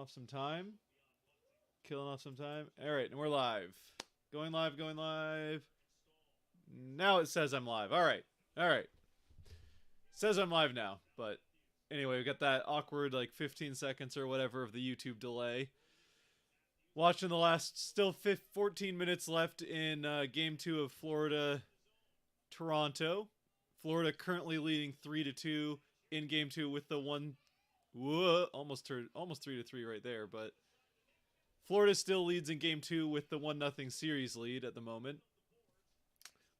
off some time. Killing off some time. All right, and we're live. Going live, going live. Now it says I'm live. All right. All right. It says I'm live now, but anyway, we got that awkward like 15 seconds or whatever of the YouTube delay. Watching the last, still 14 minutes left in Game 2 of Florida-Toronto. Florida currently leading 3-2 in Game 2 with the one... Whoa, almost 3-3 right there, but... Florida still leads in Game 2 with the 1-0 series lead at the moment.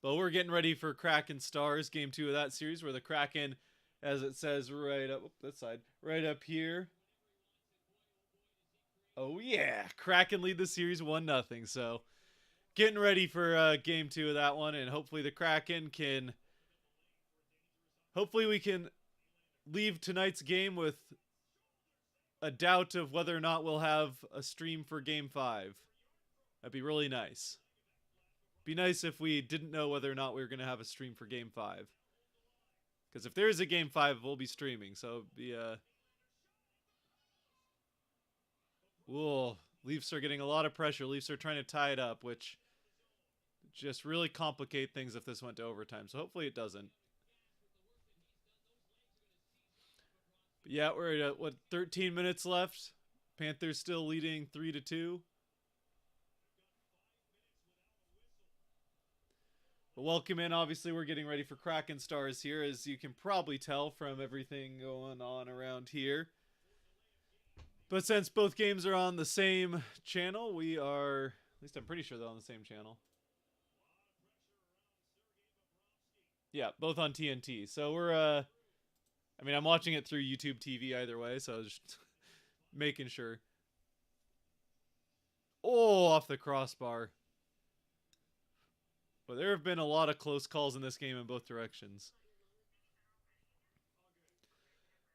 But we're getting ready for Kraken Stars, Game 2 of that series, where the Kraken, as it says right up that side, right up here. Oh yeah, Kraken lead the series 1-0. So getting ready for Game 2 of that one, and hopefully the Kraken can... Hopefully we can leave tonight's game with a doubt of whether or not we'll have a stream for Game 5. That'd be really nice. Be nice if we didn't know whether or not we were going to have a stream for Game 5. Because if there is a Game 5, we'll be streaming. So the whoa, Leafs are getting a lot of pressure. Leafs are trying to tie it up, which just really complicate things if this went to overtime. So hopefully it doesn't. But yeah, we're at, 13 minutes left. Panthers still leading 3-2. But welcome in. Obviously, we're getting ready for Kraken Stars here, as you can probably tell from everything going on around here. But since both games are on the same channel, we are... At least I'm pretty sure they're on the same channel. Yeah, both on TNT. So we're... I mean, I'm watching it through YouTube TV either way, so I was just making sure. Oh, off the crossbar. But there have been a lot of close calls in this game in both directions.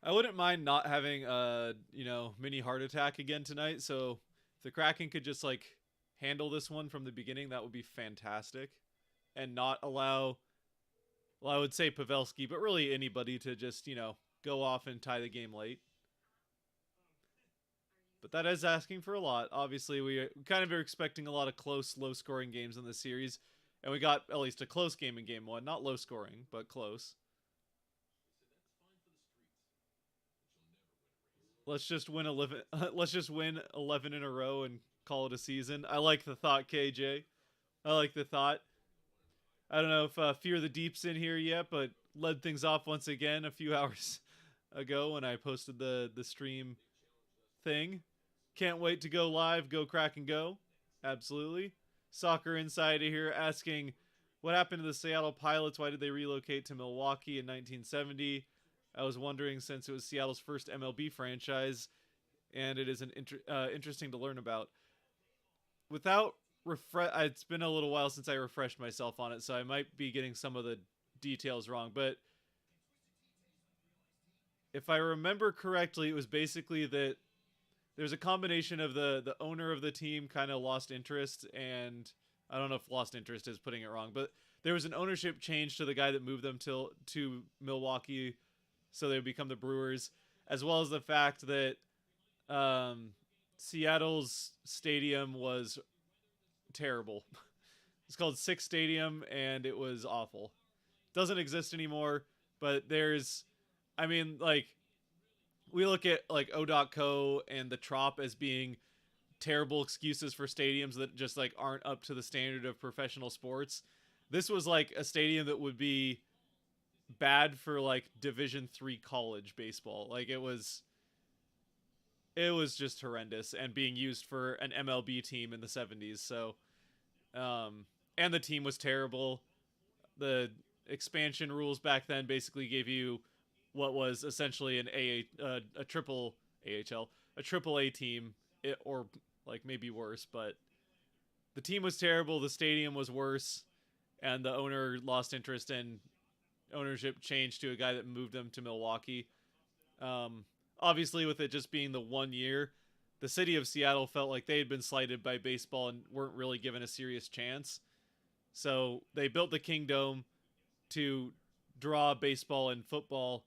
I wouldn't mind not having a, mini heart attack again tonight. So if the Kraken could just, handle this one from the beginning, that would be fantastic. And not allow, well, I would say Pavelski, but really anybody to just, go off and tie the game late. But that is asking for a lot. Obviously, we kind of are expecting a lot of close, low-scoring games in this series. And we got at least a close game in Game 1. Not low-scoring, but close. Let's just win 11. Let's just win 11 in a row and call it a season. I like the thought, KJ. I like the thought. I don't know if Fear the Deep's in here yet, but led things off once again a few hours ago when I posted the stream thing. Can't wait to go live. Go Kraken go. Absolutely. Soccer Insider here asking, what happened to the Seattle Pilots? Why did they relocate to Milwaukee in 1970? I was wondering, since it was Seattle's first MLB franchise, and it is an interesting to learn about. Without it's been a little while since I refreshed myself on it, so I might be getting some of the details wrong. But if I remember correctly, it was basically that there's a combination of the owner of the team kind of lost interest, and I don't know if lost interest is putting it wrong, but there was an ownership change to the guy that moved them to Milwaukee, so they would become the Brewers, as well as the fact that Seattle's stadium was terrible. It's called Six Stadium, and it was awful. Doesn't exist anymore, but there's, I mean, we look at O.co and the Trop as being terrible excuses for stadiums that just aren't up to the standard of professional sports. This was a stadium that would be bad for Division III college baseball. It was just horrendous, and being used for an MLB team in the 70s. So, and the team was terrible. The expansion rules back then basically gave you what was essentially a triple AHL, a triple A team, or maybe worse, but the team was terrible, the stadium was worse, and the owner lost interest, and ownership changed to a guy that moved them to Milwaukee. Obviously, with it just being the 1 year, the city of Seattle felt like they had been slighted by baseball and weren't really given a serious chance. So they built the Kingdome to draw baseball and football.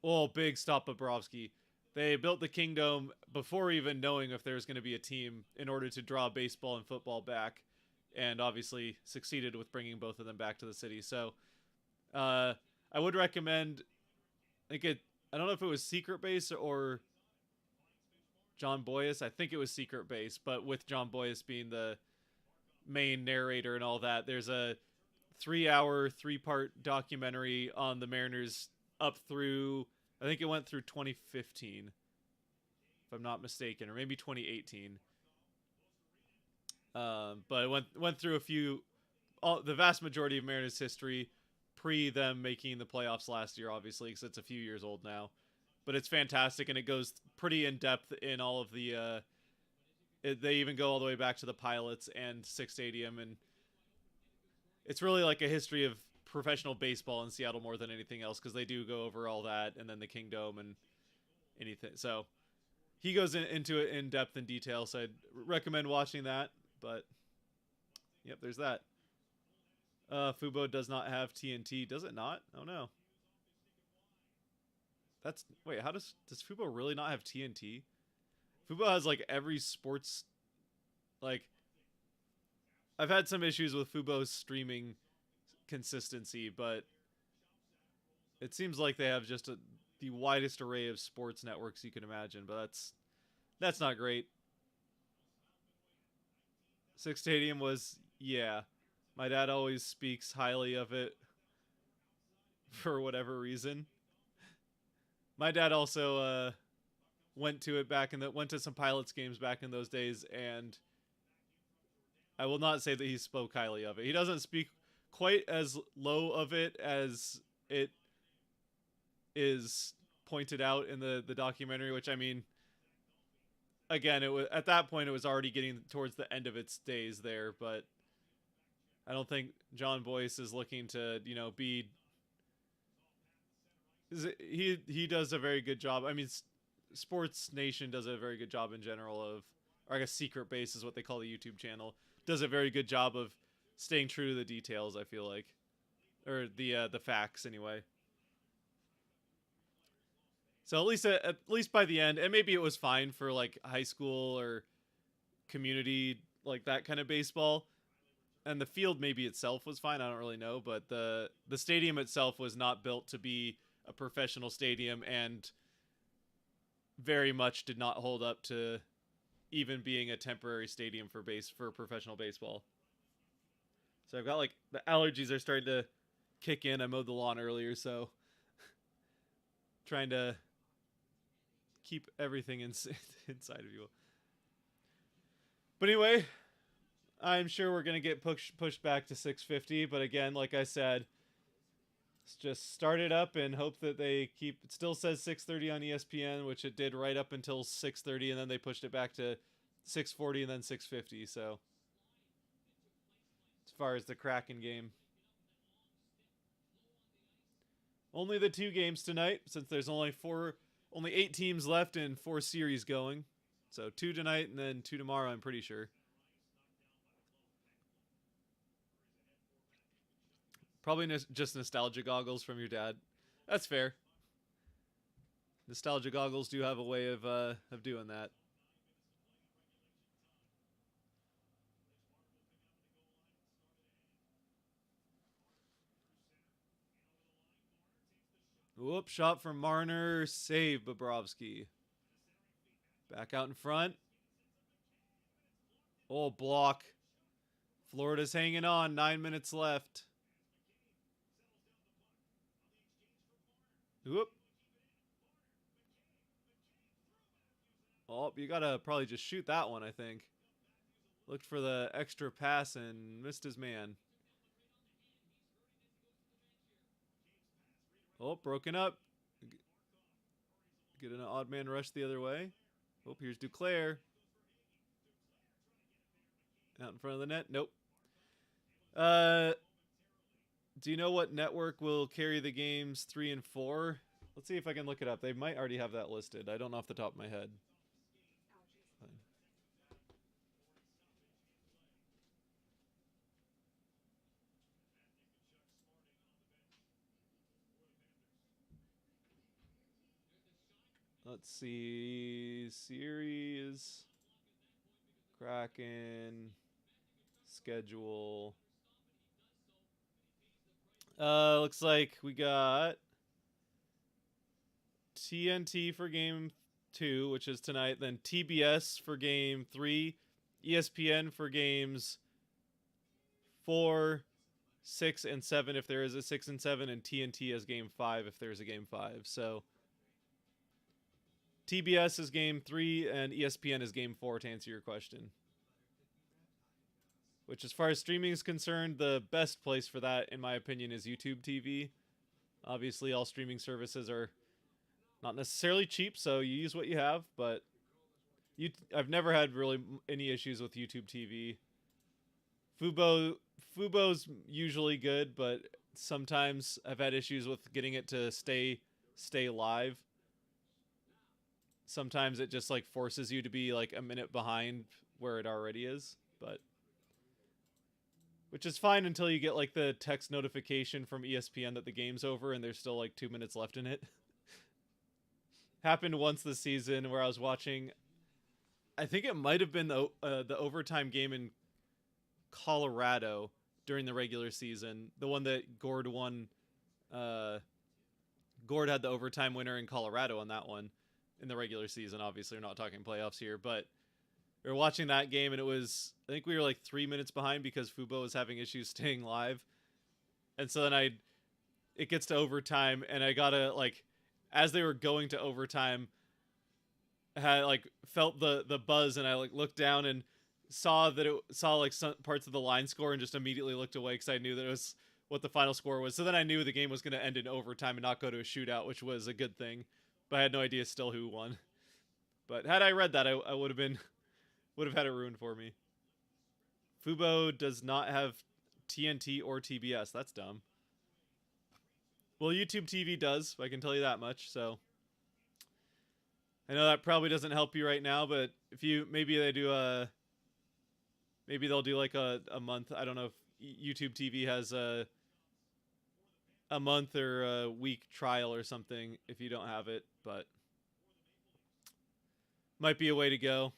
Oh, big stop, Bobrovsky. They built the Kingdome before even knowing if there was going to be a team in order to draw baseball and football back, and obviously succeeded with bringing both of them back to the city. So I would recommend. I don't know if it was Secret Base or John Boyce. I think it was Secret Base, but with John Boyce being the main narrator and all that, there's a 3-hour, 3-part documentary on the Mariners up through, I think it went through 2015, if I'm not mistaken, or maybe 2018. But it went through the vast majority of Mariners history, pre them making the playoffs last year, obviously, because it's a few years old now. But it's fantastic, and it goes pretty in depth in all of the. They even go all the way back to the pilots and Six Stadium, and it's really like a history of professional baseball in Seattle more than anything else, because they do go over all that, and then the Kingdome and anything. So he goes into it in depth and detail. So I'd recommend watching that. But yep, there's that. Fubo does not have TNT. Does it not? Oh no. Wait, how does Fubo really not have TNT? Fubo has like every sports, like, I've had some issues with Fubo's streaming consistency, but it seems like they have just the widest array of sports networks you can imagine, but that's not great. Six Stadium was, yeah. My dad always speaks highly of it for whatever reason. My dad also went to some Pilots games back in those days, and I will not say that he spoke highly of it. He doesn't speak quite as low of it as it is pointed out in the documentary, which, I mean, again, it was at that point it was already getting towards the end of its days there, but I don't think John Boyce is looking to, be. He does a very good job. I mean, Sports Nation does a very good job in general of, or I guess Secret Base is what they call the YouTube channel, does a very good job of staying true to the details, I feel like, or the facts anyway. So at least by the end, and maybe it was fine for like high school or community, like that kind of baseball, and the field maybe itself was fine. I don't really know, but the stadium itself was not built to be a professional stadium, and very much did not hold up to even being a temporary stadium for professional baseball. So I've got like the allergies are starting to kick in. I mowed the lawn earlier, so trying to keep everything inside of you. But anyway, I'm sure we're gonna get pushed back to 6:50. But again, like I said, let's just start it up and hope that they keep. It still says 6:30 on ESPN, which it did right up until 6:30, and then they pushed it back to 6:40 and then 6:50. So as far as the Kraken game, only the 2 games tonight, since there's only 8 teams left and 4 series going. So 2 tonight and then 2 tomorrow, I'm pretty sure. Probably just nostalgia goggles from your dad. That's fair. Nostalgia goggles do have a way of doing that. Whoop, shot from Marner, save Bobrovsky. Back out in front. Oh, block. Florida's hanging on, 9 minutes left. Whoop. Oh, you gotta probably just shoot that one, I think. Looked for the extra pass and missed his man. Oh, broken up. Get an odd man rush the other way. Oh, here's Duclair. Out in front of the net. Nope. Do you know what network will carry the games 3 and 4? Let's see if I can look it up. They might already have that listed. I don't know off the top of my head. Let's see. Series. Kraken. Schedule. Looks like we got TNT for game 2, which is tonight, then TBS for game 3, ESPN for games 4, 6, and 7 if there is a 6 and 7, and TNT as game 5 if there's a game 5. So TBS is game 3 and ESPN is game 4 to answer your question. Which, as far as streaming is concerned, the best place for that, in my opinion, is YouTube TV. Obviously, all streaming services are not necessarily cheap, so you use what you have, but I've never had really any issues with YouTube TV. Fubo's usually good, but sometimes I've had issues with getting it to stay live. Sometimes it just like forces you to be like a minute behind where it already is, but which is fine until you get like the text notification from ESPN that the game's over and there's still like 2 minutes left in it. Happened once this season where I was watching, I think it might have been the overtime game in Colorado during the regular season, the one that Gord won. Gord had the overtime winner in Colorado on that one in the regular season. Obviously, we're not talking playoffs here, but we were watching that game, and I think we were like 3 minutes behind because Fubo was having issues staying live. And so then it gets to overtime, and I gotta, like, as they were going to overtime, I had, like, felt the buzz, and I, like, looked down and saw like, some parts of the line score and just immediately looked away because I knew that it was what the final score was. So then I knew the game was going to end in overtime and not go to a shootout, which was a good thing. But I had no idea still who won. But had I read that, I would have had it ruined for me. Fubo does not have TNT or TBS. That's dumb. Well, YouTube TV does. I can tell you that much. So I know that probably doesn't help you right now, but if you maybe they'll do like a month. I don't know if YouTube TV has a month or a week trial or something if you don't have it, but might be a way to go.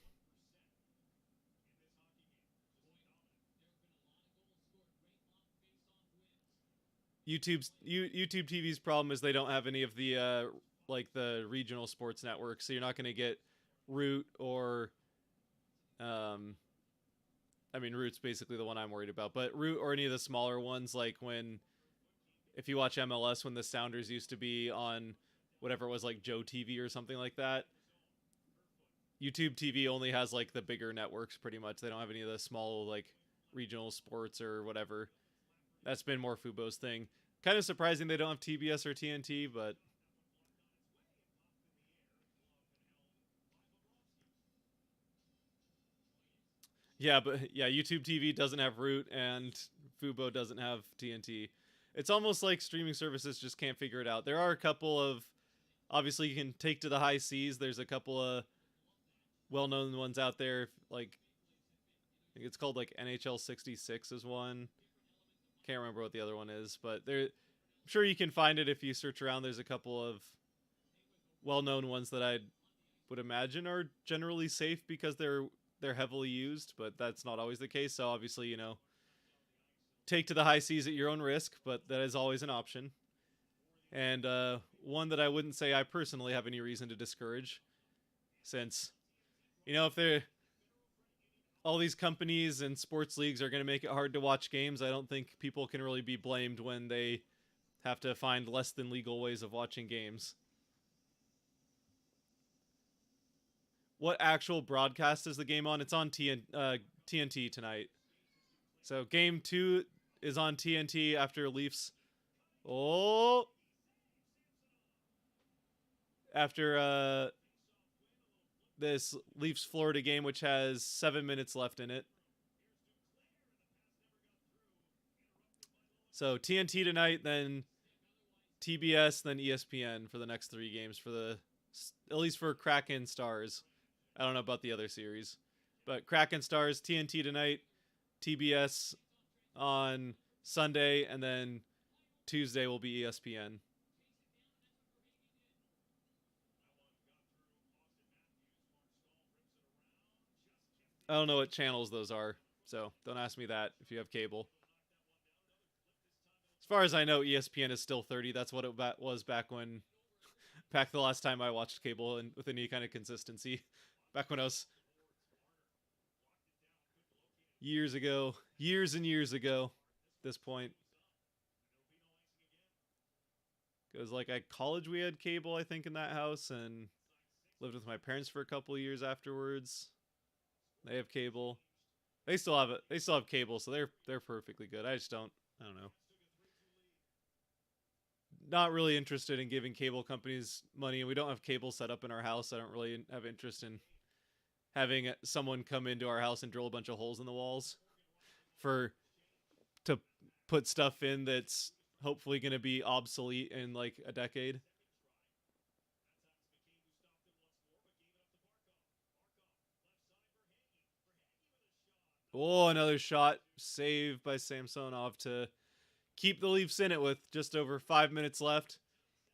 YouTube TV's problem is they don't have any of the like the regional sports networks, so you're not going to get Root or I mean, Root's basically the one I'm worried about, but Root or any of the smaller ones, like if you watch MLS, when the Sounders used to be on whatever it was, like Joe TV or something like that, YouTube TV only has like the bigger networks pretty much. They don't have any of the small like regional sports or whatever. That's been more Fubo's thing. Kind of surprising they don't have TBS or TNT, but yeah, YouTube TV doesn't have Root and Fubo doesn't have TNT. It's almost like streaming services just can't figure it out. There are a couple of, obviously you can take to the high seas. There's a couple of well-known ones out there, like I think it's called like NHL 66 is one. Can't remember what the other one is, but I'm sure you can find it if you search around. There's a couple of well-known ones that I would imagine are generally safe because they're heavily used, but that's not always the case. So obviously, take to the high seas at your own risk, but that is always an option. And one that I wouldn't say I personally have any reason to discourage, since, if all these companies and sports leagues are going to make it hard to watch games, I don't think people can really be blamed when they have to find less than legal ways of watching games. What actual broadcast is the game on? It's on TNT tonight. So game 2 is on TNT after Leafs. After this Leafs Florida game, which has 7 minutes left in it. So TNT tonight, then TBS, then ESPN for the next 3 games at least for Kraken Stars. I don't know about the other series, but Kraken Stars, TNT tonight, TBS on Sunday, and then Tuesday will be ESPN. I don't know what channels those are, so don't ask me that if you have cable. As far as I know, ESPN is still 30. That's what it was back the last time I watched cable and with any kind of consistency. Back when I was years ago, years and years ago. At this point, it was like at college we had cable, I think, in that house, and lived with my parents for a couple of years afterwards. They have cable. They still have it. They still have cable, so they're perfectly good. I just don't. I don't know. Not really interested in giving cable companies money, and we don't have cable set up in our house. I don't really have interest in having someone come into our house and drill a bunch of holes in the walls for to put stuff in that's hopefully going to be obsolete in like a decade. Oh, another shot saved by Samsonov to keep the Leafs in it with just over 5 minutes left.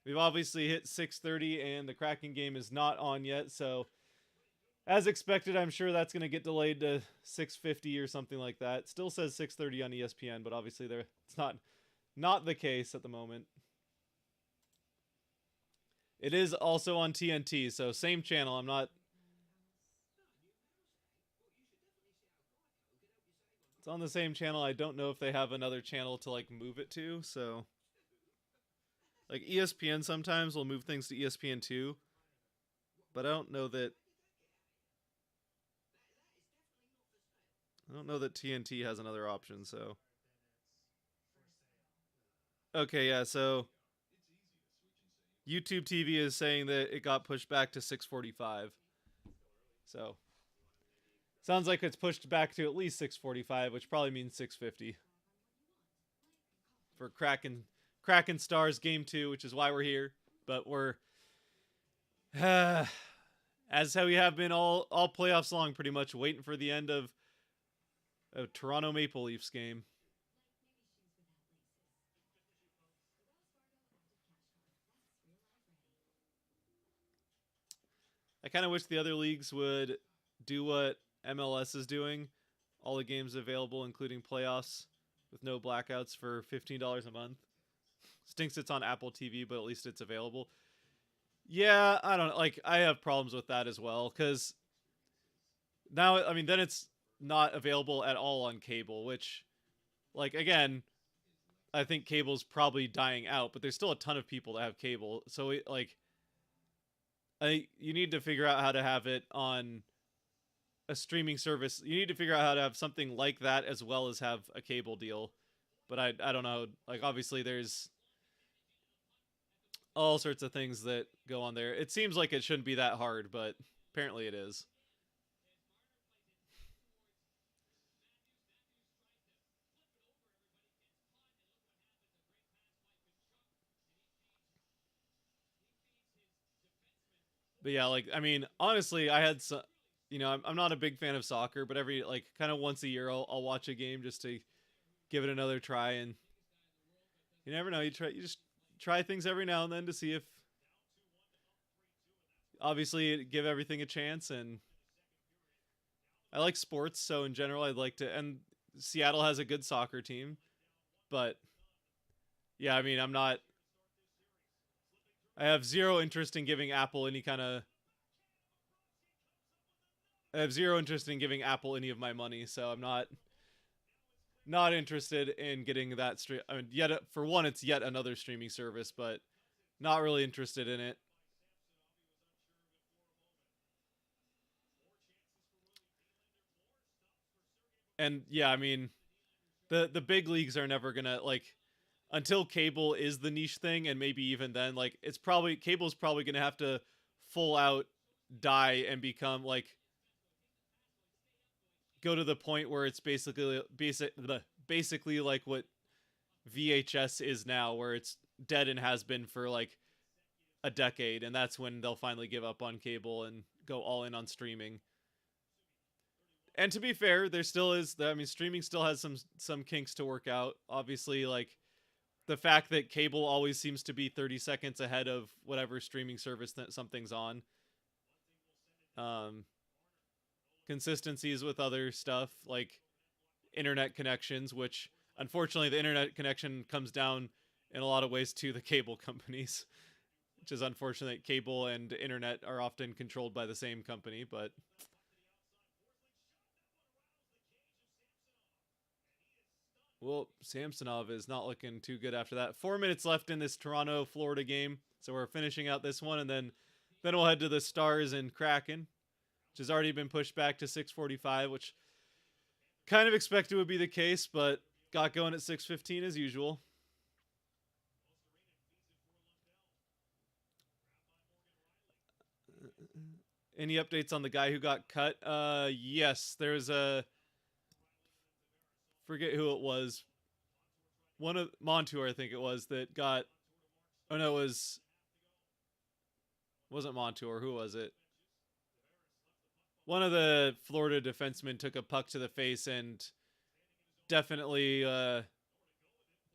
We've obviously hit 6:30, and the Kraken game is not on yet. So, as expected, I'm sure that's going to get delayed to 6:50 or something like that. It still says 6:30 on ESPN, but obviously it's not the case at the moment. It is also on TNT, so same channel. I'm not. It's on the same channel. I don't know if they have another channel to like move it to. So, like ESPN sometimes will move things to ESPN2, but I don't know that TNT has another option. So, okay, yeah. So YouTube TV is saying that it got pushed back to 6:45. So sounds like it's pushed back to at least 6:45, which probably means 6:50 for Kraken Stars Game 2, which is why we're here. But we're as how we have been all playoffs long, pretty much waiting for the end of a Toronto Maple Leafs game. I kind of wish the other leagues would do what MLS is doing. All the games available, including playoffs, with no blackouts for $15 a month. Stinks it's on Apple TV, but at least it's available. Yeah, I don't like. I have problems with that as well because now, I mean, then it's not available at all on cable. Which, like, again, I think cable's probably dying out, but there's still a ton of people that have cable. So, like, you need to figure out how to have it on a streaming service. You need to figure out how to have something like that as well as have a cable deal. But I don't know. Like, obviously, there's all sorts of things that go on there. It seems like it shouldn't be that hard, but apparently it is. But yeah, like I mean, honestly, I had some. I'm not a big fan of soccer, but every like kind of once a year, I'll watch a game just to give it another try. And you never know. You just try things every now and then to see if obviously give everything a chance. And I like sports, so in general, I'd like to. And Seattle has a good soccer team, but yeah, I mean, I have zero interest in giving Apple any kind of. I have zero interest in giving Apple any of my money, so I'm not interested in getting that stream. I mean, yet for one, it's yet another streaming service, but not really interested in it. And yeah, I mean, the big leagues are never gonna like until cable is the niche thing, and maybe even then, like cable's probably gonna have to full out die and become like go to the point where it's basically like what VHS is now, where it's dead and has been for like a decade, and that's when they'll finally give up on cable and go all in on streaming. And to be fair, there still is. I mean, streaming still has some kinks to work out. Obviously, like the fact that cable always seems to be 30 seconds ahead of whatever streaming service that something's on. Um, consistencies with other stuff like internet connections, which unfortunately the internet connection comes down in a lot of ways to the cable companies, which is unfortunate. Cable and internet are often controlled by the same company, but well, Samsonov is not looking too good after that. 4 minutes left in this Toronto Florida game, so we're finishing out this one, and then we'll head to the Stars and Kraken, which has already been pushed back to 6:45, which kind of expected would be the case, but got going at 6:15 as usual. Any updates on the guy who got cut? Yes, there's a forget who it was. One of Montour, I think it was, that got. Oh no, it wasn't Montour. Who was it? One of the Florida defensemen took a puck to the face and definitely,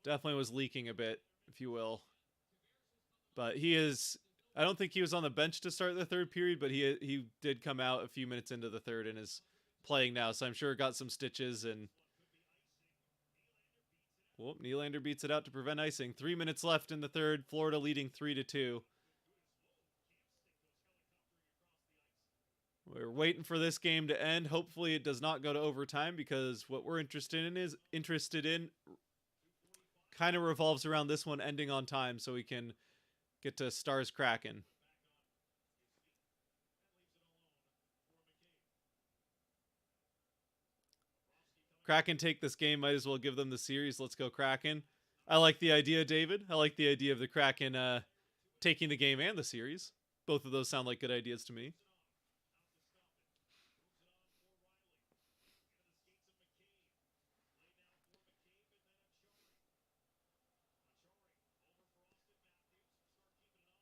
definitely was leaking a bit, if you will. But he is. I don't think he was on the bench to start the third period, but he did come out a few minutes into the third and is playing now. So I'm sure got some stitches and. Well, Nylander beats it out to prevent icing. 3 minutes left in the third. Florida leading 3-2. We're waiting for this game to end. Hopefully, it does not go to overtime because what we're interested in kind of revolves around this one ending on time, so we can get to Stars Kraken. Kraken take this game. Might as well give them the series. Let's go Kraken. I like the idea, David. I like the idea of the Kraken taking the game and the series. Both of those sound like good ideas to me.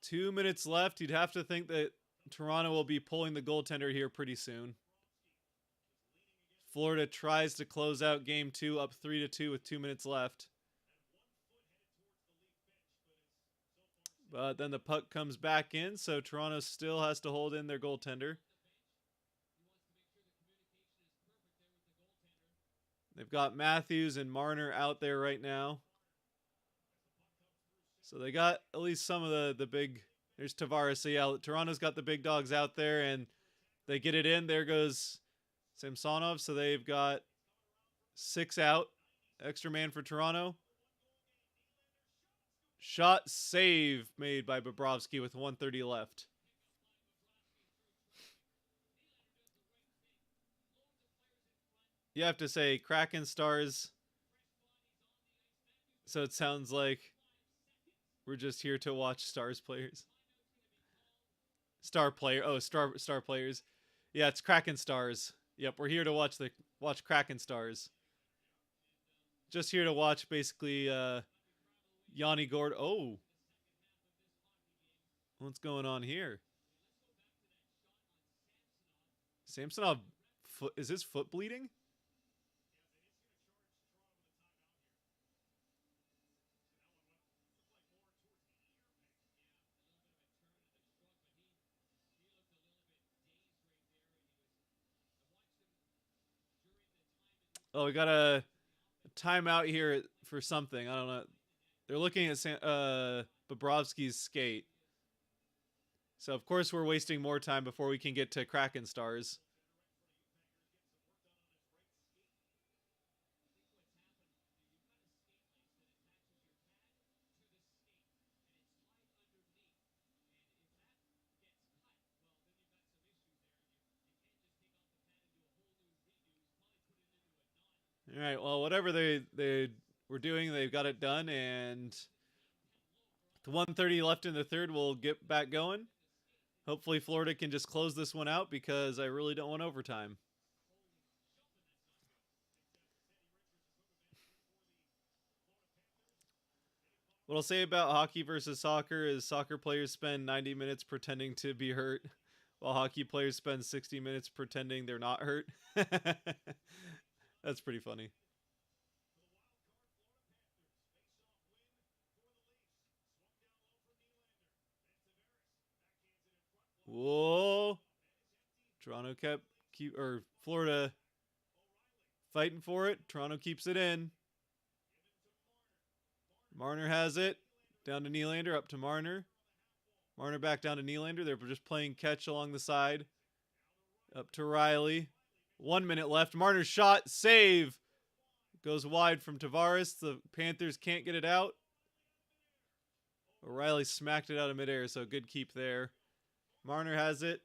Two minutes left. You'd have to think that Toronto will be pulling the goaltender here pretty soon. Florida tries to close out game two up 3-2 with 2 minutes left. But then the puck comes back in, so Toronto still has to hold in their goaltender. They've got Matthews and Marner out there right now. So they got at least some of the big. There's Tavares. So yeah, Toronto's got the big dogs out there, and they get it in. There goes Samsonov. So they've got 6 out. Extra man for Toronto. Shot save made by Bobrovsky with 1:30 left. You have to say Kraken Stars. So it sounds like we're just here to watch Stars players. Star player. Oh, star players. Yeah, it's Kraken Stars. Yep, we're here to watch Kraken Stars. Just here to watch basically Yanni Gord. Oh, what's going on here? Samsonov, is his foot bleeding? Oh, we got a timeout here for something. I don't know. They're looking at Bobrovsky's skate. So of course we're wasting more time before we can get to Kraken Stars. All right. Well, whatever they were doing, they've got it done, and the 1:30 left in the third, we'll get back going. Hopefully, Florida can just close this one out because I really don't want overtime. What I'll say about hockey versus soccer is soccer players spend 90 minutes pretending to be hurt, while hockey players spend 60 minutes pretending they're not hurt. That's pretty funny. Whoa. Toronto Florida fighting for it. Toronto keeps it in. Marner has it. Down to Nylander, up to Marner. Marner back down to Nylander. They're just playing catch along the side. Up to Riley. 1 minute left. Marner's shot. Save. Goes wide from Tavares. The Panthers can't get it out. O'Reilly smacked it out of midair, so good keep there. Marner has it.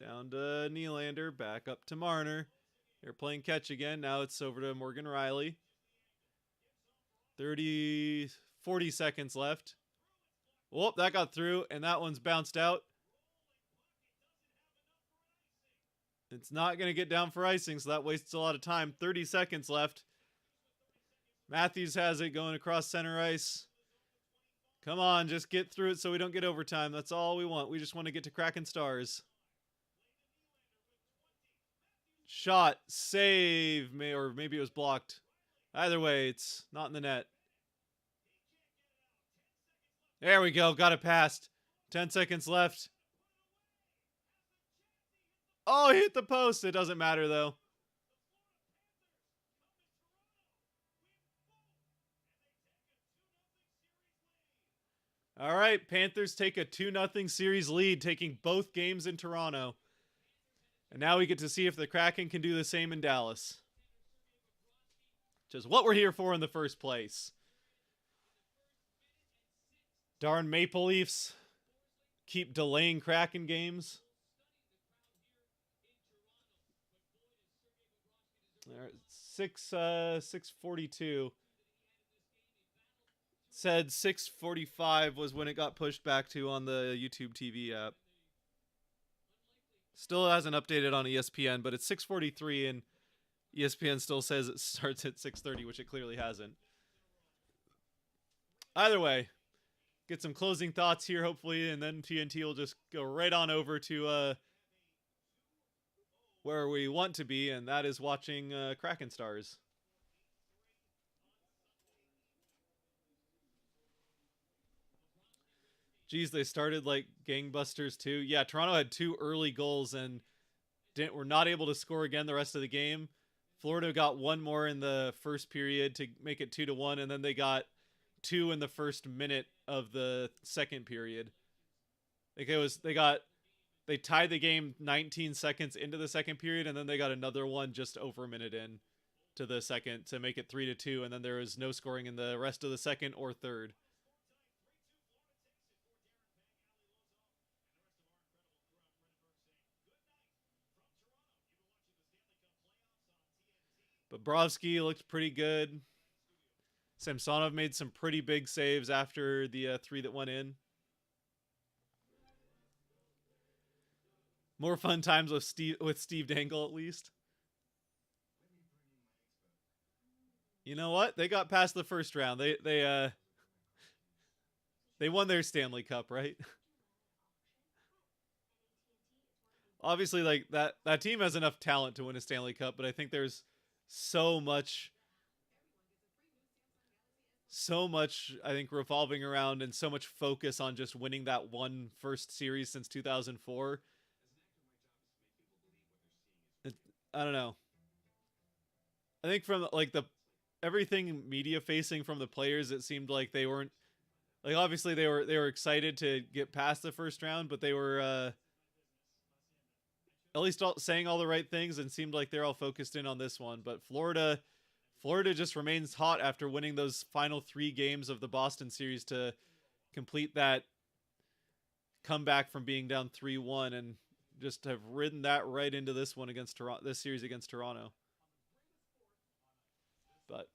Down to Nylander. Back up to Marner. They're playing catch again. Now it's over to Morgan Riley. 40 seconds left. Whoop, that got through, and that one's bounced out. It's not going to get down for icing, so that wastes a lot of time. 30 seconds left. Matthews has it going across center ice. Come on, just get through it so we don't get overtime. That's all we want. We just want to get to Kraken Stars. Shot, save, or maybe it was blocked. Either way, it's not in the net. There we go, got it past. 10 seconds left. Oh, he hit the post. It doesn't matter, though. All right, Panthers take a 2-0 series lead, taking both games in Toronto. And now we get to see if the Kraken can do the same in Dallas. Which is what we're here for in the first place. Darn Maple Leafs keep delaying Kraken games. All right, 6:42. Said 6:45 was when it got pushed back to on the YouTube TV app. Still hasn't updated on ESPN, but it's 6:43 and ESPN still says it starts at 6:30, which it clearly hasn't. Either way, get some closing thoughts here, hopefully, and then TNT will just go right on over to where we want to be, and that is watching Kraken Stars. Geez, they started like gangbusters too. Yeah, Toronto had 2 early goals and were not able to score again the rest of the game. Florida got 1 more in the first period to make it 2-1, and then they got 2 in the first minute of the second period. Like they tied the game 19 seconds into the second period, and then they got another one just over a minute in to the second to make it 3-2, and then there was no scoring in the rest of the second or third. Bobrovsky looked pretty good. Samsonov made some pretty big saves after the 3 that went in. More fun times with Steve Dangle, at least. You know what? They got past the first round. They won their Stanley Cup, right? Obviously, like that team has enough talent to win a Stanley Cup, but I think there's so much I think revolving around and so much focus on just winning that one first series since 2004. I don't know. I think from like everything media facing from the players, it seemed like they weren't like, obviously they were excited to get past the first round, but they were at least saying all the right things and seemed like they're all focused in on this one. But Florida just remains hot after winning those final 3 games of the Boston series to complete that comeback from being down 3-1 and just have ridden that right into this one against Toronto, this series against Toronto. But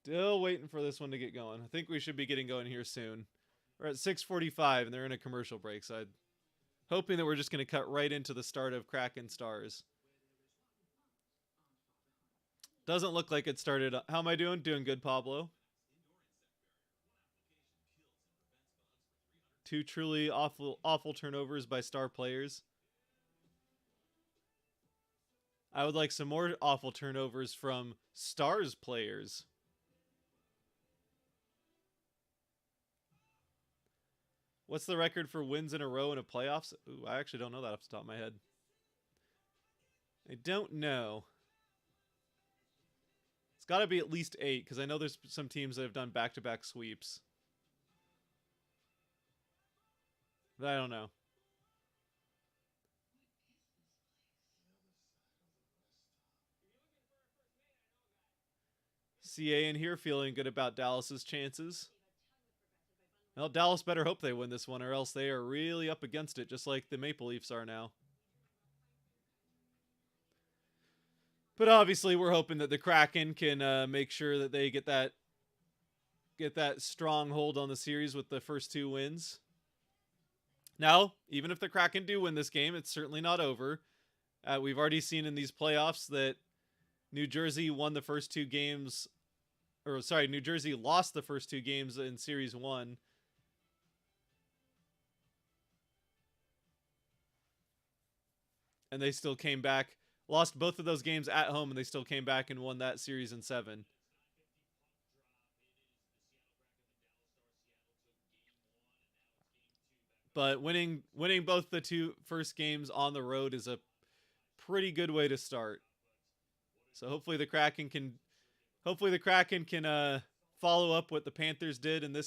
still waiting for this one to get going. I think we should be getting going here soon. We're at 6:45 and they're in a commercial break, so I'm hoping that we're just going to cut right into the start of Kraken Stars. Doesn't look like it started. How am I doing? Doing good, Pablo. 2 truly awful turnovers by star players. I would like some more awful turnovers from Stars players. What's the record for wins in a row in a playoffs? Ooh, I actually don't know that off the top of my head. I don't know. It's got to be at least 8 because I know there's some teams that have done back-to-back sweeps. But I don't know. CA in here feeling good about Dallas's chances. Well, Dallas better hope they win this one or else they are really up against it, just like the Maple Leafs are now. But obviously, we're hoping that the Kraken can make sure that they get that strong hold on the series with the first 2 wins. Now, even if the Kraken do win this game, it's certainly not over. We've already seen in these playoffs that New Jersey won the first 2 games, or sorry, New Jersey lost the first 2 games in Series 1. And they still came back, lost both of those games at home, and they still came back and won that series in 7. But winning both the 2 first games on the road is a pretty good way to start. So hopefully the Kraken can follow up what the Panthers did in the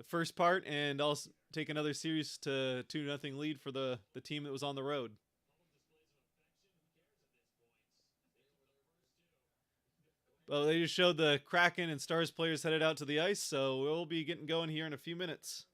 first part and also take another series to 2-0 lead for the team that was on the road. Well, they just showed the Kraken and Stars players headed out to the ice, so we'll be getting going here in a few minutes.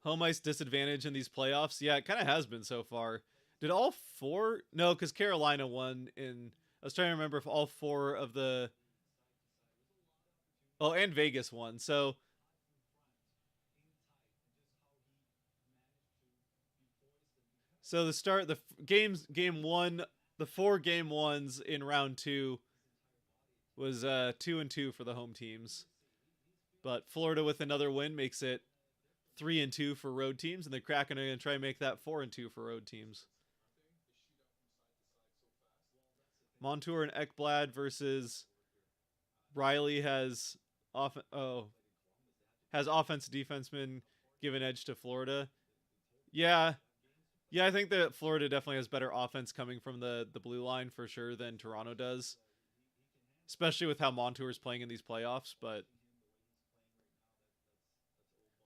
Home ice disadvantage in these playoffs? Yeah, it kind of has been so far. Did all 4? No, because Carolina won in... I was trying to remember if all 4 of the... Oh, and Vegas won. So the game 1, the 4 game 1s in round 2 was 2-2 for the home teams. But Florida with another win makes it 3-2 for road teams, and the Kraken are going to try and make that 4-2 for road teams. Montour and Ekblad versus Riley has offense defenseman give an edge to Florida. Yeah, I think that Florida definitely has better offense coming from the blue line for sure than Toronto does, especially with how Montour is playing in these playoffs. But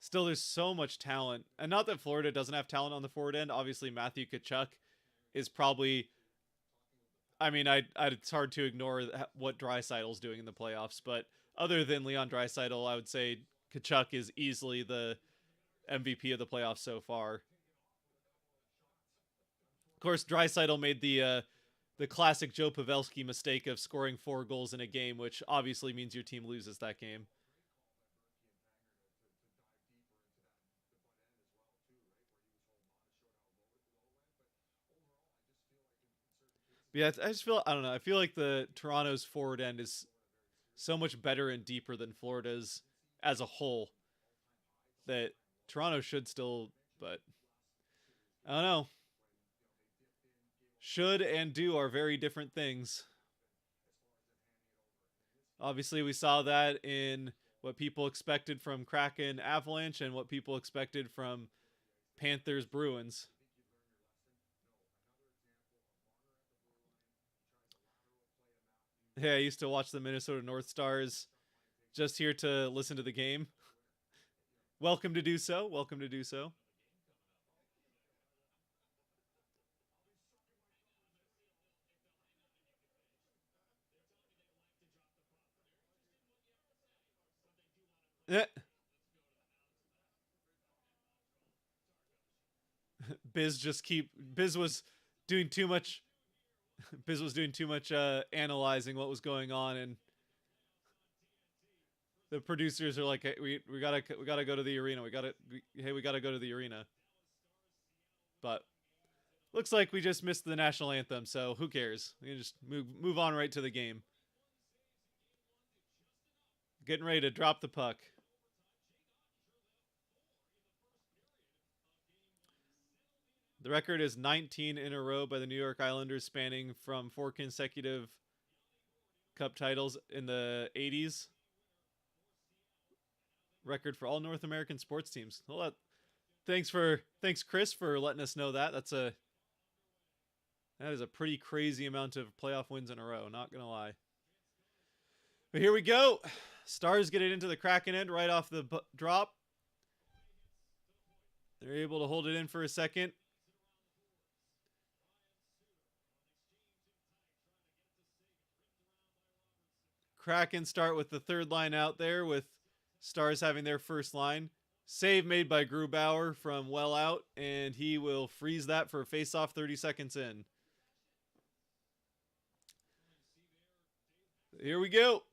still, there's so much talent, and not that Florida doesn't have talent on the forward end. Obviously, Matthew Tkachuk is probably... I mean, it's hard to ignore what Draisaitl's doing in the playoffs, but other than Leon Draisaitl, I would say Tkachuk is easily the MVP of the playoffs so far. Of course, Draisaitl made the classic Joe Pavelski mistake of scoring 4 goals in a game, which obviously means your team loses that game. But yeah, I just feel... I don't know. I feel like the Toronto's forward end is so much better and deeper than Florida's as a whole that Toronto should still... But I don't know. Should and do are very different things. Obviously, we saw that in what people expected from Kraken Avalanche and what people expected from Panthers Bruins. Yeah, I used to watch the Minnesota North Stars just here to listen to the game. Welcome to do so. Welcome to do so. Biz was doing too much analyzing what was going on, and the producers are like, hey, we gotta go to the arena. We gotta go to the arena. But looks like we just missed the national anthem, so who cares? We can just move on right to the game. getting ready to drop the puck. The record is 19 in a row by the New York Islanders, spanning from 4 consecutive cup titles in the 80s. Record for all North American sports teams. Well, thanks Chris for letting us know that. That is a pretty crazy amount of playoff wins in a row, not gonna lie. But here we go. Stars get it into the Kraken end right off the drop. They're able to hold it in for a second. Kraken start with the third line out there, with Stars having their first line. Save made by Grubauer from well out, and he will freeze that for a face-off 30 seconds in. Here we go.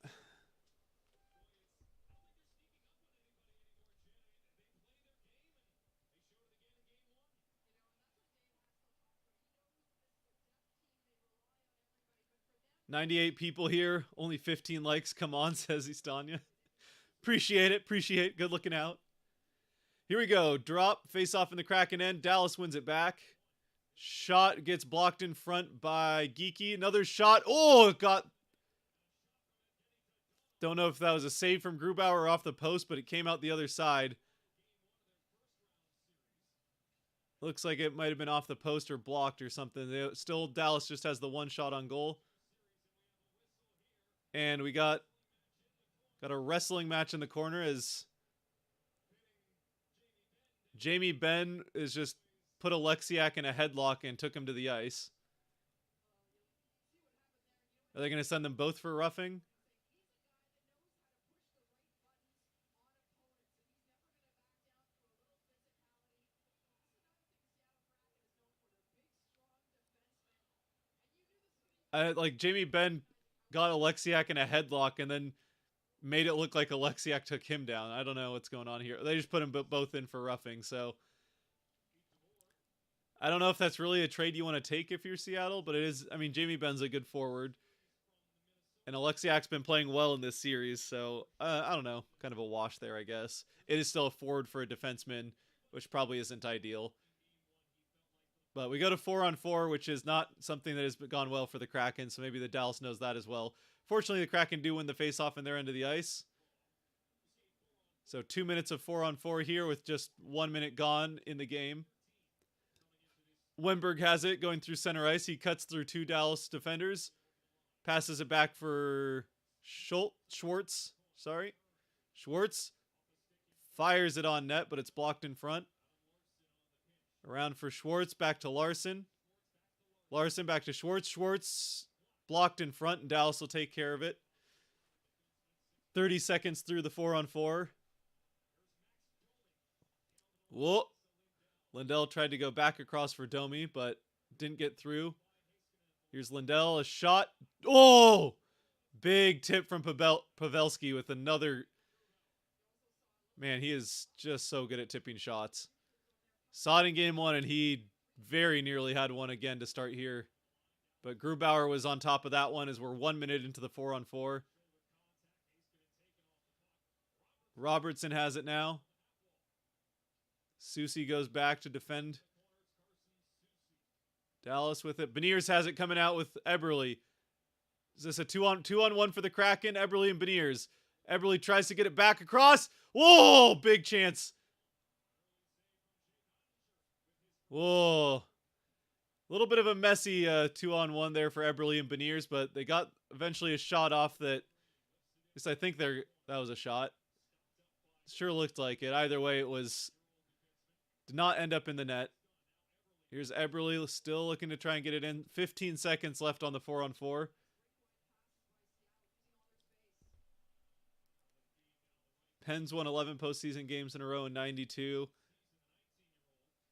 "98 people here, only 15 likes. Come on," says Istanya. Appreciate it. Good looking out. Here we go. Drop, face off in the Kraken end. Dallas wins it back. Shot gets blocked in front by Geeky. Another shot. Oh, it got... Don't know if that was a save from Grubauer or off the post, but it came out the other side. Looks like it might have been off the post or blocked or something. Still, Dallas just has the one shot on goal. And we got a wrestling match in the corner as Jamie Benn is just put Alexiak in a headlock and took him to the ice. Are they going to send them both for roughing? Like Jamie Benn got Alexiak in a headlock and then made it look like Alexiak took him down. I don't know what's going on here. They just put them both in for roughing, so I don't know if that's really a trade you want to take if you're Seattle, but it is. I mean, Jamie Benn's a good forward, and Alexiak's been playing well in this series, so I don't know. Kind of a wash there, I guess. It is still a forward for a defenseman, which probably isn't ideal. But we go to 4-on-4, which is not something that has gone well for the Kraken, so maybe the Dallas knows that as well. Fortunately, the Kraken do win the faceoff in their end of the ice. So 2 minutes of 4-on-4 here with just 1 minute gone in the game. Wenberg has it going through center ice. He cuts through 2 Dallas defenders. Passes it back for Schwartz. Schwartz fires it on net, but it's blocked in front. Around for Schwartz, back to Larson. Larson back to Schwartz. Schwartz blocked in front, and Dallas will take care of it. 30 seconds through the 4-on-4. Whoa. Lindell tried to go back across for Domi, but didn't get through. Here's Lindell, a shot. Oh! Big tip from Pavelski with another... Man, he is just so good at tipping shots. Saw it in game 1, and he very nearly had one again to start here. But Grubauer was on top of that one as we're 1 minute into the 4-on-4. Robertson has it now. Soucy goes back to defend. Dallas with it. Beniers has it coming out with Eberle. Is this a 2-on-1 for the Kraken? Eberle and Beniers. Eberle tries to get it back across. Whoa! Big chance. Whoa. A little bit of a messy 2-on-1 there for Eberle and Beniers, but they got eventually a shot off that... At least I think that was a shot. Sure looked like it. Either way, it was... Did not end up in the net. Here's Eberle still looking to try and get it in. 15 seconds left on the 4-on-4. Pens won 11 postseason games in a row in 92.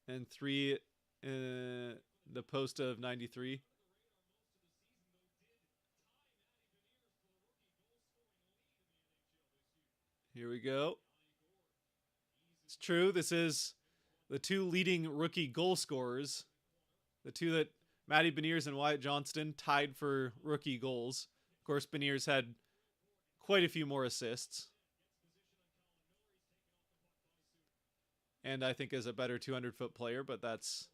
And 3 in the post of 93. Here we go. It's true. This is the 2 leading rookie goal scorers. The 2 that Matty Beniers and Wyatt Johnston tied for rookie goals. Of course, Beniers had quite a few more assists. and I think is a better 200-foot player, but that's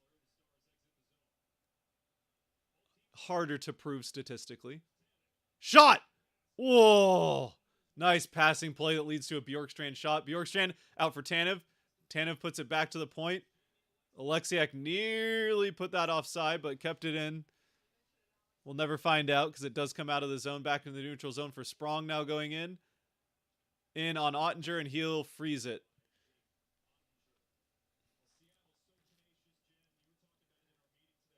harder to prove statistically. Shot! Whoa! Nice passing play that leads to a Bjorkstrand shot. Bjorkstrand out for Tanev. Tanev puts it back to the point. Alexiak nearly put that offside, but kept it in. We'll never find out because it does come out of the zone back into the neutral zone for Sprong now going in. In on Ottinger, and he'll freeze it.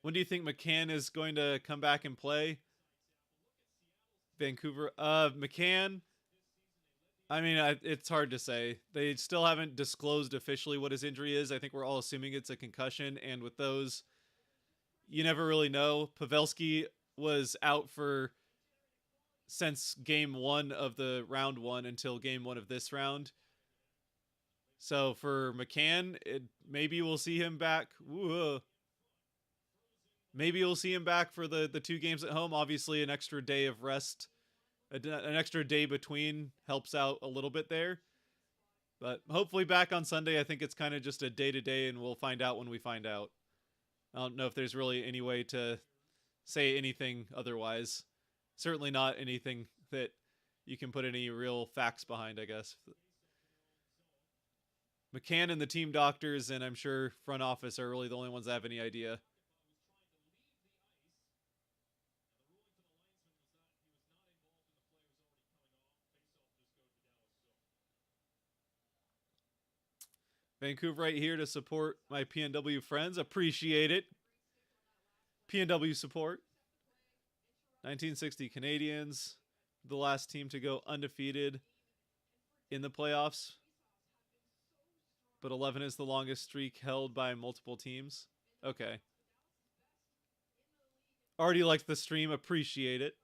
When do you think McCann is going to come back and play? Vancouver. McCann, I mean, it's hard to say. They still haven't disclosed officially what his injury is. I think we're all assuming it's a concussion, and with those, you never really know. Pavelski was out for since game 1 of the round 1 until game 1 of this round. So for McCann, maybe we'll see him back. Maybe we'll see him back for the 2 games at home. Obviously, an extra day of rest, an extra day between helps out a little bit there. But hopefully back on Sunday. I think it's kind of just a day-to-day, and we'll find out when we find out. I don't know if there's really any way to say anything otherwise. Certainly not anything that you can put any real facts behind, I guess. McCann and the team doctors, and I'm sure front office are really the only ones that have any idea. Vancouver right here to support my PNW friends. Appreciate it. PNW support. 1960 Canadians, the last team to go undefeated in the playoffs. But 11 is the longest streak held by multiple teams. Okay. Already liked the stream. Appreciate it.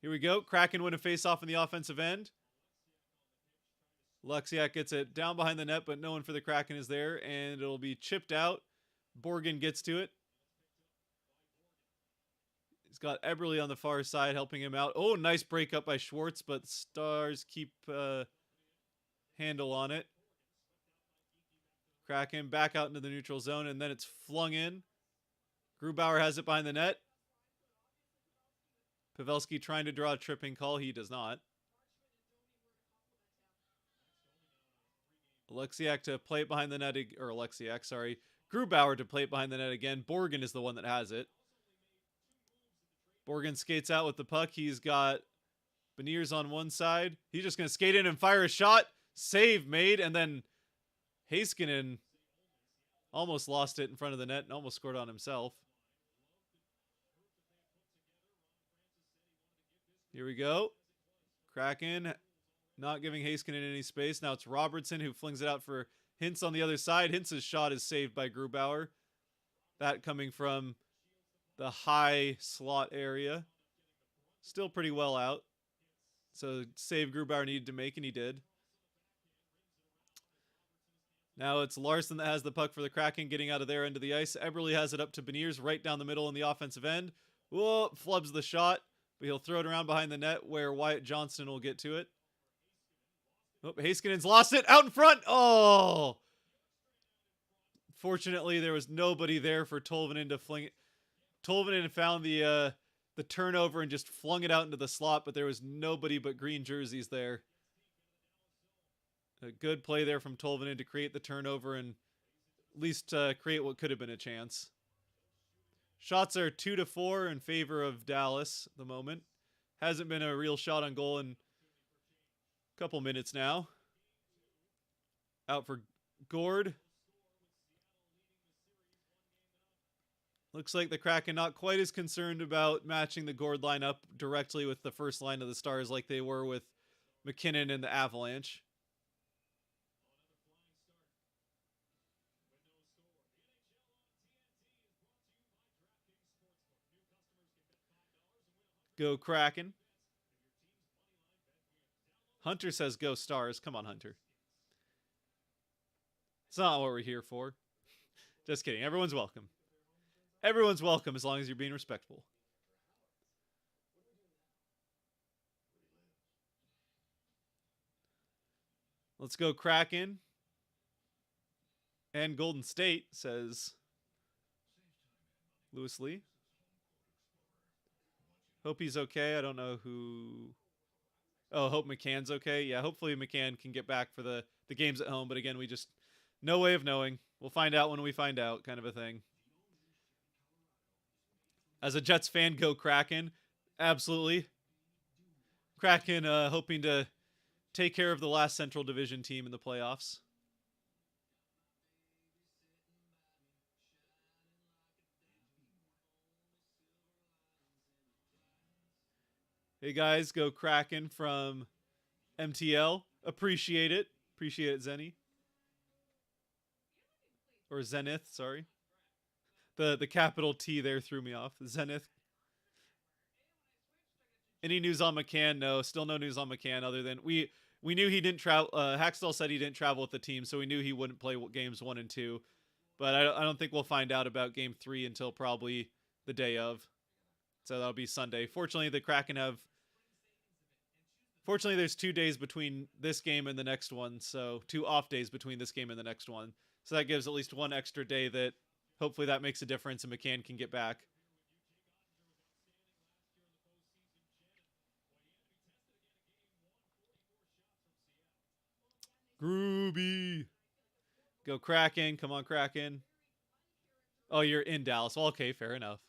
Here we go. Kraken win a face-off in the offensive end. Lexiak gets it down behind the net, but no one for the Kraken is there, and it'll be chipped out. Borgen gets to it. He's got Eberle on the far side helping him out. Oh, nice breakup by Schwartz, but Stars keep handle on it. Kraken back out into the neutral zone, and then it's flung in. Grubauer has it behind the net. Pavelski trying to draw a tripping call. He does not. Alexiak to play it behind the net, or Alexiak, sorry. Grubauer to play it behind the net again. Borgen is the one that has it. Borgen skates out with the puck. He's got Beniers on one side. He's just going to skate in and fire a shot. Save made, and then Heiskanen almost lost it in front of the net and almost scored on himself. Here we go. Kraken not giving Heiskanen any space. Now it's Robertson who flings it out for Hintz on the other side. Hintz's shot is saved by Grubauer. That coming from the high slot area. Still pretty well out. So save Grubauer needed to make, and he did. Now it's Larson that has the puck for the Kraken, getting out of their end of the ice. Eberle has it up to Beniers right down the middle in the offensive end. Whoa, flubs the shot, but he'll throw it around behind the net where Wyatt Johnston will get to it. Oh, Heiskanen's lost it out in front. Oh! Fortunately, there was nobody there for Tolvanen to fling it. Tolvanen found the turnover and just flung it out into the slot, but there was nobody but green jerseys there. A good play there from Tolvanen to create the turnover and at least create what could have been a chance. Shots are 2-4 in favor of Dallas at the moment. Hasn't been a real shot on goal in a couple minutes now. Out for Gord. Looks like the Kraken not quite as concerned about matching the Gord line up directly with the first line of the Stars like they were with McKinnon and the Avalanche. Go Kraken. Hunter says go Stars. Come on, Hunter. It's not what we're here for. Just kidding. Everyone's welcome. Everyone's welcome as long as you're being respectful. Let's go Kraken. And Golden State, says Lewis Lee. Hope he's okay. I don't know who. Oh, hope McCann's okay. Yeah, hopefully McCann can get back for the games at home. But again, we just no way of knowing. We'll find out when we find out, kind of a thing. As a Jets fan, go Kraken. Absolutely. Kraken hoping to take care of the last Central Division team in the playoffs. Hey guys, go Kraken from MTL. Appreciate it. Appreciate it, Zenny. Or Zenith, sorry. The capital T there threw me off. Zenith. Any news on McCann? No, still no news on McCann other than we knew he didn't travel. Hackstall said he didn't travel with the team, so we knew he wouldn't play games 1 and 2. But I don't think we'll find out about game 3 until probably the day of. So that'll be Sunday. Fortunately, the Kraken have. Fortunately, there's 2 days between this game and the next one, so 2 off days between this game and the next one. So that gives at least 1 extra day that hopefully that makes a difference and McCann can get back. Groovy. Go Kraken. Come on, Kraken. Oh, you're in Dallas. Well, okay, fair enough.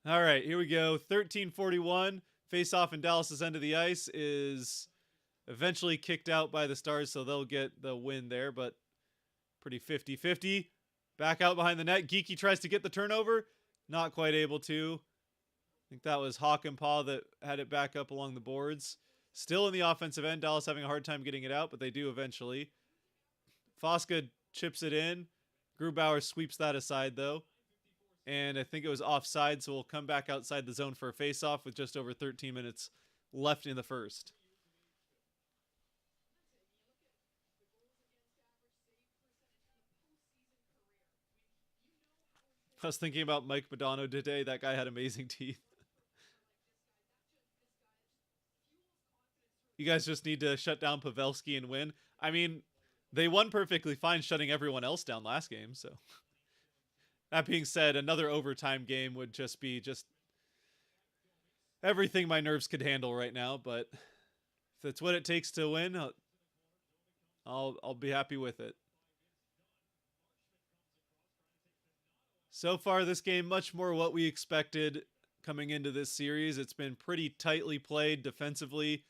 All right, here we go. 13:41. Face off in Dallas's end of the ice is eventually kicked out by the Stars, so they'll get the win there, but pretty 50-50. Back out behind the net. Geeky tries to get the turnover. Not quite able to. I think that was Hawk and Paw that had it back up along the boards. Still in the offensive end. Dallas having a hard time getting it out, but they do eventually. Fosca chips it in. Grubauer sweeps that aside, though. And I think it was offside, so we'll come back outside the zone for a face-off with just over 13 minutes left in the first. I was thinking about Mike Modano today. That guy had amazing teeth. You guys just need to shut down Pavelski and win. I mean, they won perfectly fine shutting everyone else down last game, so. That being said, another overtime game would just be everything my nerves could handle right now, but if that's what it takes to win, I'll be happy with it. So far, this game, much more what we expected coming into this series. It's been pretty tightly played defensively,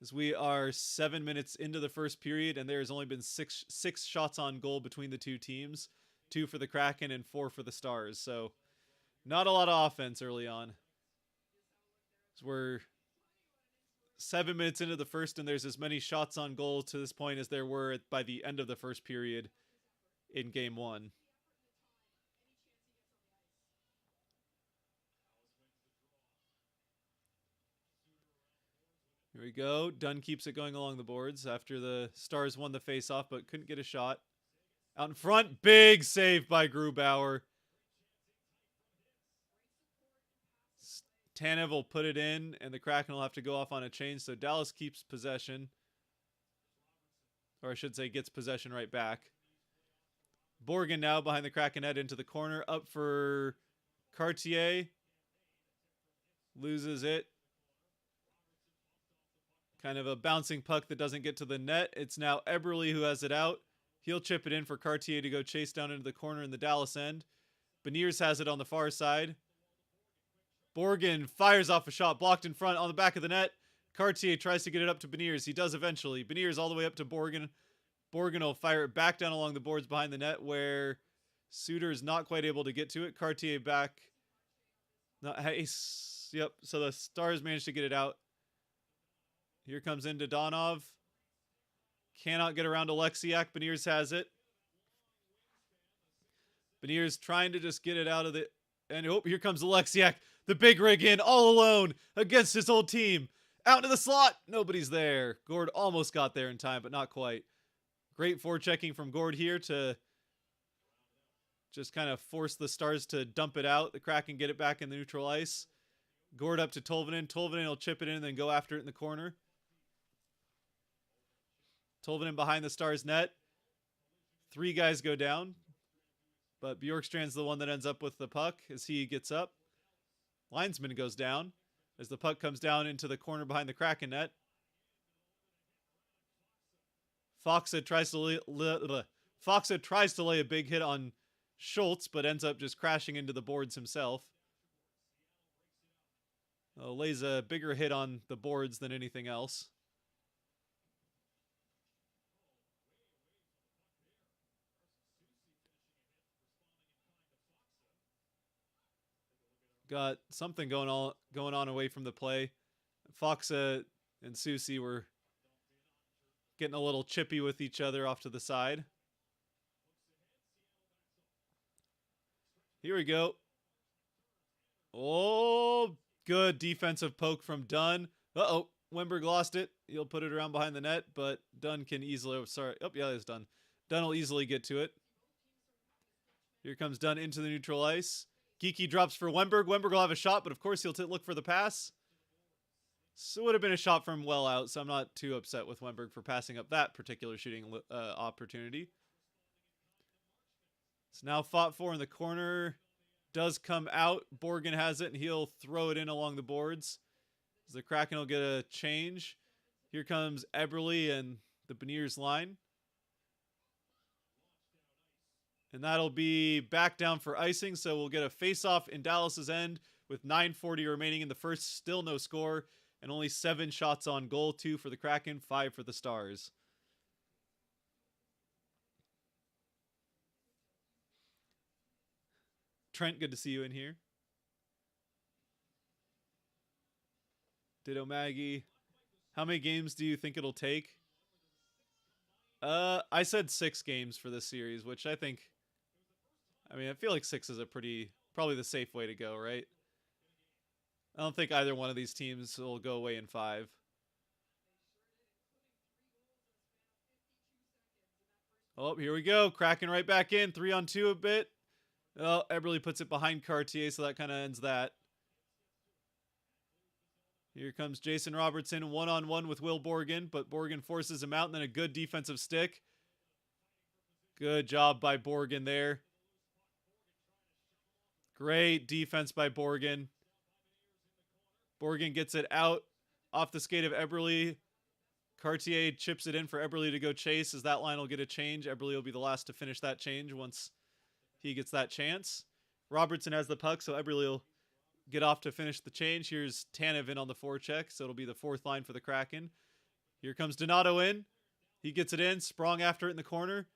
as we are 7 minutes into the first period, and there has only been six shots on goal between the two teams. 2 for the Kraken and 4 for the Stars. So not a lot of offense early on. So we're 7 minutes into the first, and there's as many shots on goal to this point as there were by the end of the first period in game 1. Here we go. Dunn keeps it going along the boards after the Stars won the faceoff, but couldn't get a shot. Out in front, big save by Grubauer. Tanev will put it in, and the Kraken will have to go off on a change, so Dallas keeps possession. Or I should say gets possession right back. Borgen now behind the Kraken net into the corner. Up for Cartier. Loses it. Kind of a bouncing puck that doesn't get to the net. It's now Eberle who has it out. He'll chip it in for Cartier to go chase down into the corner in the Dallas end. Beniers has it on the far side. Borgen fires off a shot blocked in front on the back of the net. Cartier tries to get it up to Beniers. He does eventually. Beniers all the way up to Borgen. Borgen will fire it back down along the boards behind the net where Suter is not quite able to get to it. Cartier back. Yep, so the Stars managed to get it out. Here comes into Donov. Cannot get around Alexiak. Beniers has it. Beniers trying to just get it out of the... And oh, here comes Alexiak. The big rig in all alone against his old team. Out into the slot. Nobody's there. Gord almost got there in time, but not quite. Great forechecking from Gord here to just kind of force the Stars to dump it out. The Kraken get it back in the neutral ice. Gord up to Tolvanen. Tolvanen will chip it in and then go after it in the corner. Tolvanen behind the Stars net. 3 guys go down. But Bjorkstrand's the one that ends up with the puck as he gets up. Linesman goes down as the puck comes down into the corner behind the Kraken net. Foxa tries to lay a big hit on Schultz, but ends up just crashing into the boards himself. Lays a bigger hit on the boards than anything else. Got something going on away from the play. Foxa and Susie were getting a little chippy with each other off to the side. Here we go. Oh, good defensive poke from Dunn. Uh-oh, Wemberg lost it. He'll put it around behind the net, but Dunn can easily... Oh, sorry. Oh, yeah, it's Dunn. Dunn will easily get to it. Here comes Dunn into the neutral ice. Geeky drops for Wemberg. Wemberg will have a shot, but of course he'll look for the pass. So it would have been a shot from well out, so I'm not too upset with Wemberg for passing up that particular shooting opportunity. It's now fought for in the corner. Does come out. Borgen has it, and he'll throw it in along the boards. As the Kraken will get a change. Here comes Eberle and the Beniers line. And that'll be back down for icing, so we'll get a face-off in Dallas's end with 9:40 remaining in the first. Still no score, and only 7 shots on goal. 2 for the Kraken, 5 for the Stars. Trent, good to see you in here. Ditto Maggie. How many games do you think it'll take? I said 6 games for this series, which I think... I mean, I feel like 6 is probably the safe way to go, right? I don't think either one of these teams will go away in 5. Oh, here we go. Kraken right back in. 3-on-2 a bit. Oh, Eberle puts it behind Cartier, so that kind of ends that. Here comes Jason Robertson, 1-on-1 with Will Borgen, but Borgen forces him out, and then a good defensive stick. Good job by Borgen there. Great defense by Borgen. Borgen gets it out off the skate of Eberle. Cartier chips it in for Eberle to go chase, as that line will get a change. Eberle will be the last to finish that change once he gets that chance. Robertson has the puck, so Eberle will get off to finish the change. Here's Tanev in on the forecheck, so it'll be the 4th line for the Kraken. Here comes Donato in. He gets it in. Sprong after it in the corner.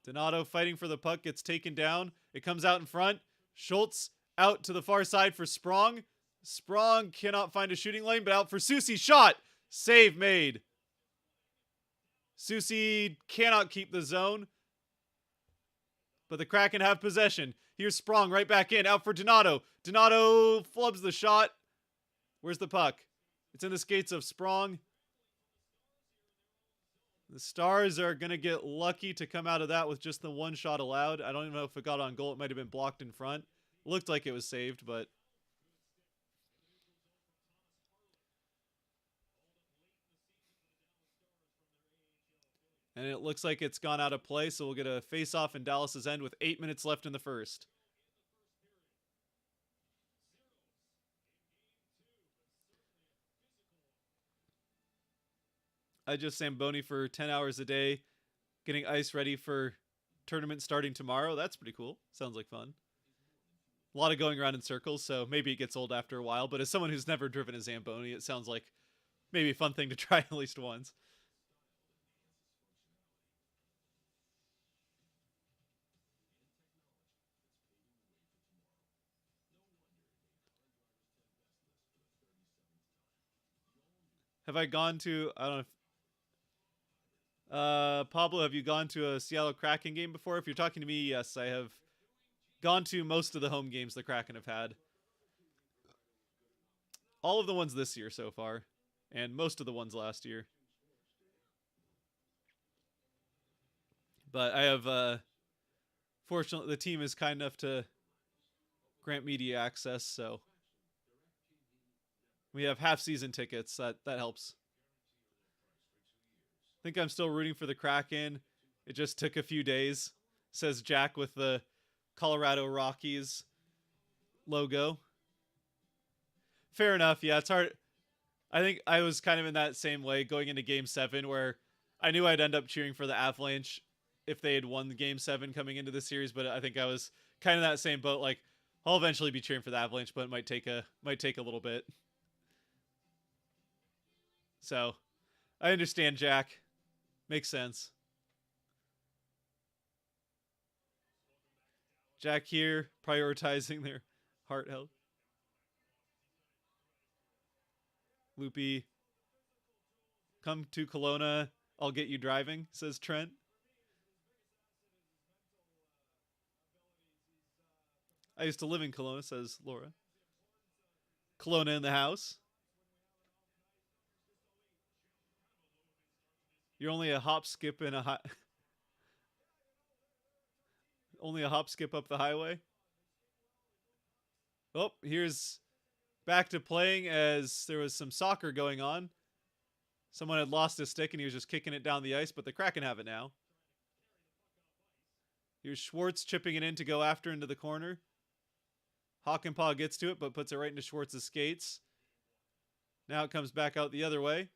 Donato fighting for the puck, gets taken down. It comes out in front. Schultz out to the far side for Sprong. Sprong cannot find a shooting lane, but out for Susie. Shot! Save made. Susie cannot keep the zone, but the Kraken have possession. Here's Sprong right back in. Out for Donato. Donato flubs the shot. Where's the puck? It's in the skates of Sprong. The Stars are going to get lucky to come out of that with just the 1 shot allowed. I don't even know if it got on goal. It might have been blocked in front. Looked like it was saved, but... And it looks like it's gone out of play, so we'll get a face-off in Dallas's end with 8 minutes left in the first. I just Zamboni for 10 hours a day, getting ice ready for tournament starting tomorrow. That's pretty cool. Sounds like fun. A lot of going around in circles, so maybe it gets old after a while, but as someone who's never driven a Zamboni, it sounds like maybe a fun thing to try at least once. Have I gone to, I don't know if, Pablo, have you gone to a Seattle Kraken game before? If you're talking to me, yes, I have gone to most of the home games the Kraken have had. All of the ones this year so far, and most of the ones last year. But I have, fortunately, the team is kind enough to grant media access, so we have half season tickets. That helps. I think I'm still rooting for the Kraken. It just took a few days, says Jack with the Colorado Rockies logo. Fair enough. Yeah, it's hard. I think I was kind of in that same way going into Game 7 where I knew I'd end up cheering for the Avalanche if they had won the Game 7 coming into the series, but I think I was kind of that same boat. Like, I'll eventually be cheering for the Avalanche, but it might take a little bit. So, I understand, Jack. Makes sense. Jack here prioritizing their heart health. Loopy, come to Kelowna. I'll get you driving, says Trent. I used to live in Kelowna, says Laura. Kelowna in the house. You're only a hop, skip, and only a hop, skip up the highway. Oh, here's back to playing as there was some soccer going on. Someone had lost his stick and he was just kicking it down the ice, but the Kraken have it now. Here's Schwartz chipping it in to go after into the corner. Hakanpää gets to it, but puts it right into Schwartz's skates. Now it comes back out the other way.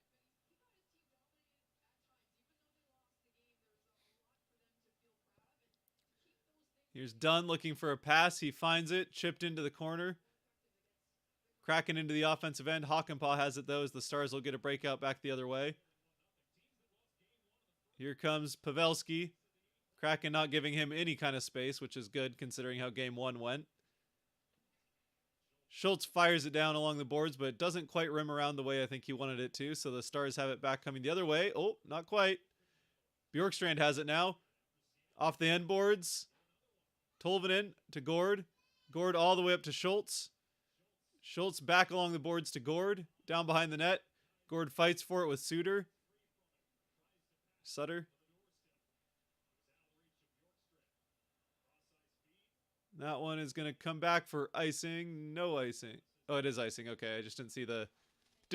Here's Dunn looking for a pass. He finds it, chipped into the corner. Kraken into the offensive end. Hakanpää has it, though, as the Stars will get a breakout back the other way. Here comes Pavelski. Kraken not giving him any kind of space, which is good considering how Game 1 went. Schultz fires it down along the boards, but it doesn't quite rim around the way I think he wanted it to, so the Stars have it back coming the other way. Oh, not quite. Bjorkstrand has it now. Off the end boards. Tolvanen to Gord. Gord all the way up to Schultz. Schultz back along the boards to Gord. Down behind the net. Gord fights for it with Suter. Sutter. That one is going to come back for icing. No icing. Oh, it is icing. Okay, I just didn't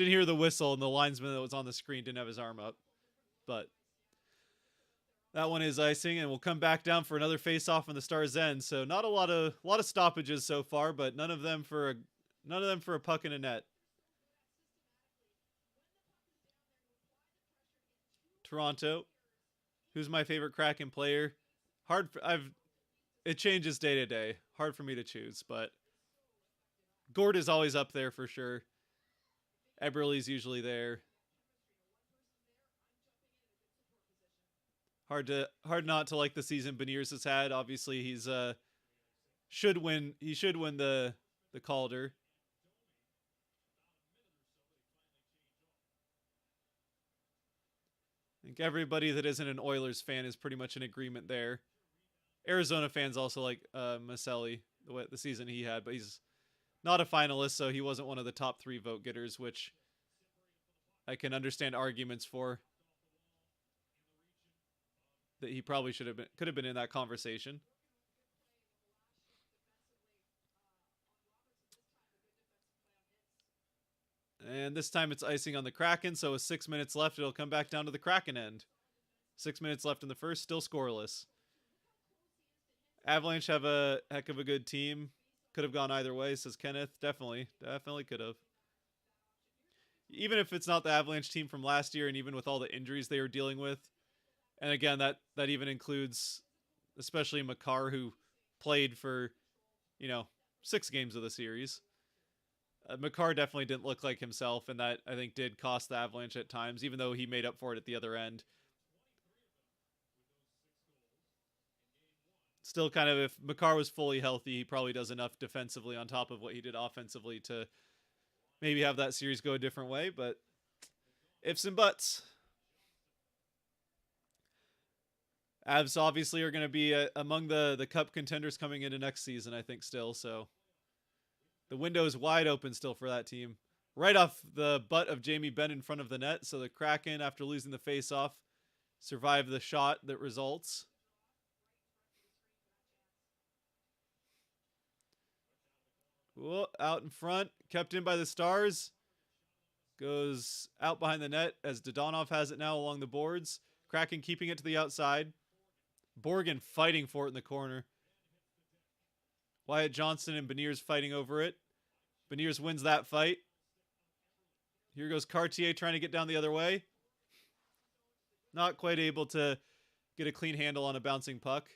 hear the whistle, and the linesman that was on the screen didn't have his arm up. But that one is icing, and we'll come back down for another face-off on the Stars' end. So not a lot of stoppages so far, but none of them for a puck in a net. Toronto. Who's my favorite Kraken player? It changes day to day. Hard for me to choose, but Gord is always up there for sure. Eberle's usually there. Hard not to like the season Beniers has had. Obviously, he's should win the Calder. I think everybody that isn't an Oilers fan is pretty much in agreement there. Arizona fans also like Maselli, the season he had, but he's not a finalist, so he wasn't one of the top 3 vote getters, which I can understand arguments for. That he probably could have been in that conversation. And this time it's icing on the Kraken, so with 6 minutes left, it'll come back down to the Kraken end. 6 minutes left in the first, still scoreless. Avalanche have a heck of a good team. Could have gone either way, says Kenneth. Definitely could have. Even if it's not the Avalanche team from last year, and even with all the injuries they were dealing with, and again, that even includes especially Makar, who played for, 6 games of the series. Makar definitely didn't look like himself, and that, I think, did cost the Avalanche at times, even though he made up for it at the other end. Still kind of, if Makar was fully healthy, he probably does enough defensively on top of what he did offensively to maybe have that series go a different way, but ifs and buts. Avs obviously are going to be among the cup contenders coming into next season, I think, still, so the window is wide open still for that team. Right off the butt of Jamie Benn in front of the net, so the Kraken, after losing the faceoff, survive the shot that results. Whoa, out in front, kept in by the Stars. Goes out behind the net as Dodonov has it now along the boards. Kraken keeping it to the outside. Borgen fighting for it in the corner. Wyatt Johnston and Beniers fighting over it. Beniers wins that fight. Here goes Cartier trying to get down the other way. Not quite able to get a clean handle on a bouncing puck.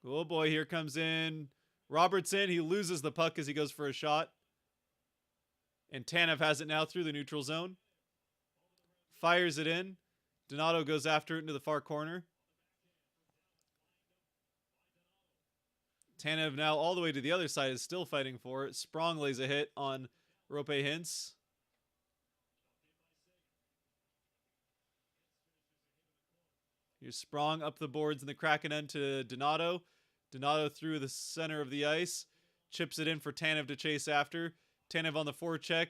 Oh boy, here comes in Robertson. He loses the puck as he goes for a shot. And Tanev has it now through the neutral zone. Fires it in. Donato goes after it into the far corner. Tanev now all the way to the other side is still fighting for it. Sprong lays a hit on Rope Hintz. Here's Sprong up the boards in the Kraken end to Donato. Donato through the center of the ice. Chips it in for Tanev to chase after. Tanev on the forecheck.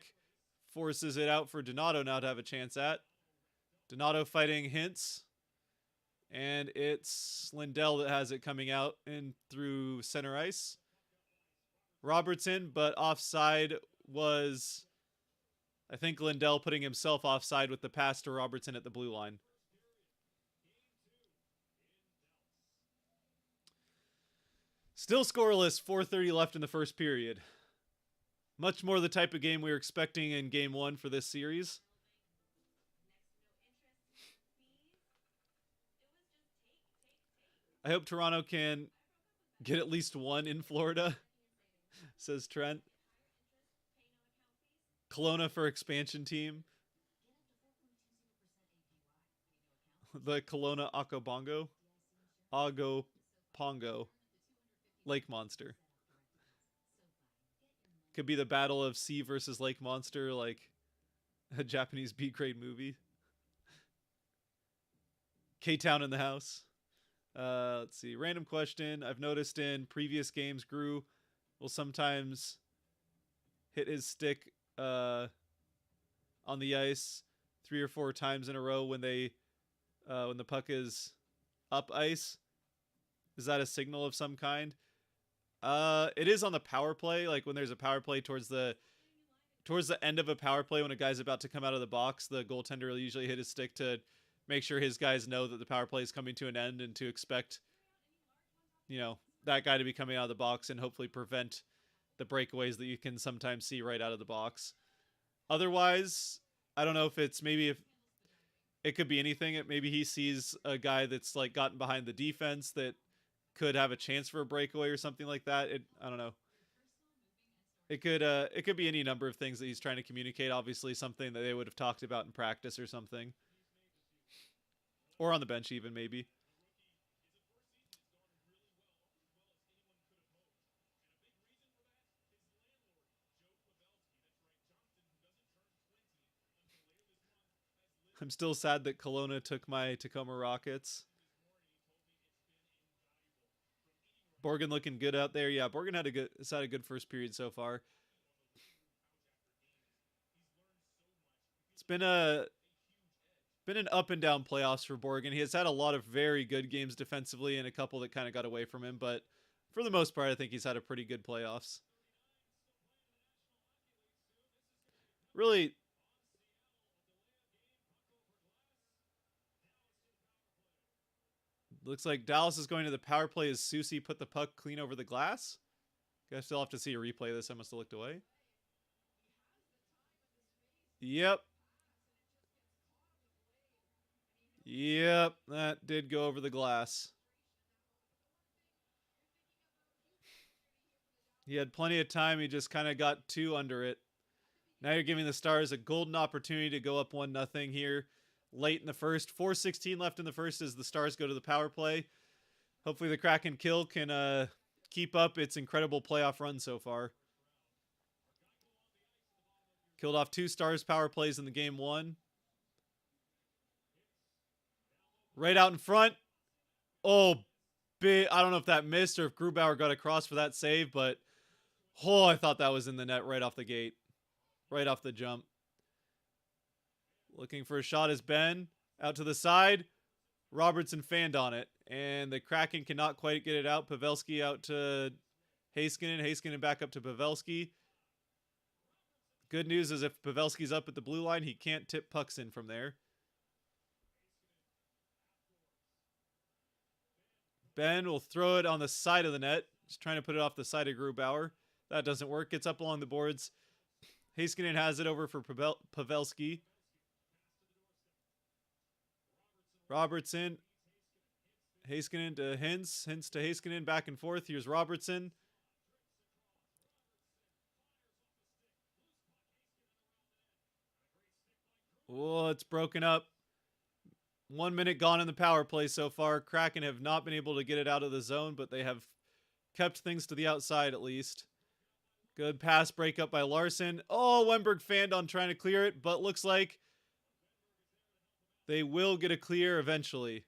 Forces it out for Donato now to have a chance at. Donato fighting Hintz. And it's Lindell that has it coming out and through center ice. Robertson, but offside was, I think, Lindell putting himself offside with the pass to Robertson at the blue line. Still scoreless, 4:30 left in the first period. Much more the type of game we were expecting in Game 1 for this series. I hope Toronto can get at least one in Florida, says Trent. Kelowna for expansion team. The Kelowna Pongo Lake Monster. Could be the battle of sea versus Lake Monster, like a Japanese B-grade movie. K-Town in the house. Let's see. Random question. I've noticed in previous games, Gru will sometimes hit his stick on the ice 3 or 4 times in a row when the puck is up ice. Is that a signal of some kind? It is on the power play. Like when there's a power play towards the end of a power play, when a guy's about to come out of the box, the goaltender will usually hit his stick to make sure his guys know that the power play is coming to an end and to expect, that guy to be coming out of the box and hopefully prevent the breakaways that you can sometimes see right out of the box. Otherwise, I don't know if it could be anything. Maybe he sees a guy that's like gotten behind the defense that could have a chance for a breakaway or something like that. I don't know. It could be any number of things that he's trying to communicate. Obviously, something that they would have talked about in practice or something, or on the bench even maybe. I'm still sad that Kelowna took my Tacoma Rockets. Borgen looking good out there. Yeah, Borgen has had a good first period so far. It's been an up and down playoffs for Borgen. He has had a lot of very good games defensively and a couple that kind of got away from him, but for the most part, I think he's had a pretty good playoffs. Really, looks like Dallas is going to the power play as Susie put the puck clean over the glass. Guess I'll have to see a replay of this. I must have looked away. Yep. Yep, that did go over the glass. He had plenty of time. He just kind of got too under it. Now you're giving the Stars a golden opportunity to go up 1-0 here late in the first. 4:16 left in the first as the Stars go to the power play. Hopefully the Kraken kill can keep up its incredible playoff run so far. Killed off 2 Stars power plays in the game 1. Right out in front. Oh, big. I don't know if that missed or if Grubauer got across for that save, but I thought that was in the net right off the gate. Right off the jump. Looking for a shot is Ben. Out to the side. Robertson fanned on it. And the Kraken cannot quite get it out. Pavelski out to Heiskanen back up to Pavelski. Good news is if Pavelski's up at the blue line, he can't tip pucks in from there. Ben will throw it on the side of the net. Just trying to put it off the side of Grubauer. That doesn't work. Gets up along the boards. Heiskanen has it over for Pavelski. Robertson. Heiskanen to Hintz. Hintz to Heiskanen. Back and forth. Here's Robertson. Oh, it's broken up. 1 minute gone in the power play so far. Kraken have not been able to get it out of the zone, but they have kept things to the outside at least. Good pass breakup by Larson. Oh, Wennberg fanned on trying to clear it, but looks like they will get a clear eventually.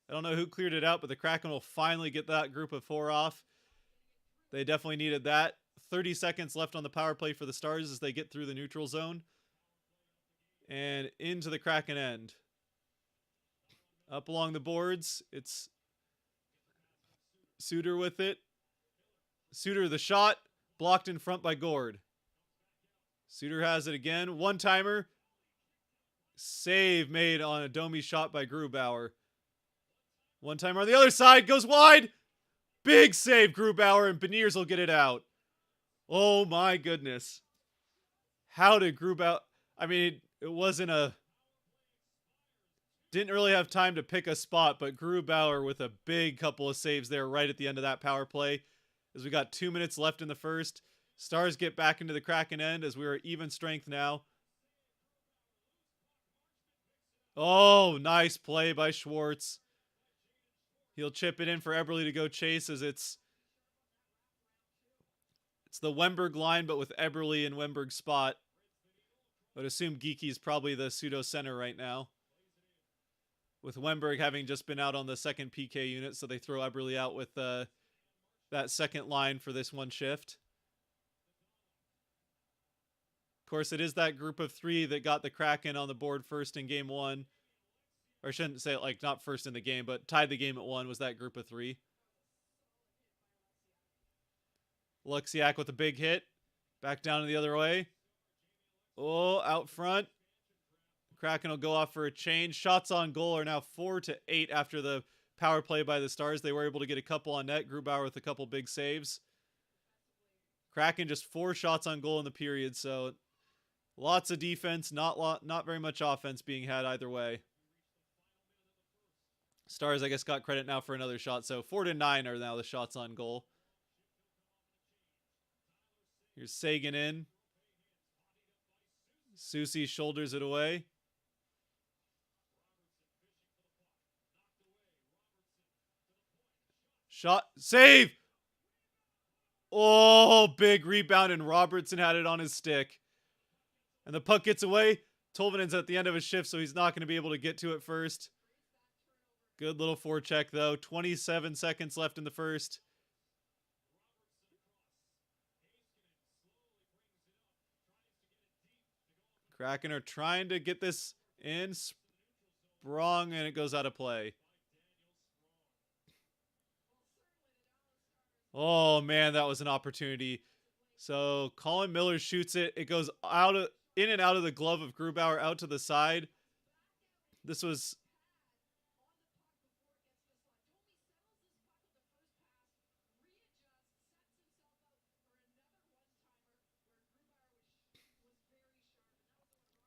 I don't know who cleared it out, but the Kraken will finally get that group of 4 off. They definitely needed that. 30 seconds left on the power play for the Stars as they get through the neutral zone. And into the Kraken end. Up along the boards, it's Suter with it. Suter the shot, blocked in front by Gord. Suter has it again. One-timer. Save made on a Domi shot by Grubauer. One-timer on the other side, goes wide. Big save, Grubauer, and Beniers will get it out. Oh my goodness. How did Grubauer... I mean, it wasn't a... Didn't really have time to pick a spot, but Grubauer with a big couple of saves there right at the end of that power play. As we got 2 minutes left in the first. Stars get back into the Kraken end as we are even strength now. Oh, nice play by Schwartz. He'll chip it in for Eberle to go chase as it's the Wennberg line, but with Eberle in Wennberg's spot. I would assume Geeky's probably the pseudo center right now. With Wennberg having just been out on the second PK unit, so they throw Eberle out with that second line for this one shift. Of course, it is that group of 3 that got the Kraken on the board first in game 1. Or I shouldn't say it like not first in the game, but tied the game at 1 was that group of 3. Luxiak with a big hit. Back down the other way. Oh, out front. Kraken will go off for a change. Shots on goal are now 4-8 after the power play by the Stars. They were able to get a couple on net. Grubauer with a couple big saves. Kraken just 4 shots on goal in the period, so lots of defense, not very much offense being had either way. Stars, I guess, got credit now for another shot, so 4-9 are now the shots on goal. Here's Sagan in. Soucy shoulders it away. Shot. Save! Oh, big rebound, and Robertson had it on his stick. And the puck gets away. Tolvanen's at the end of his shift, so he's not going to be able to get to it first. Good little forecheck, though. 27 seconds left in the first. Kraken are trying to get this in. Sprung, and it goes out of play. Oh, man, that was an opportunity. So Colin Miller shoots it. It goes in and out of the glove of Grubauer out to the side. This was...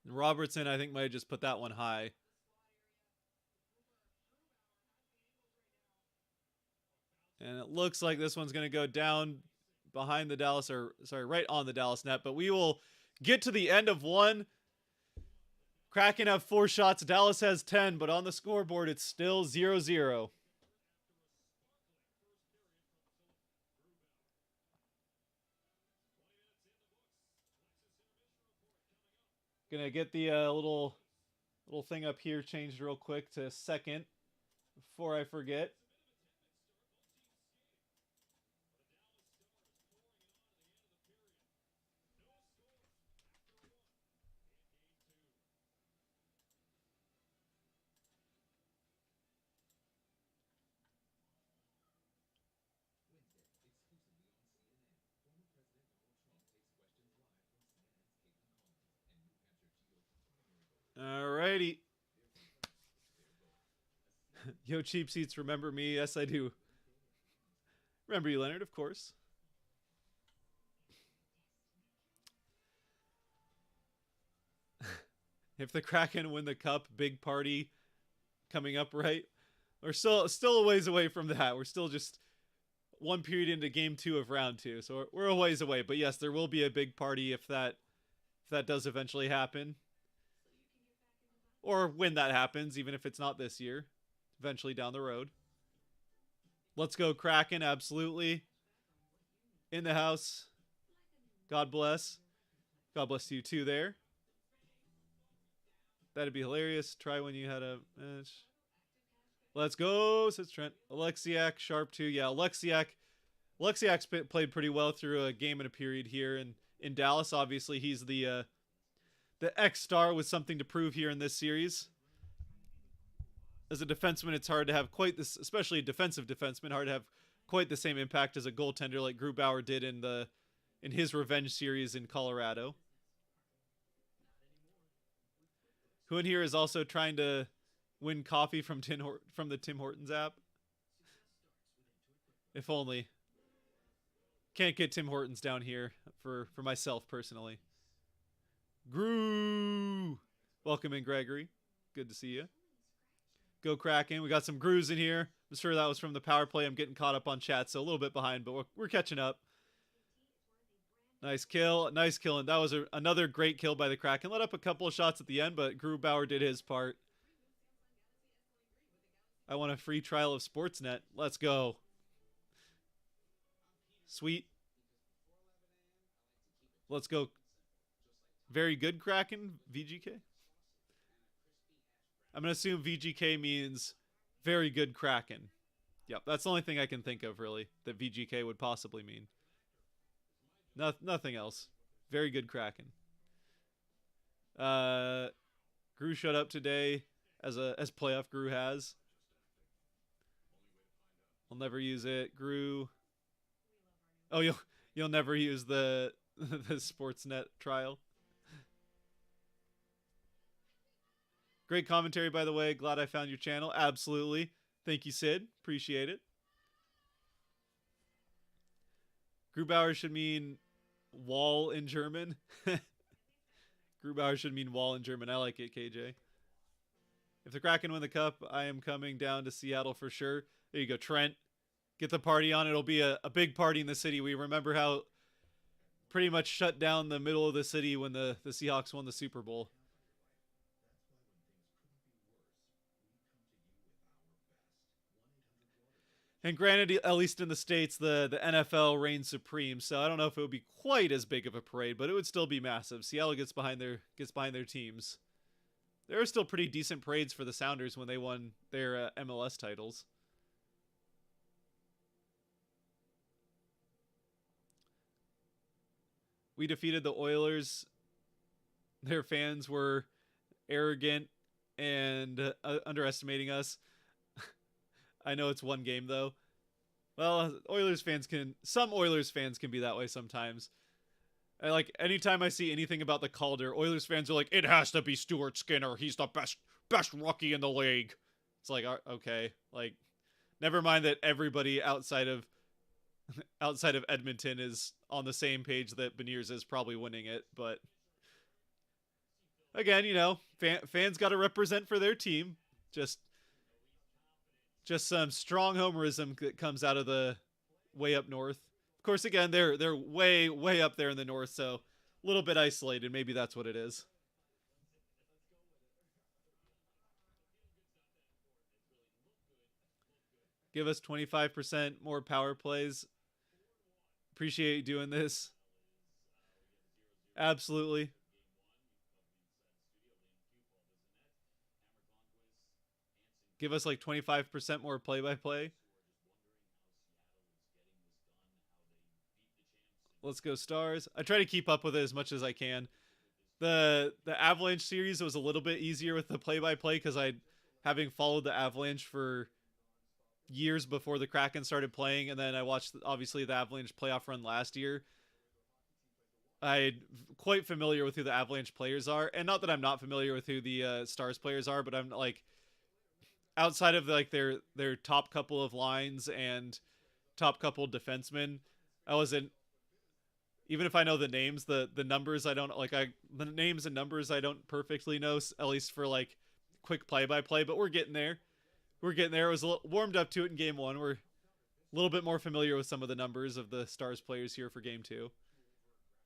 Robertson, I think, might have just put that one high. And it looks like this one's going to go down behind the Dallas, or sorry, right on the Dallas net. But we will get to the end of one. Kraken have 4 shots. Dallas has 10, but on the scoreboard, it's still 0-0. Gonna get the little thing up here changed real quick to second before I forget. Yo, cheap seats, remember me? Yes, I do. Remember you, Leonard, of course. If the Kraken win the cup, big party coming up, right? We're still a ways away from that. We're still just one period into game 2 of round 2, so we're a ways away. But yes, there will be a big party if that does eventually happen, or when that happens, even if it's not this year, eventually down the road. Let's go Kraken, absolutely. In the house. God bless. God bless you too there. That'd be hilarious. Try when you had a match. Let's go, says Trent. Alexiak, sharp too. Yeah, Alexiak's played pretty well through a game and a period here in Dallas. Obviously, he's the X-star with something to prove here in this series. As a defenseman, it's hard to have quite this, especially a defensive defenseman, hard to have quite the same impact as a goaltender like Grubauer did in his revenge series in Colorado. Who in here is also trying to win coffee from the Tim Hortons app? If only. Can't get Tim Hortons down here for myself personally. Grew. Welcome in, Gregory. Good to see you. Go Kraken. We got some Grews in here. I'm sure that was from the power play. I'm getting caught up on chat, so a little bit behind, but we're catching up. Nice kill. Nice kill. And that was another great kill by the Kraken. Let up a couple of shots at the end, but Grubauer did his part. I want a free trial of Sportsnet. Let's go. Sweet. Let's go. Very good Kraken, VGK. I'm going to assume VGK means very good Kraken. Yep, that's the only thing I can think of, really, that VGK would possibly mean. Nothing else. Very good Kraken. Grew showed up today as playoff Grew has. I'll never use it. Grew. Oh, you'll never use the Sportsnet trial. Great commentary, by the way. Glad I found your channel. Absolutely. Thank you, Sid. Appreciate it. Grubauer should mean wall in German. Grubauer should mean wall in German. I like it, KJ. If the Kraken win the cup, I am coming down to Seattle for sure. There you go, Trent. Get the party on. It'll be a big party in the city. We remember how pretty much shut down the middle of the city when the Seahawks won the Super Bowl. And granted, at least in the States, the NFL reigns supreme, so I don't know if it would be quite as big of a parade, but it would still be massive. Seattle gets behind their teams. There are still pretty decent parades for the Sounders when they won their MLS titles. We defeated the Oilers. Their fans were arrogant and underestimating us. I know it's one game though. Well, some Oilers fans can be that way sometimes. Like anytime I see anything about the Calder, Oilers fans are like, "It has to be Stuart Skinner. He's the best rookie in the league." It's like, okay, like, never mind that everybody outside of Edmonton is on the same page that Beniers is probably winning it, but again, fans got to represent for their team. Just some strong homerism that comes out of the way up north. Of course, again, they're way up there in the north, so a little bit isolated. Maybe that's what it is. Give us 25% more power plays. Appreciate you doing this. Absolutely. Give us like 25% more play-by-play. Let's go Stars. I try to keep up with it as much as I can. The Avalanche series was a little bit easier with the play-by-play because having followed the Avalanche for years before the Kraken started playing, and then I watched obviously the Avalanche playoff run last year. I'm quite familiar with who the Avalanche players are, and not that I'm not familiar with who the Stars players are, but I'm like, outside of like their top couple of lines and top couple defensemen, I wasn't, even if I know the names, the numbers I don't like. I the names and numbers I don't perfectly know, at least for like quick play by play. But we're getting there. We're getting there. I was warmed up to it in game one. We're a little bit more familiar with some of the numbers of the Stars players here for game two.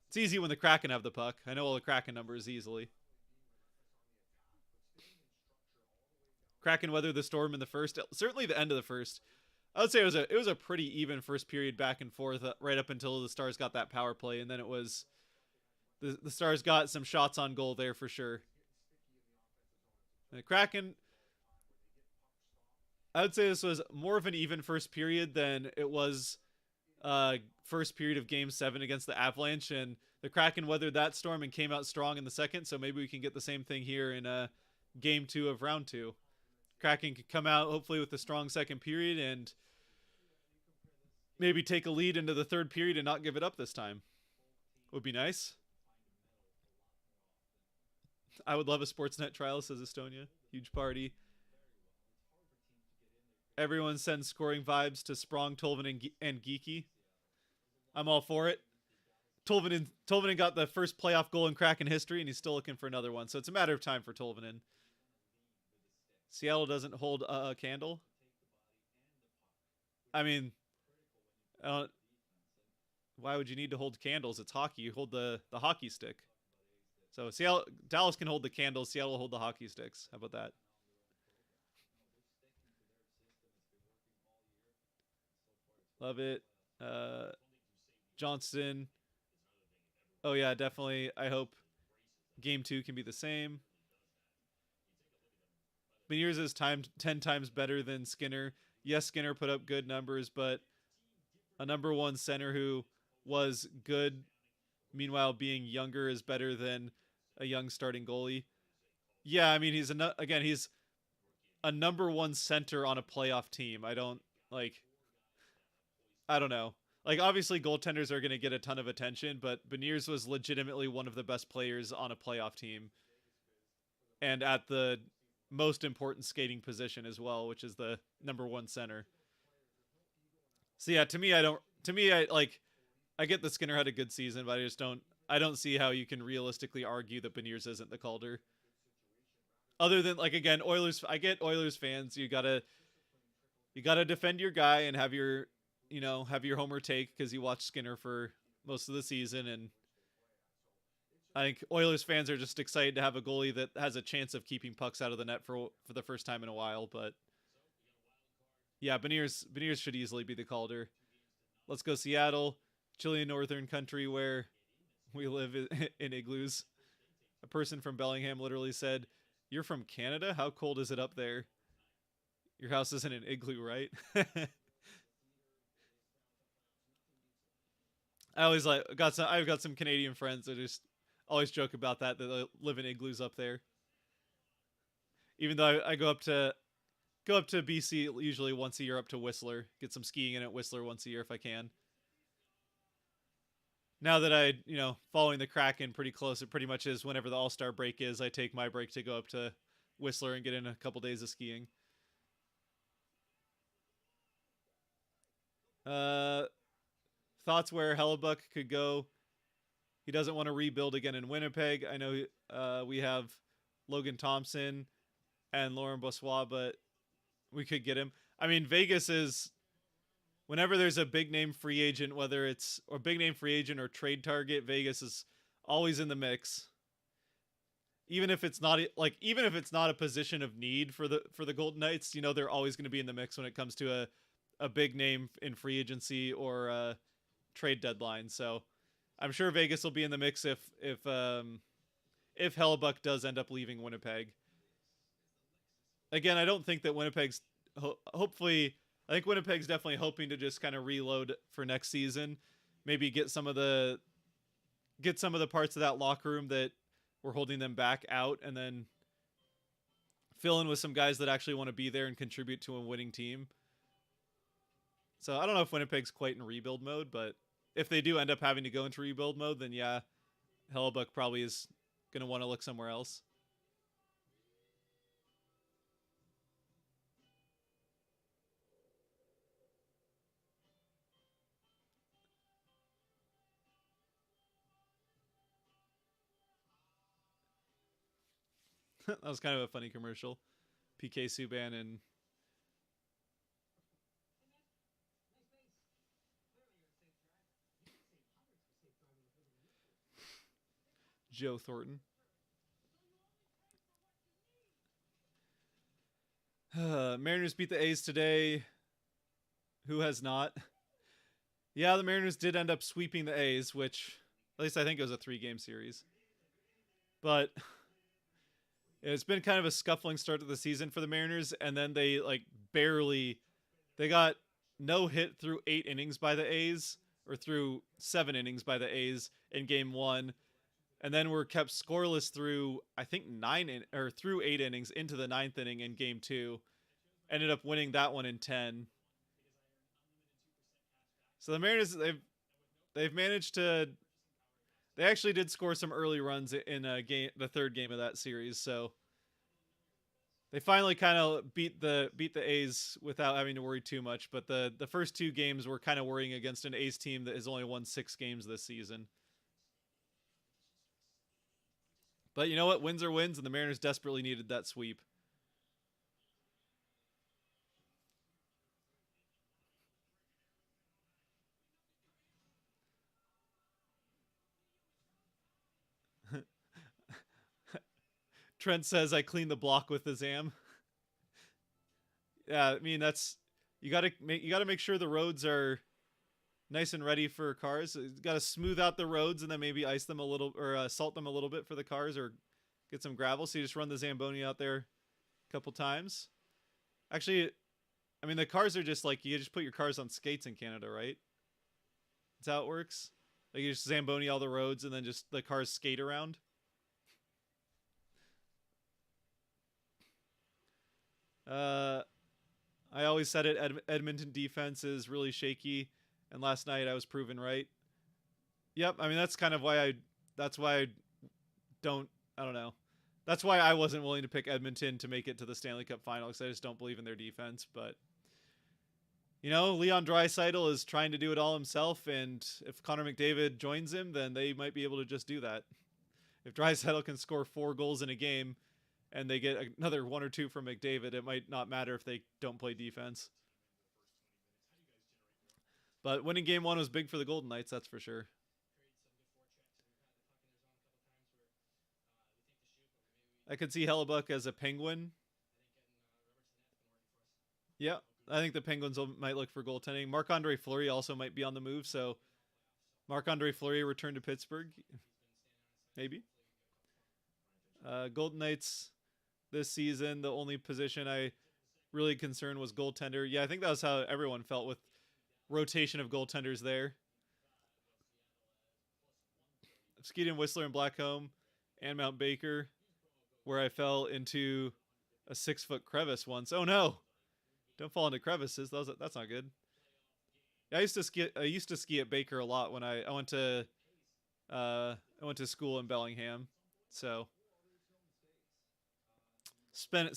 It's easy when the Kraken have the puck. I know all the Kraken numbers easily. Kraken weathered the storm in the first, certainly the end of the first. I would say it was a pretty even first period back and forth right up until the Stars got that power play, and then it was the Stars got some shots on goal there for sure. The Kraken, I would say this was more of an even first period than it was first period of Game 7 against the Avalanche, and the Kraken weathered that storm and came out strong in the second, so maybe we can get the same thing here in Game 2 of Round 2. Kraken could come out hopefully with a strong second period and maybe take a lead into the third period and not give it up this time. Would be nice. I would love a Sportsnet trial, says Estonia. Huge party. Everyone sends scoring vibes to Sprong, Tolvanen, and Geeky. I'm all for it. Tolvanen got the first playoff goal in Kraken history, and he's still looking for another one. So it's a matter of time for Tolvanen. Seattle doesn't hold a candle. I mean, why would you need to hold candles? It's hockey. You hold the hockey stick. So Dallas can hold the candles. Seattle will hold the hockey sticks. How about that? Love it. Johnston. Oh yeah, definitely. I hope game 2 can be the same. Beniers is 10 times better than Skinner. Yes, Skinner put up good numbers, but a number one center who was good, meanwhile being younger, is better than a young starting goalie. Yeah, I mean he's a number one center on a playoff team. I don't know. Like obviously goaltenders are going to get a ton of attention, but Beniers was legitimately one of the best players on a playoff team, and at the most important skating position as well, which is the number one center. So yeah, I get that Skinner had a good season, but I don't see how you can realistically argue that Beniers isn't the Calder. Other than again, I get Oilers fans, you gotta defend your guy and have your homer take because you watched Skinner for most of the season, and I think Oilers fans are just excited to have a goalie that has a chance of keeping pucks out of the net for the first time in a while. But yeah, Beniers should easily be the Calder. Let's go Seattle, Chilean northern country where we live in igloos. A person from Bellingham literally said, "You're from Canada? How cold is it up there? Your house isn't an igloo, right?" I've got some Canadian friends that just always joke about that they live in igloos up there. Even though I go up to BC usually once a year, up to Whistler, get some skiing in at Whistler once a year if I can. Now that following the Kraken pretty close, it pretty much is whenever the All-Star break is, I take my break to go up to Whistler and get in a couple days of skiing. Thoughts where Hellebuck could go. He doesn't want to rebuild again in Winnipeg. I know we have Logan Thompson and Laurent Brossoit, but we could get him. I mean, Vegas is, whenever there's a big name free agent, whether it's or big name free agent or trade target, Vegas is always in the mix. Even if it's not a position of need for the Golden Knights, they're always going to be in the mix when it comes to a big name in free agency or trade deadline. So I'm sure Vegas will be in the mix if Hellebuck does end up leaving Winnipeg. Again, I don't think that Winnipeg's hopefully. I think Winnipeg's definitely hoping to just kind of reload for next season. Maybe get some of the parts of that locker room that were holding them back out, and then fill in with some guys that actually want to be there and contribute to a winning team. So I don't know if Winnipeg's quite in rebuild mode, but if they do end up having to go into rebuild mode, then yeah, Hellebuck probably is going to want to look somewhere else. That was kind of a funny commercial. PK Subban and Joe Thornton. Mariners beat the A's today. Who has not? Yeah, the Mariners did end up sweeping the A's, which at least I think it was a 3-game series. But it's been kind of a scuffling start to the season for the Mariners, and then they they got no hit through 8 innings by the A's, or through 7 innings by the A's in game 1, and then were kept scoreless through I think through 8 innings into the 9th inning in game 2. Ended up winning that one in 10. So the Mariners they've managed to. They actually did score some early runs in the 3rd game of that series, so they finally kind of beat the A's without having to worry too much. But the first 2 games were kind of worrying against an A's team that has only won 6 games this season. But you know what? Wins are wins, and the Mariners desperately needed that sweep. Trent says I clean the block with the Zam. Yeah, I mean you got to make sure the roads are nice and ready for cars. You got to smooth out the roads and then maybe ice them a little or salt them a little bit for the cars, or get some gravel. So you just run the Zamboni out there a couple times. Actually, I mean the cars are just like you just put your cars on skates in Canada, right? That's how it works. Like you just Zamboni all the roads and then just the cars skate around. I always said it. Edmonton defense is really shaky, and last night I was proven right. Yep, I mean that's kind of why I. That's why I don't. I don't know. That's why I wasn't willing to pick Edmonton to make it to the Stanley Cup final, because I just don't believe in their defense. But you know, Leon Draisaitl is trying to do it all himself, and if Connor McDavid joins him, then they might be able to just do that. If Draisaitl can score 4 goals in a game, and they get another 1 or 2 from McDavid, it might not matter if they don't play defense. But winning game 1 was big for the Golden Knights, that's for sure. I could see Hellebuck as a Penguin. Yeah, I think the Penguins might look for goaltending. Marc-Andre Fleury also might be on the move, so Marc-Andre Fleury returned to Pittsburgh. Maybe. Golden Knights this season, the only position I really concerned was goaltender. Yeah, I think that was how everyone felt with rotation of goaltenders there. Skeeten, Whistler, and Blackcomb, and Mount Baker, where I fell into a 6-foot crevice once. Oh no! Don't fall into crevices. That's not good. Yeah, I used to ski at Baker a lot when I went to school in Bellingham, so spent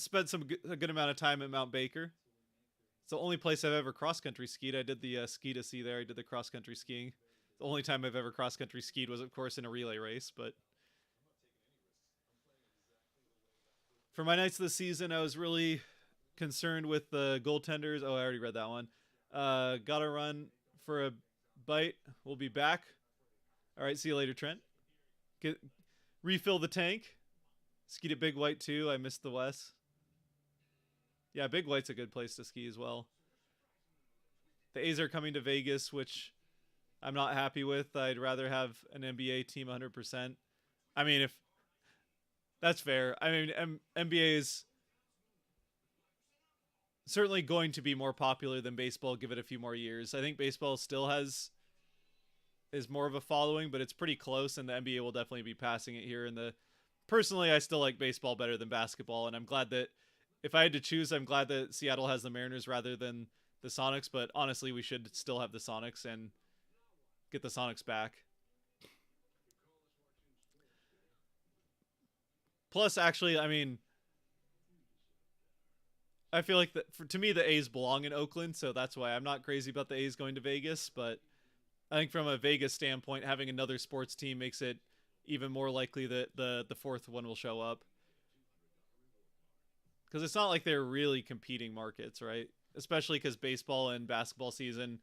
a good amount of time at Mount Baker. It's the only place I've ever cross country skied. I did the ski to sea there. I did the cross country skiing. The only time I've ever cross country skied was, of course, in a relay race. But for my Knights this season, I was really concerned with the goaltenders. Oh, I already read that one. Gotta run for a bite. We'll be back. All right, see you later, Trent. Refill the tank. Skied at Big White too. I missed the West. Yeah, Big White's a good place to ski as well. The A's are coming to Vegas, which I'm not happy with. I'd rather have an NBA team 100%. I mean, if that's fair. I mean, NBA is certainly going to be more popular than baseball. Give it a few more years. I think baseball still is more of a following, but it's pretty close, and the NBA will definitely be passing it here. Personally, I still like baseball better than basketball, and I'm glad that if I had to choose, I'm glad that Seattle has the Mariners rather than the Sonics. But honestly, we should still have the Sonics and get the Sonics back. Plus, actually, I mean, I feel like to me, the A's belong in Oakland, so that's why I'm not crazy about the A's going to Vegas. But I think from a Vegas standpoint, having another sports team makes it even more likely that the 4th one will show up. Because it's not like they're really competing markets, right? Especially because baseball and basketball season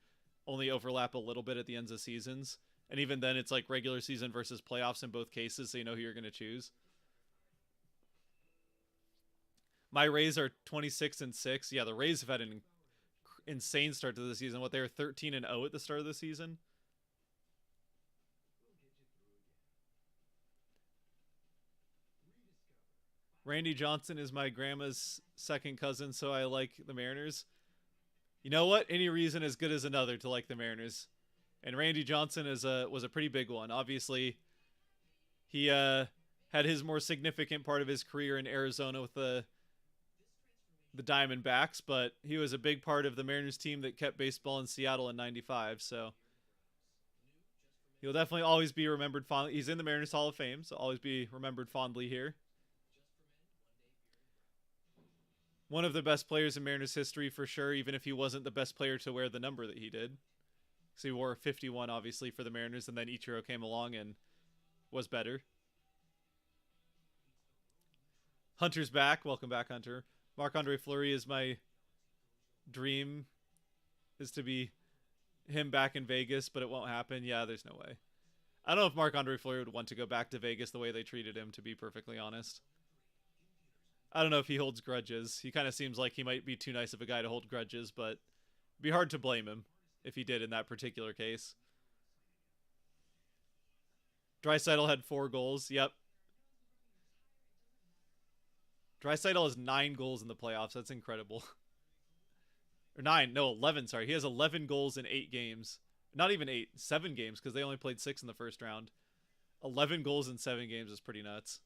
only overlap a little bit at the ends of seasons. And even then, it's like regular season versus playoffs in both cases, so you know who you're going to choose. My Rays are 26-6. Yeah, the Rays have had an insane start to the season. What, they were 13-0 at the start of the season? Randy Johnson is my grandma's second cousin, so I like the Mariners. You know what? Any reason as good as another to like the Mariners. And Randy Johnson was a pretty big one. Obviously, he had his more significant part of his career in Arizona with the Diamondbacks, but he was a big part of the Mariners team that kept baseball in Seattle in '95. So he'll definitely always be remembered fondly. He's in the Mariners Hall of Fame, so always be remembered fondly here. One of the best players in Mariners history for sure, even if he wasn't the best player to wear the number that he did. So he wore 51, obviously, for the Mariners, and then Ichiro came along and was better. Hunter's back. Welcome back, Hunter. Marc-Andre Fleury is my dream, is to be him back in Vegas, but it won't happen. Yeah, there's no way. I don't know if Marc-Andre Fleury would want to go back to Vegas the way they treated him, to be perfectly honest. I don't know if he holds grudges. He kind of seems like he might be too nice of a guy to hold grudges, but it'd be hard to blame him if he did in that particular case. Draisaitl had 4 goals. Yep. Draisaitl has 9 goals in the playoffs. That's incredible. Or 9. No, 11. Sorry. He has 11 goals in 8 games. Not even 8. 7 games because they only played 6 in the first round. 11 goals in 7 games is pretty nuts.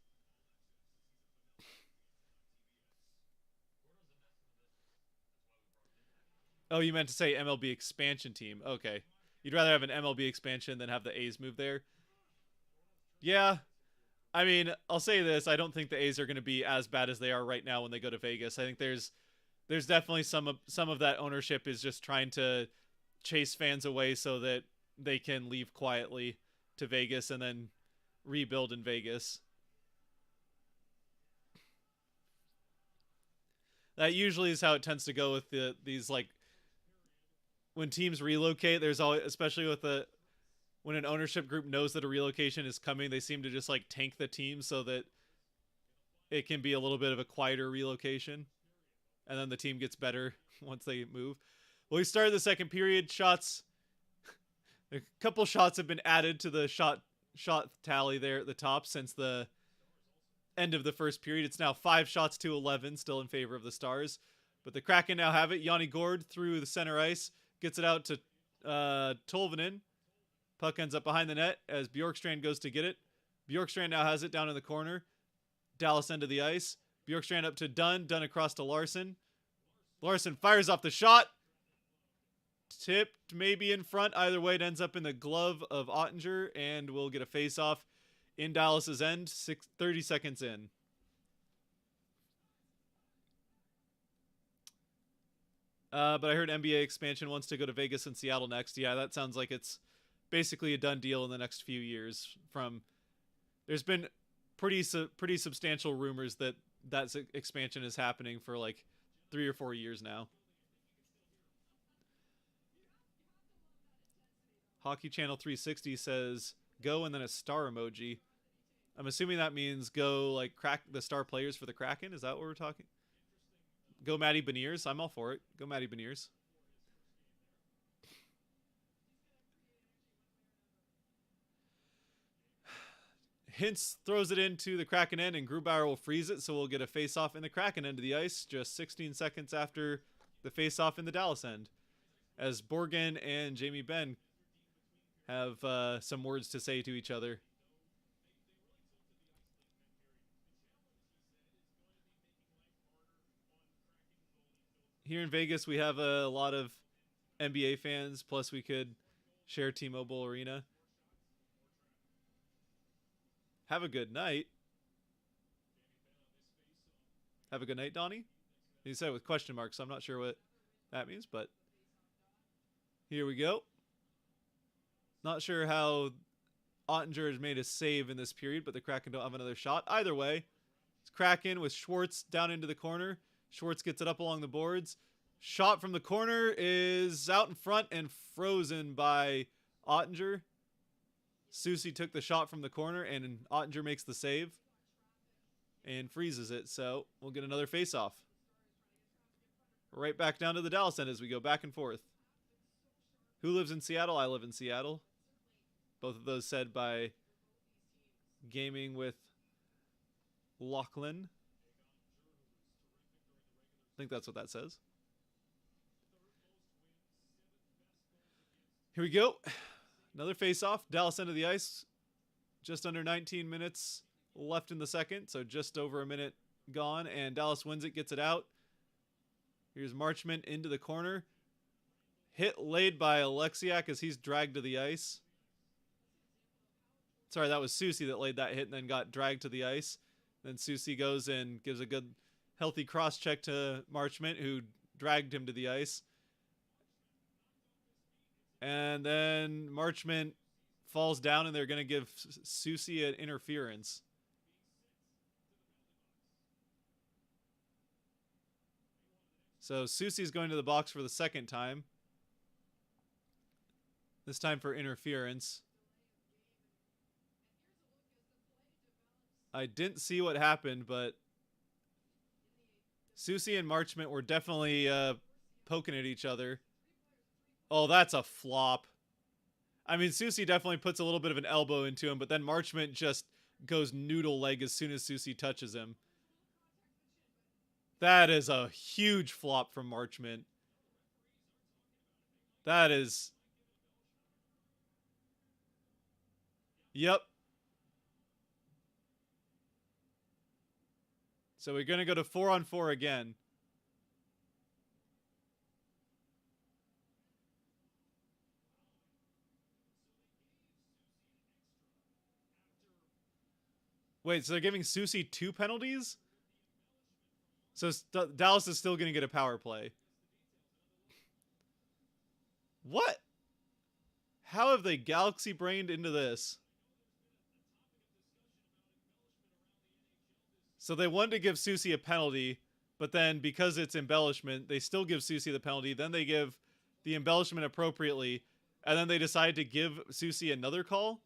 Oh, you meant to say MLB expansion team. Okay. You'd rather have an MLB expansion than have the A's move there? Yeah. I mean, I'll say this. I don't think the A's are going to be as bad as they are right now when they go to Vegas. I think there's definitely some of that ownership is just trying to chase fans away so that they can leave quietly to Vegas and then rebuild in Vegas. That usually is how it tends to go with these like when teams relocate. There's always, especially with when an ownership group knows that a relocation is coming, they seem to just like tank the team so that it can be a little bit of a quieter relocation, and then the team gets better once they move. Well, we started the second period. Shots, a couple shots have been added to the shot tally there at the top since the end of the first period. It's now 5 shots to 11, still in favor of the Stars. But the Kraken now have it. Yanni Gourde through the center ice, gets it out to Tolvanen. Puck ends up behind the net as Bjorkstrand goes to get it. Bjorkstrand now has it down in the corner. Dallas end of the ice. Bjorkstrand up to Dunn. Dunn across to Larson. Larson fires off the shot. Tipped maybe in front. Either way, it ends up in the glove of Ottinger, and we'll get a face-off in Dallas's end, 30 seconds in. But I heard NBA expansion wants to go to Vegas and Seattle next. Yeah, that sounds like it's basically a done deal in the next few years. There's been pretty substantial rumors that expansion is happening for like 3 or 4 years now. Hockey Channel 360 says go and then a star emoji. I'm assuming that means go like crack the star players for the Kraken. Is that what we're talking? Go Matty Beniers. I'm all for it. Go Matty Beniers. Hintz throws it into the Kraken end, and Grubauer will freeze it, so we'll get a face-off in the Kraken end of the ice just 16 seconds after the face-off in the Dallas end, as Borgen and Jamie Benn have some words to say to each other. Here in Vegas, we have a lot of NBA fans, plus we could share T-Mobile Arena. Have a good night. Have a good night, Donnie. He said it with question marks, so I'm not sure what that means, but here we go. Not sure how Ottinger has made a save in this period, but the Kraken don't have another shot. Either way, it's Kraken with Schwartz down into the corner. Schwartz gets it up along the boards. Shot from the corner is out in front and frozen by Ottinger. Soucy took the shot from the corner, and Ottinger makes the save and freezes it. So we'll get another face-off. Right back down to the Dallas end as we go back and forth. Who lives in Seattle? I live in Seattle. Both of those said by Gaming with Lachlan. I think that's what that says. Here we go. Another face-off. Dallas end of the ice. Just under 19 minutes left in the second, so just over a minute gone, and Dallas wins it, gets it out. Here's Marchment into the corner. Hit laid by Alexiak as he's dragged to the ice. Sorry, that was Soucy that laid that hit and then got dragged to the ice. Then Soucy goes and gives a good, healthy cross-check to Marchment, who dragged him to the ice. And then Marchment falls down, and they're going to give Soucy an interference. So Soucy's going to the box for the second time. This time for interference. I didn't see what happened, but Soucy and Marchment were definitely poking at each other. Oh, that's a flop. I mean, Soucy definitely puts a little bit of an elbow into him, but then Marchment just goes noodle leg as soon as Soucy touches him. That is a huge flop from Marchment. That is... Yep. So we're going to go to 4-on-4 again. Wait, so they're giving Soucy 2 penalties? So Dallas is still going to get a power play. What? How have they galaxy brained into this? So they wanted to give Soucy a penalty, but then because it's embellishment, they still give Soucy the penalty. Then they give the embellishment appropriately, and then they decide to give Soucy another call?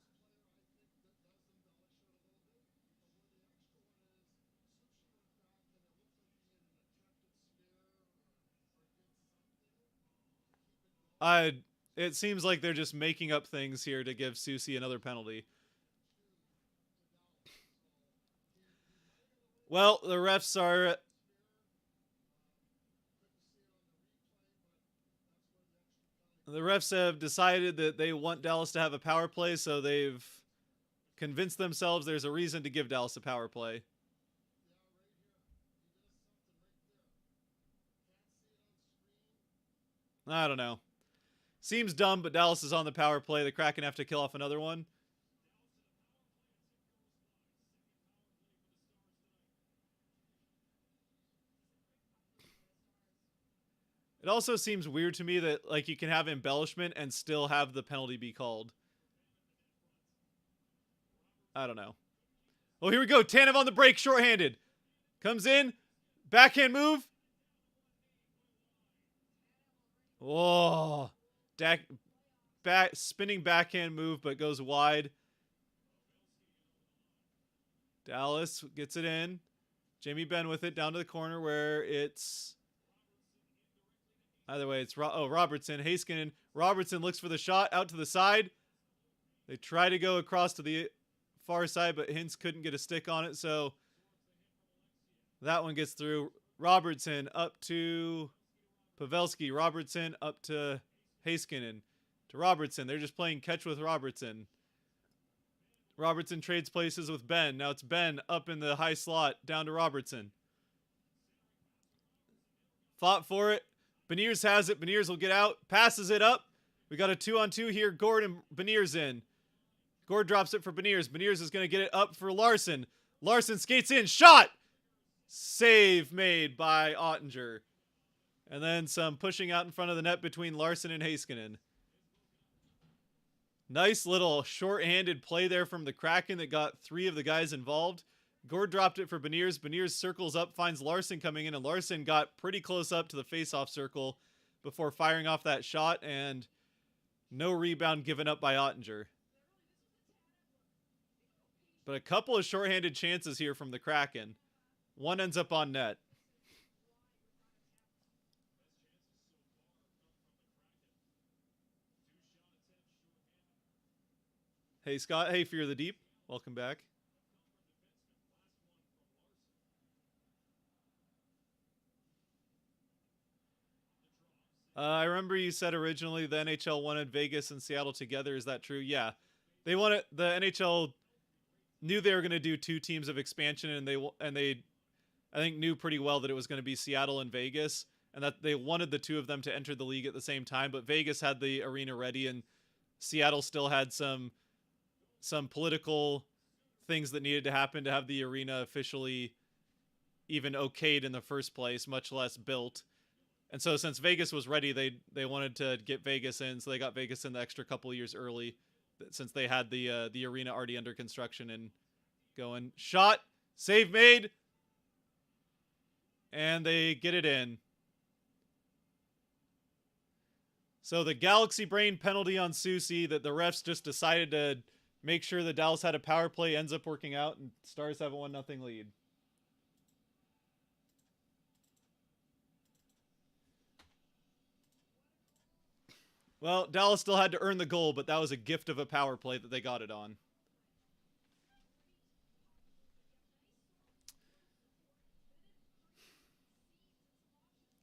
It seems like they're just making up things here to give Soucy another penalty. Well, the refs are... The refs have decided that they want Dallas to have a power play, so they've convinced themselves there's a reason to give Dallas a power play. I don't know. Seems dumb, but Dallas is on the power play. The Kraken have to kill off another one. It also seems weird to me that like you can have embellishment and still have the penalty be called. I don't know. Oh, here we go. Tanev on the break, shorthanded. Comes in. Backhand move. Oh. Spinning backhand move, but goes wide. Dallas gets it in. Jamie Benn with it down to the corner where it's... Either way, it's Robertson. Heiskanen. Robertson looks for the shot out to the side. They try to go across to the far side, but Hintz couldn't get a stick on it, so that one gets through. Robertson up to Pavelski. Robertson up to Heiskanen. To Robertson. They're just playing catch with Robertson. Robertson trades places with Ben. Now it's Ben up in the high slot down to Robertson. Fought for it. Beniers has it. Beniers will get out. Passes it up. We got a 2-on-2 here. Gord and Beniers in. Gord drops it for Beniers. Beniers is going to get it up for Larson. Larson skates in. Shot! Save made by Ottinger. And then some pushing out in front of the net between Larson and Heiskanen. Nice little short-handed play there from the Kraken that got 3 of the guys involved. Gord dropped it for Beniers. Beniers circles up, finds Larson coming in, and Larson got pretty close up to the face-off circle before firing off that shot, and no rebound given up by Ottinger. But a couple of shorthanded chances here from the Kraken. One ends up on net. Hey, Scott. Hey, Fear the Deep. Welcome back. I remember you said originally the NHL wanted Vegas and Seattle together. Is that true? Yeah. They wanted, the NHL knew they were going to do 2 teams of expansion, and they I think knew pretty well that it was going to be Seattle and Vegas, and that they wanted the 2 of them to enter the league at the same time, but Vegas had the arena ready, and Seattle still had some political things that needed to happen to have the arena officially even okayed in the first place, much less built. And so since Vegas was ready, they wanted to get Vegas in, so they got Vegas in the extra couple years early, since they had the arena already under construction and going. Shot, save made, and they get it in. So the Galaxy Brain penalty on Soucy that the refs just decided to make sure that Dallas had a power play ends up working out, and Stars have a 1-0 lead. Well, Dallas still had to earn the goal, but that was a gift of a power play that they got it on.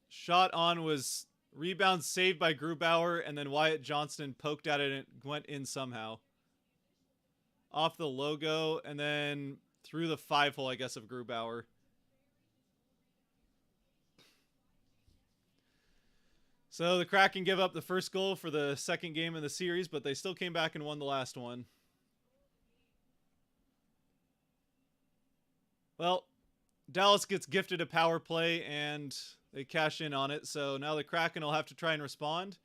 Shot on was rebound saved by Grubauer, and then Wyatt Johnston poked at it and it went in somehow. Off the logo, and then through the 5-hole, I guess, of Grubauer. So the Kraken give up the first goal for the second game in the series, but they still came back and won the last one. Well, Dallas gets gifted a power play, and they cash in on it. So now the Kraken will have to try and respond.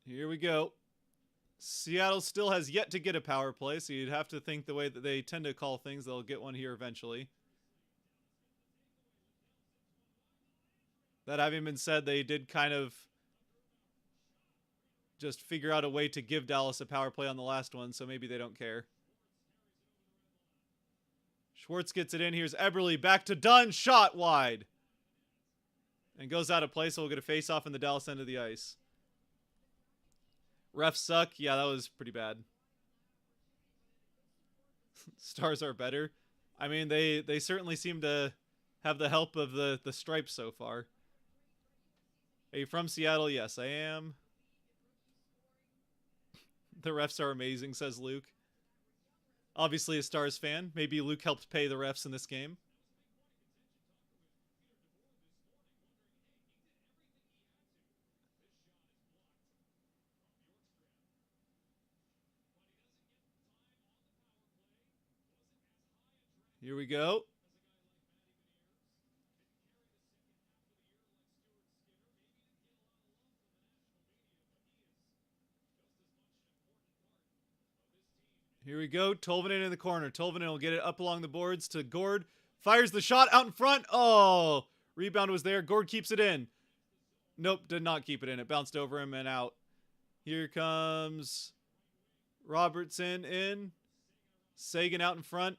Here we go. Seattle still has yet to get a power play, so you'd have to think the way that they tend to call things, they'll get one here eventually. That having been said, they did kind of just figure out a way to give Dallas a power play on the last one, so maybe they don't care. Schwartz gets it in. Here's Eberle. Back to Dunn. Shot wide. And goes out of play, so we'll get a face-off in the Dallas end of the ice. Refs suck. Yeah, that was pretty bad. Stars are better. I mean, they certainly seem to have the help of the stripes so far. Are you from Seattle? Yes, I am. The refs are amazing, says Luke. Obviously a Stars fan. Maybe Luke helped pay the refs in this game. Here we go. Here we go. Tolvanen in the corner. Tolvanen will get it up along the boards to Gord. Fires the shot out in front. Oh, rebound was there. Gord keeps it in. Nope, did not keep it in. It bounced over him and out. Here comes Robertson in. Sagan out in front.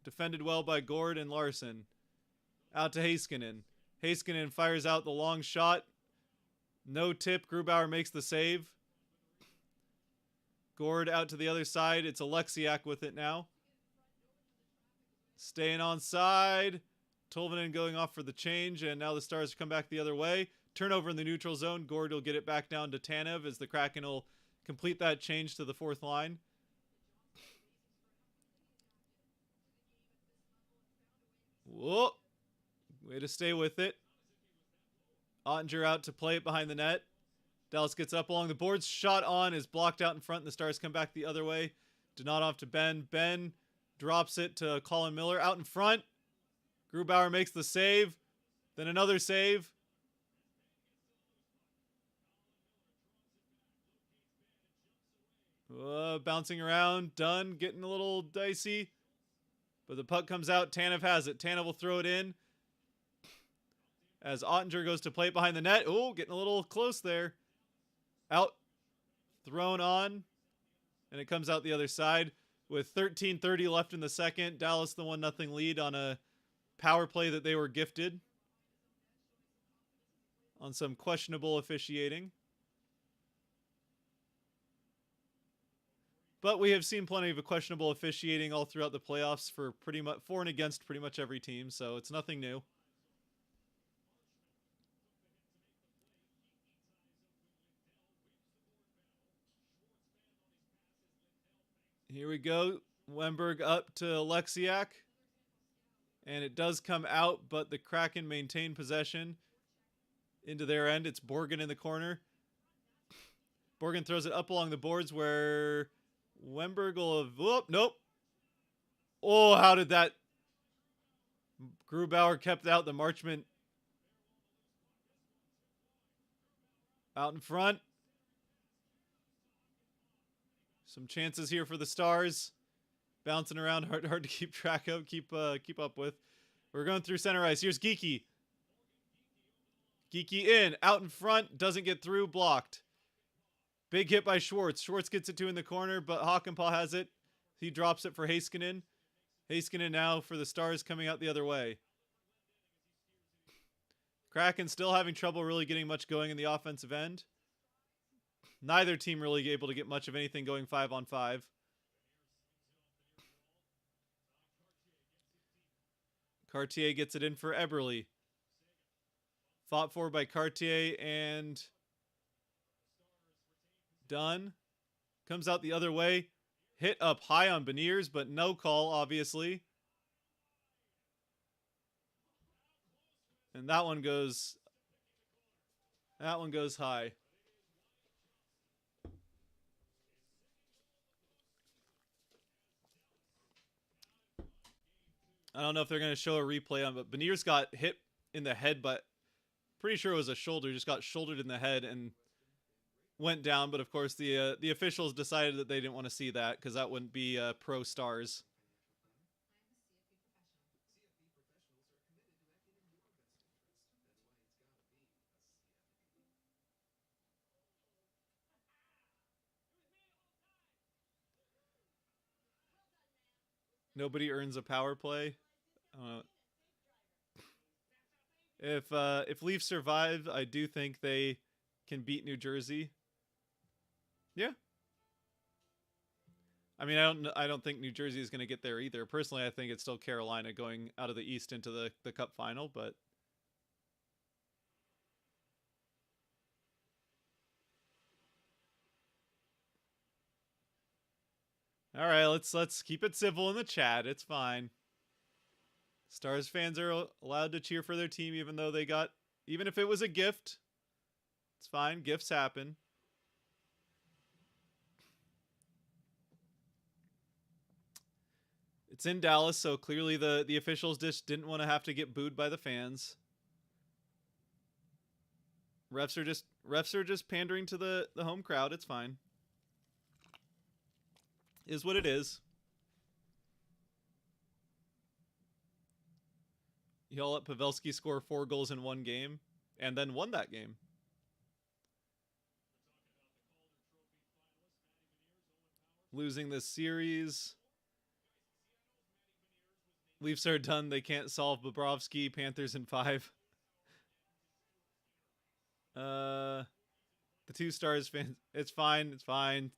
Defended well by Gord and Larson. Out to Heiskanen. Heiskanen fires out the long shot. No tip. Grubauer makes the save. Gord out to the other side. It's Alexiak with it now. Staying on side. Tolvanen going off for the change, and now the Stars come back the other way. Turnover in the neutral zone. Gord will get it back down to Tanev as the Kraken will complete that change to the fourth line. Whoa. Way to stay with it. Ottinger out to play it behind the net. Dallas gets up along the boards. Shot on is blocked out in front, and the Stars come back the other way. Donat off to Ben. Ben drops it to Colin Miller out in front. Grubauer makes the save. Then another save. Bouncing around. Dunn getting a little dicey. But the puck comes out. Tanev has it. Tanev will throw it in. As Ottinger goes to play it behind the net. Oh, getting a little close there. Out. Thrown on. And it comes out the other side. With 13:30 left in the second. Dallas the 1-0 lead on a power play that they were gifted. On some questionable officiating. But we have seen plenty of questionable officiating all throughout the playoffs for pretty much for and against pretty much every team, so it's nothing new. Here we go. Wemberg up to Alexiak. And it does come out, but the Kraken maintain possession into their end. It's Borgen in the corner. Borgen throws it up along the boards where Wemberg will have... Whoop, nope. Oh, how did that... Grubauer kept out the Marchment. Out in front. Some chances here for the Stars. Bouncing around, hard to keep track of, keep up with. We're going through center ice. Here's Geekie. Geekie in, out in front, doesn't get through, blocked. Big hit by Schwartz. Schwartz gets it in the corner, but Hakanpää has it. He drops it for Heiskanen. Heiskanen now for the Stars coming out the other way. Kraken still having trouble really getting much going in the offensive end. Neither team really able to get much of anything going 5-on-5. Cartier gets it in for Eberle. Fought for by Cartier and Dunn. Comes out the other way. Hit up high on Beniers, but no call, obviously. And that one goes high. I don't know if they're going to show a replay on, but Beniers got hit in the head, but pretty sure it was a shoulder. Just got shouldered in the head and went down. But of course, the officials decided that they didn't want to see that because that wouldn't be pro Stars. Nobody earns a power play. If Leafs survive, I do think they can beat New Jersey. Yeah. I mean, I don't think New Jersey is going to get there either. Personally, I think it's still Carolina going out of the East into the Cup final, but all right, let's keep it civil in the chat. It's fine. Stars fans are allowed to cheer for their team even though they got, even if it was a gift. It's fine. Gifts happen. It's in Dallas, so clearly the officials just didn't want to have to get booed by the fans. Refs are just pandering to the home crowd. It's fine. Is what it is. Y'all let Pavelski score 4 goals in one game and then won that game. Losing this series. Leafs are done. They can't solve Bobrovsky. Panthers in 5. The 2 Stars fans. It's fine. It's fine.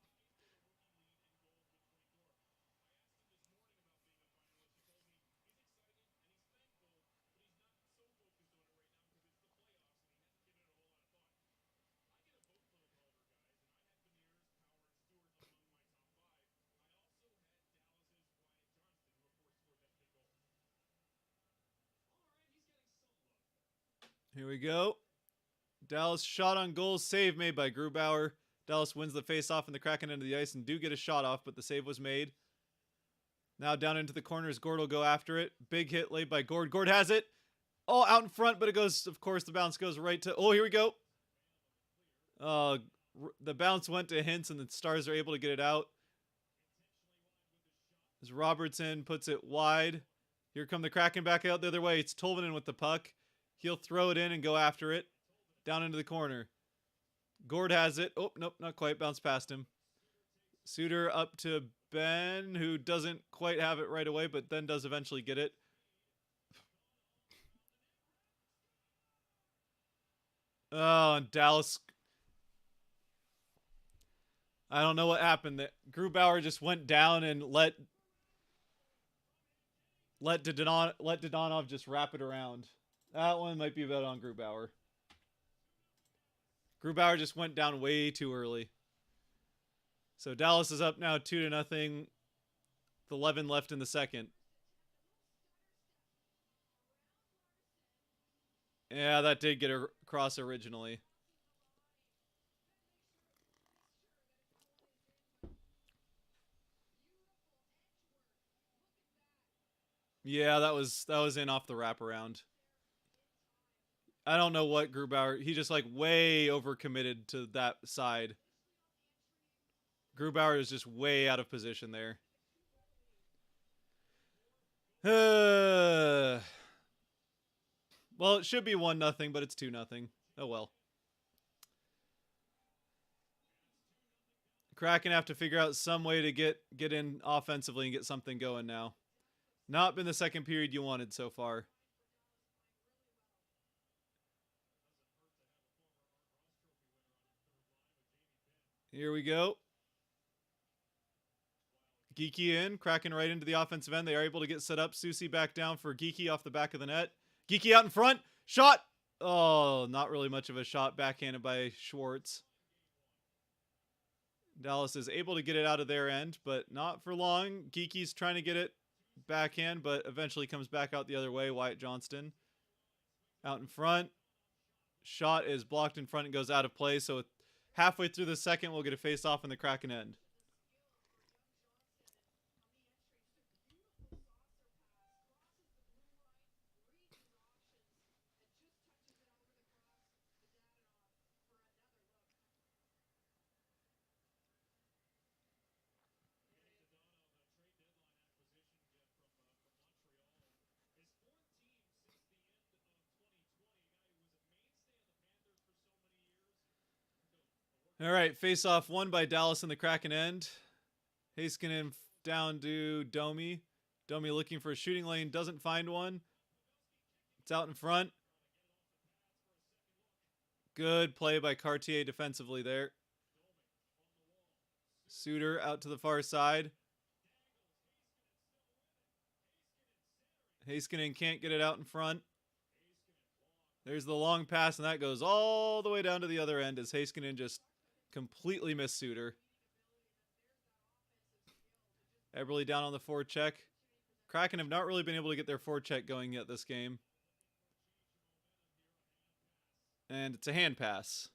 Here we go. Dallas shot on goal. Save made by Grubauer. Dallas wins the face-off in the Kraken end of the ice and do get a shot off, but the save was made. Now down into the corners. Gord will go after it. Big hit laid by Gord. Gord has it. Oh, out in front, but it goes, of course, the bounce goes right to... Oh, here we go. The bounce went to Hintz, and the Stars are able to get it out. As Robertson puts it wide. Here come the Kraken back out the other way. It's Tolvanen with the puck. He'll throw it in and go after it. Down into the corner. Gord has it. Oh, nope, not quite. Bounce past him. Suter up to Ben, who doesn't quite have it right away, but then does eventually get it. Oh, and Dallas. I don't know what happened. That Grubauer just went down and let Dodonov just wrap it around. That one might be a bit on Grubauer. Grubauer just went down way too early. So Dallas is up now 2-0. With 11 left in the second. Yeah, that did get across originally. Yeah, that was in off the wraparound. I don't know what Grubauer... He just like way overcommitted to that side. Grubauer is just way out of position there. Well, it should be 1-0, but it's 2-0. Oh well. Kraken have to figure out some way to get in offensively and get something going now. Not been the second period you wanted so far. Here we go. Geeky in. Kraken right into the offensive end. They are able to get set up. Soucy back down for Geeky off the back of the net. Geeky out in front. Shot. Oh, not really much of a shot. Backhanded by Schwartz. Dallas is able to get it out of their end, but not for long. Geeky's trying to get it backhand, but eventually comes back out the other way. Wyatt Johnston out in front. Shot is blocked in front and goes out of play. So halfway through the second, we'll get a face-off in the Kraken end. All right, face-off won by Dallas in the Kraken end. Heiskanen down to Domi. Domi looking for a shooting lane, doesn't find one. It's out in front. Good play by Cartier defensively there. Suter out to the far side. Heiskanen can't get it out in front. There's the long pass, and that goes all the way down to the other end as Heiskanen just completely missed Suter. Eberle down on the forecheck. Kraken have not really been able to get their forecheck going yet this game. And it's a hand pass.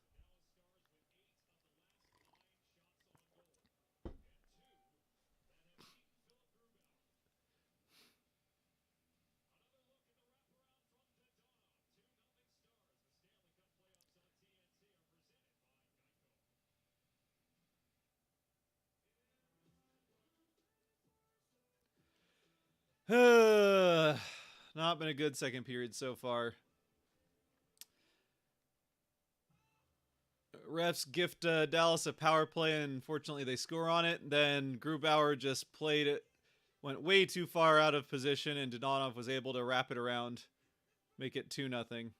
Not been a good second period so far. Refs gift Dallas a power play, and unfortunately they score on it. Then Grubauer just played it, went way too far out of position, and Dodonov was able to wrap it around, make it 2-0.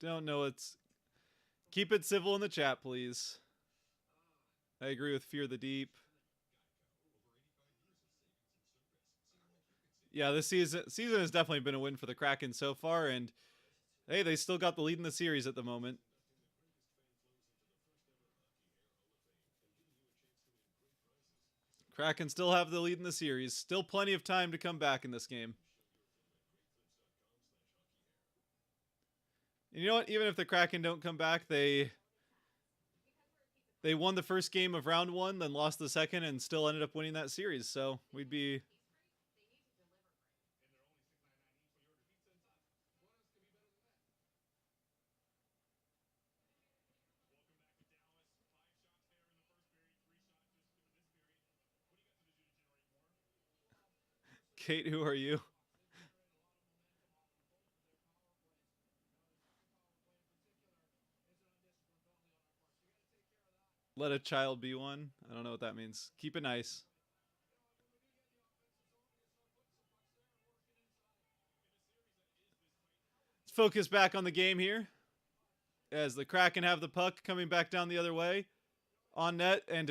Don't know. It's keep it civil in the chat, please. I agree with Fear the Deep. Yeah, this season has definitely been a win for the Kraken so far, and hey, they still got the lead in the series at the moment. Kraken still have the lead in the series. Still plenty of time to come back in this game. And you know what? Even if the Kraken don't come back, they won the first game of round 1, then lost the second, and still ended up winning that series. So we'd be... Kate, who are you? Let a child be one. I don't know what that means. Keep it nice. Let's focus back on the game here. As the Kraken have the puck coming back down the other way. On net, and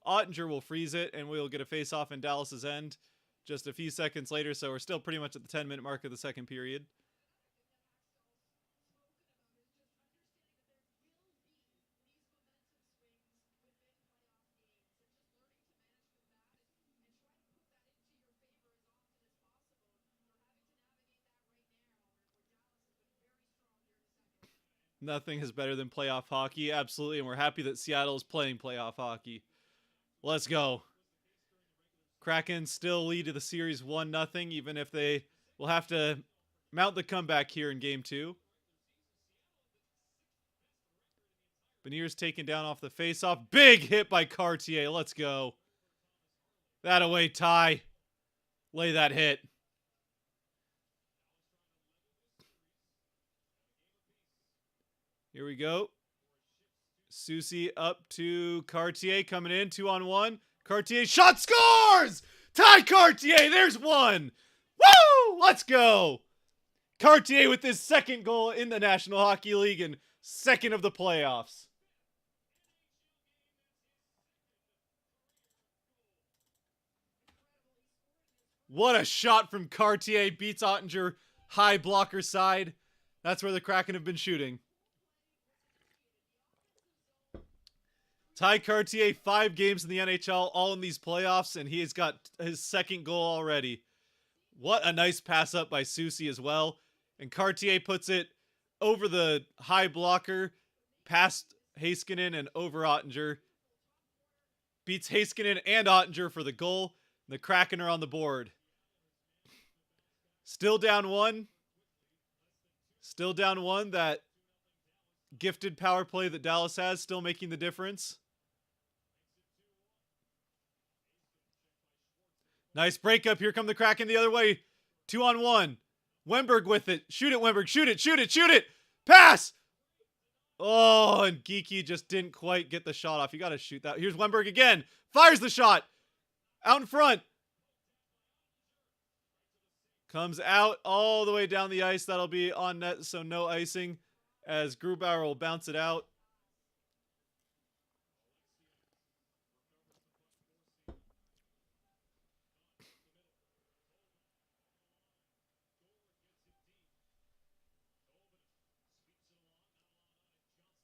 Ottinger will freeze it, and we'll get a face-off in Dallas's end just a few seconds later, so we're still pretty much at the 10-minute mark of the second period. Nothing is better than playoff hockey, absolutely, and we're happy that Seattle is playing playoff hockey. Let's go. Kraken still lead to the series 1-0, even if they will have to mount the comeback here in Game 2. Benier's taken down off the faceoff. Big hit by Cartier. Let's go. That away, Ty. Lay that hit. Here we go. Soucy up to Cartier coming in 2-on-1. Cartier shot, scores! Ty Cartier, there's one. Woo! Let's go. Cartier with his second goal in the National Hockey League and second of the playoffs. What a shot from Cartier. Beats Ottinger high blocker side. That's where the Kraken have been shooting. Ty Cartier, 5 games in the NHL, all in these playoffs, and he has got his second goal already. What a nice pass up by Soucy as well. And Cartier puts it over the high blocker, past Heiskanen and over Ottinger. Beats Heiskanen and Ottinger for the goal. And the Kraken are on the board. Still down 1. Still down 1. That gifted power play that Dallas has still making the difference. Nice breakup. Here come the Kraken the other way. 2-on-1. Wemberg with it. Shoot it, Wemberg. Shoot it, shoot it, shoot it. Pass! Oh, and Geeky just didn't quite get the shot off. You got to shoot that. Here's Wemberg again. Fires the shot. Out in front. Comes out all the way down the ice. That'll be on net, so no icing, as Grubauer will bounce it out.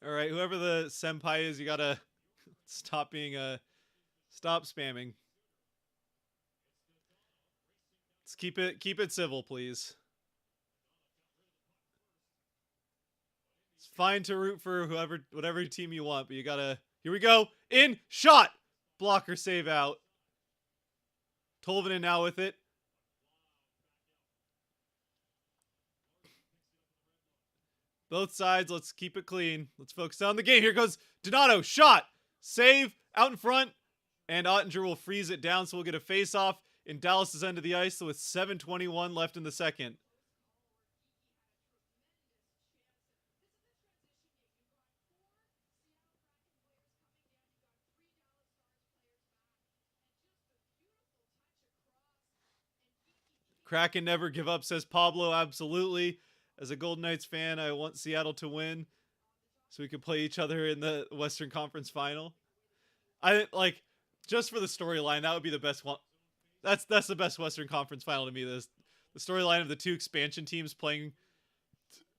All right, whoever the senpai is, you gotta stop being stop spamming. Let's keep it civil, please. It's fine to root for whatever team you want, but you gotta. Here we go. In shot, blocker save out. Tolvanen now with it. Both sides, let's keep it clean. Let's focus on the game. Here goes Donato. Shot. Save. Out in front. And Ottinger will freeze it down, so we'll get a face-off in Dallas' end of the ice with 7:21 left in the second. Kraken never give up, says Pablo. Absolutely. As a Golden Knights fan, I want Seattle to win so we can play each other in the Western Conference Final. I like, just for the storyline, that would be the best one. That's the best Western Conference Final to me. The storyline of the 2 expansion teams playing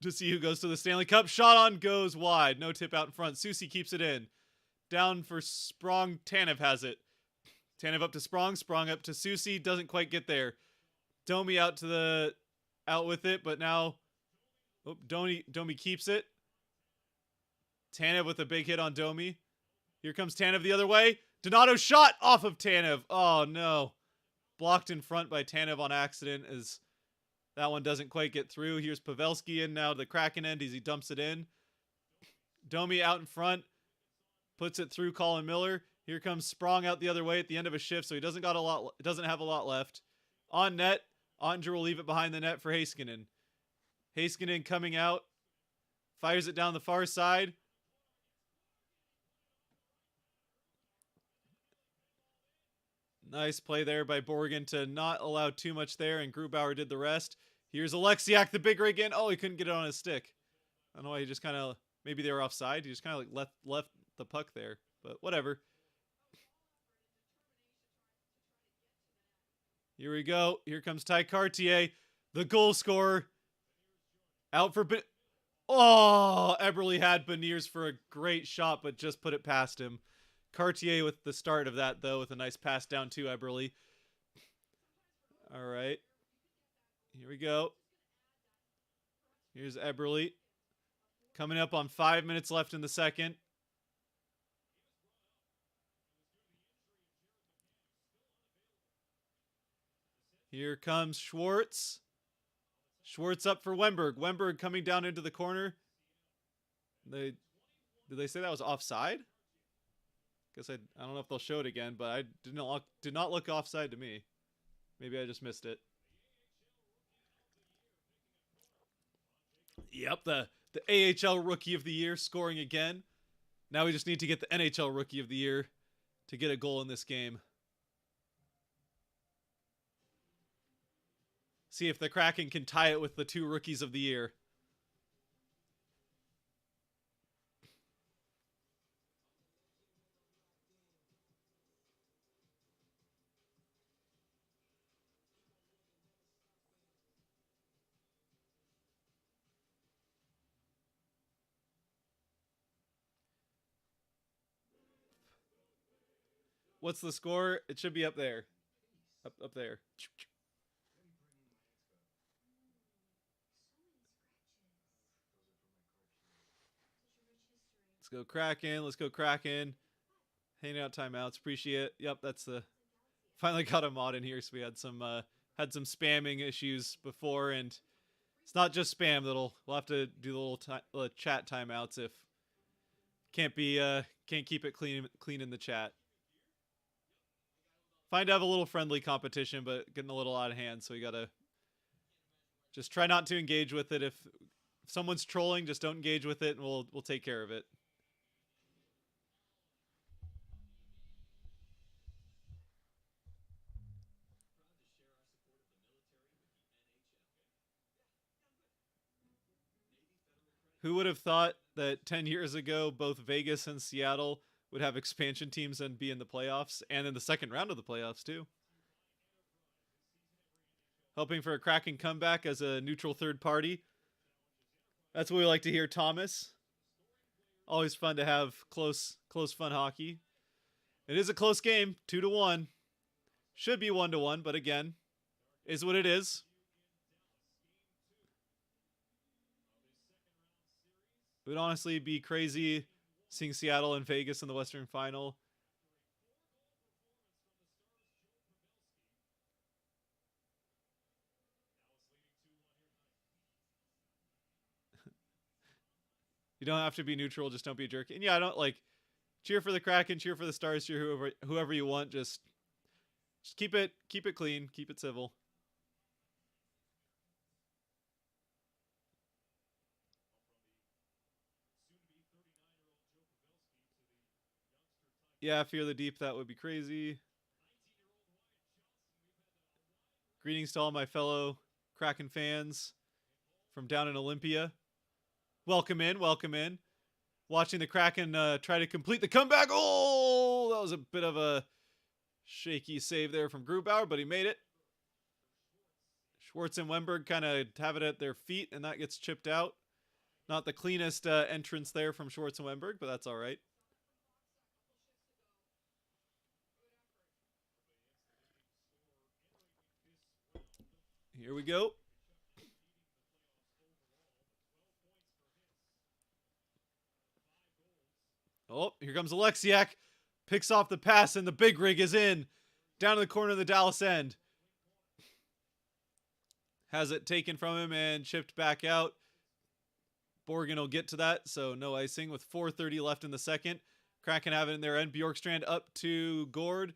to see who goes to the Stanley Cup. Shot on, goes wide. No tip out in front. Soucy keeps it in. Down for Sprong. Tanev has it. Tanev up to Sprong. Sprong up to Susi. Doesn't quite get there. Domi out with it, but now Domi keeps it. Tanev with a big hit on Domi. Here comes Tanev the other way. Donato shot off of Tanev. Oh no. Blocked in front by Tanev on accident as that one doesn't quite get through. Here's Pavelski in now to the Kraken end as he dumps it in. Domi out in front. Puts it through Colin Miller. Here comes Sprong out the other way at the end of a shift, so he doesn't have a lot left. On net, Ottinger will leave it behind the net for Heiskanen. Heiskanen coming out. Fires it down the far side. Nice play there by Borgen to not allow too much there, and Grubauer did the rest. Here's Alexiak, the big rig in. Oh, he couldn't get it on his stick. I don't know why he just kind of, maybe they were offside. He just kind of like left the puck there, but whatever. Here we go. Here comes Ty Cartier, the goal scorer. Out for Eberle had Beniers for a great shot, but just put it past him. Cartier with the start of that, though, with a nice pass down to Eberle. All right. Here we go. Here's Eberle. Coming up on 5 minutes left in the second. Here comes Schwartz. Schwartz up for Wemberg. Wemberg coming down into the corner. Did they say that was offside? Guess I don't know if they'll show it again, but I did not look offside to me. Maybe I just missed it. Yep, the AHL Rookie of the Year scoring again. Now we just need to get the NHL Rookie of the Year to get a goal in this game. See if the Kraken can tie it with the 2 Rookies of the Year. What's the score? It should be up there. Up there. Let's go Kraken. Let's go Kraken. Hanging out timeouts. Appreciate it. Yep, that's the... Finally got a mod in here, so we had some spamming issues before, and it's not just spam. We'll have to do the little chat timeouts if can't keep it clean in the chat. Find to have a little friendly competition, but getting a little out of hand, so we gotta just try not to engage with it. If someone's trolling, just don't engage with it, and we'll take care of it. Who would have thought that 10 years ago, both Vegas and Seattle would have expansion teams and be in the playoffs, and in the second round of the playoffs, too? Hoping for a Kraken comeback as a neutral third party. That's what we like to hear, Thomas. Always fun to have close fun hockey. It is a close game, 2-1. Should be 1-1, but again, is what it is. It would honestly be crazy seeing Seattle and Vegas in the Western Final. You don't have to be neutral, just don't be a jerk. And yeah, I don't cheer for the Kraken, cheer for the Stars, cheer whoever you want. Just keep it clean, keep it civil. Yeah, Fear the Deep, that would be crazy. Greetings to all my fellow Kraken fans from down in Olympia. Welcome in, welcome in. Watching the Kraken try to complete the comeback. Oh, that was a bit of a shaky save there from Grubauer, but he made it. Schwartz and Wemberg kind of have it at their feet, and that gets chipped out. Not the cleanest entrance there from Schwartz and Wemberg, but that's all right. Here we go. Oh, here comes Alexiak. Picks off the pass, and the big rig is in. Down to the corner of the Dallas end. Has it taken from him and chipped back out. Borgen will get to that, so no icing with 4:30 left in the second. Kraken have it in their end. Bjorkstrand up to Gord.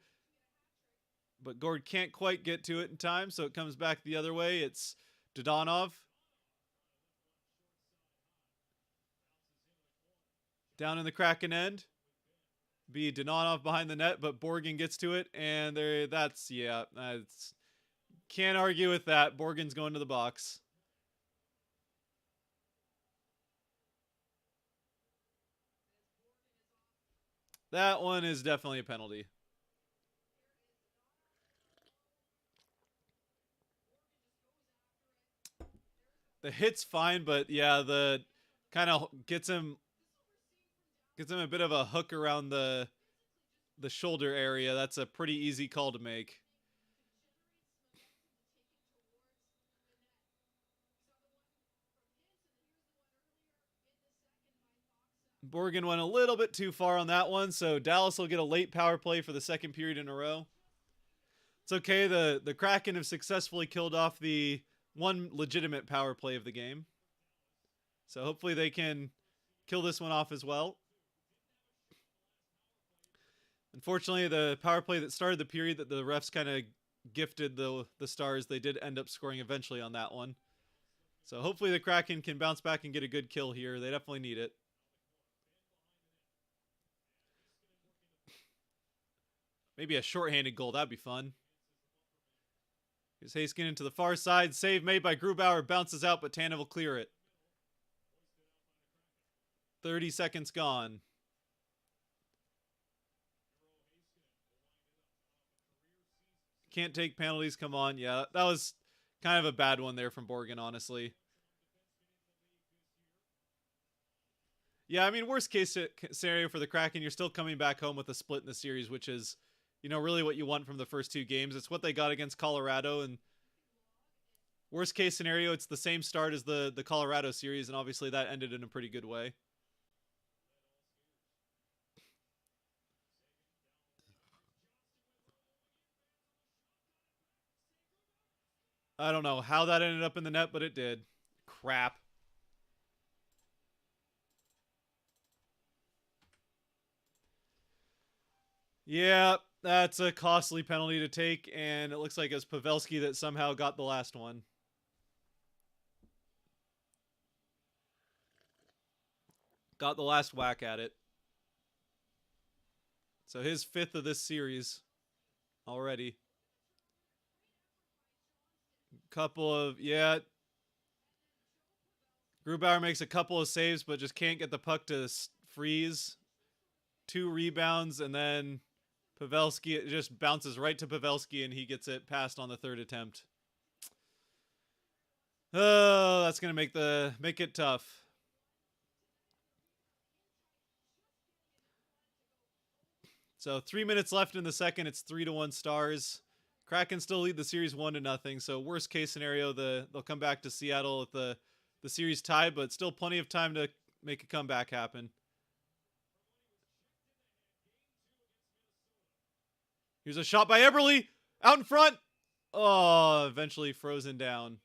But Gord can't quite get to it in time, so it comes back the other way. It's Dodonov. Down in the Kraken end. Be Dodonov behind the net, but Borgen gets to it, and that's can't argue with that. Borgen's going to the box. That one is definitely a penalty. The hit's fine, but yeah, the kind of gets him a bit of a hook around the shoulder area. That's a pretty easy call to make. Borgen went a little bit too far on that one, so Dallas will get a late power play for the second period in a row. It's okay. The Kraken have successfully killed off the one legitimate power play of the game. So hopefully they can kill this one off as well. Unfortunately, the power play that started the period that the refs kind of gifted the Stars, they did end up scoring eventually on that one. So hopefully the Kraken can bounce back and get a good kill here. They definitely need it. Maybe a shorthanded goal. That'd be fun. Here's Haskin to the far side. Save made by Grubauer. Bounces out, but Tanev will clear it. 30 seconds gone. Can't take penalties. Come on. Yeah, that was kind of a bad one there from Borgen, honestly. Yeah, I mean, worst case scenario for the Kraken, you're still coming back home with a split in the series, which is, really what you want from the first two games. It's what they got against Colorado, and worst case scenario, it's the same start as the Colorado series, and obviously that ended in a pretty good way. I don't know how that ended up in the net, but it did. Crap. Yeah, that's a costly penalty to take, and it looks like it's Pavelski that somehow got the last one. Got the last whack at it. So his 5th of this series already. Couple of, yeah. Grubauer makes a couple of saves, but just can't get the puck to freeze. 2 rebounds, and then Pavelski, it just bounces right to Pavelski, and he gets it passed on the 3rd attempt. Oh, that's gonna make it tough. So 3 minutes left in the second. It's 3-1 Stars. Kraken still lead the series 1-0. So worst case scenario, they'll come back to Seattle with the series tied, but still plenty of time to make a comeback happen. Here's a shot by Eberle. Out in front. Oh, eventually frozen down.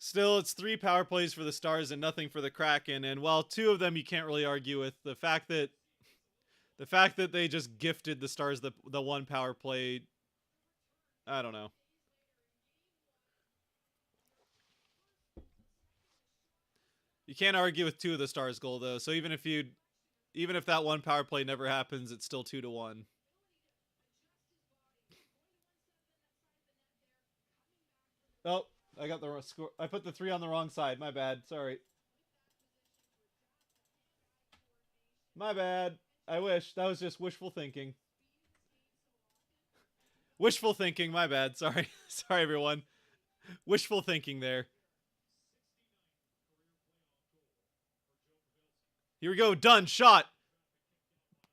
Still, it's 3 power plays for the Stars and nothing for the Kraken. And while 2 of them you can't really argue with, the fact that they just gifted the Stars the 1 power play, I don't know. You can't argue with 2 of the Stars' goal though. So even if that 1 power play never happens, it's still 2-1. Oh, I got the score. I put the 3 on the wrong side. My bad. Sorry. My bad. I wish. That was just wishful thinking. Wishful thinking. My bad. Sorry. Sorry, everyone. Wishful thinking there. Here we go. Done. Shot.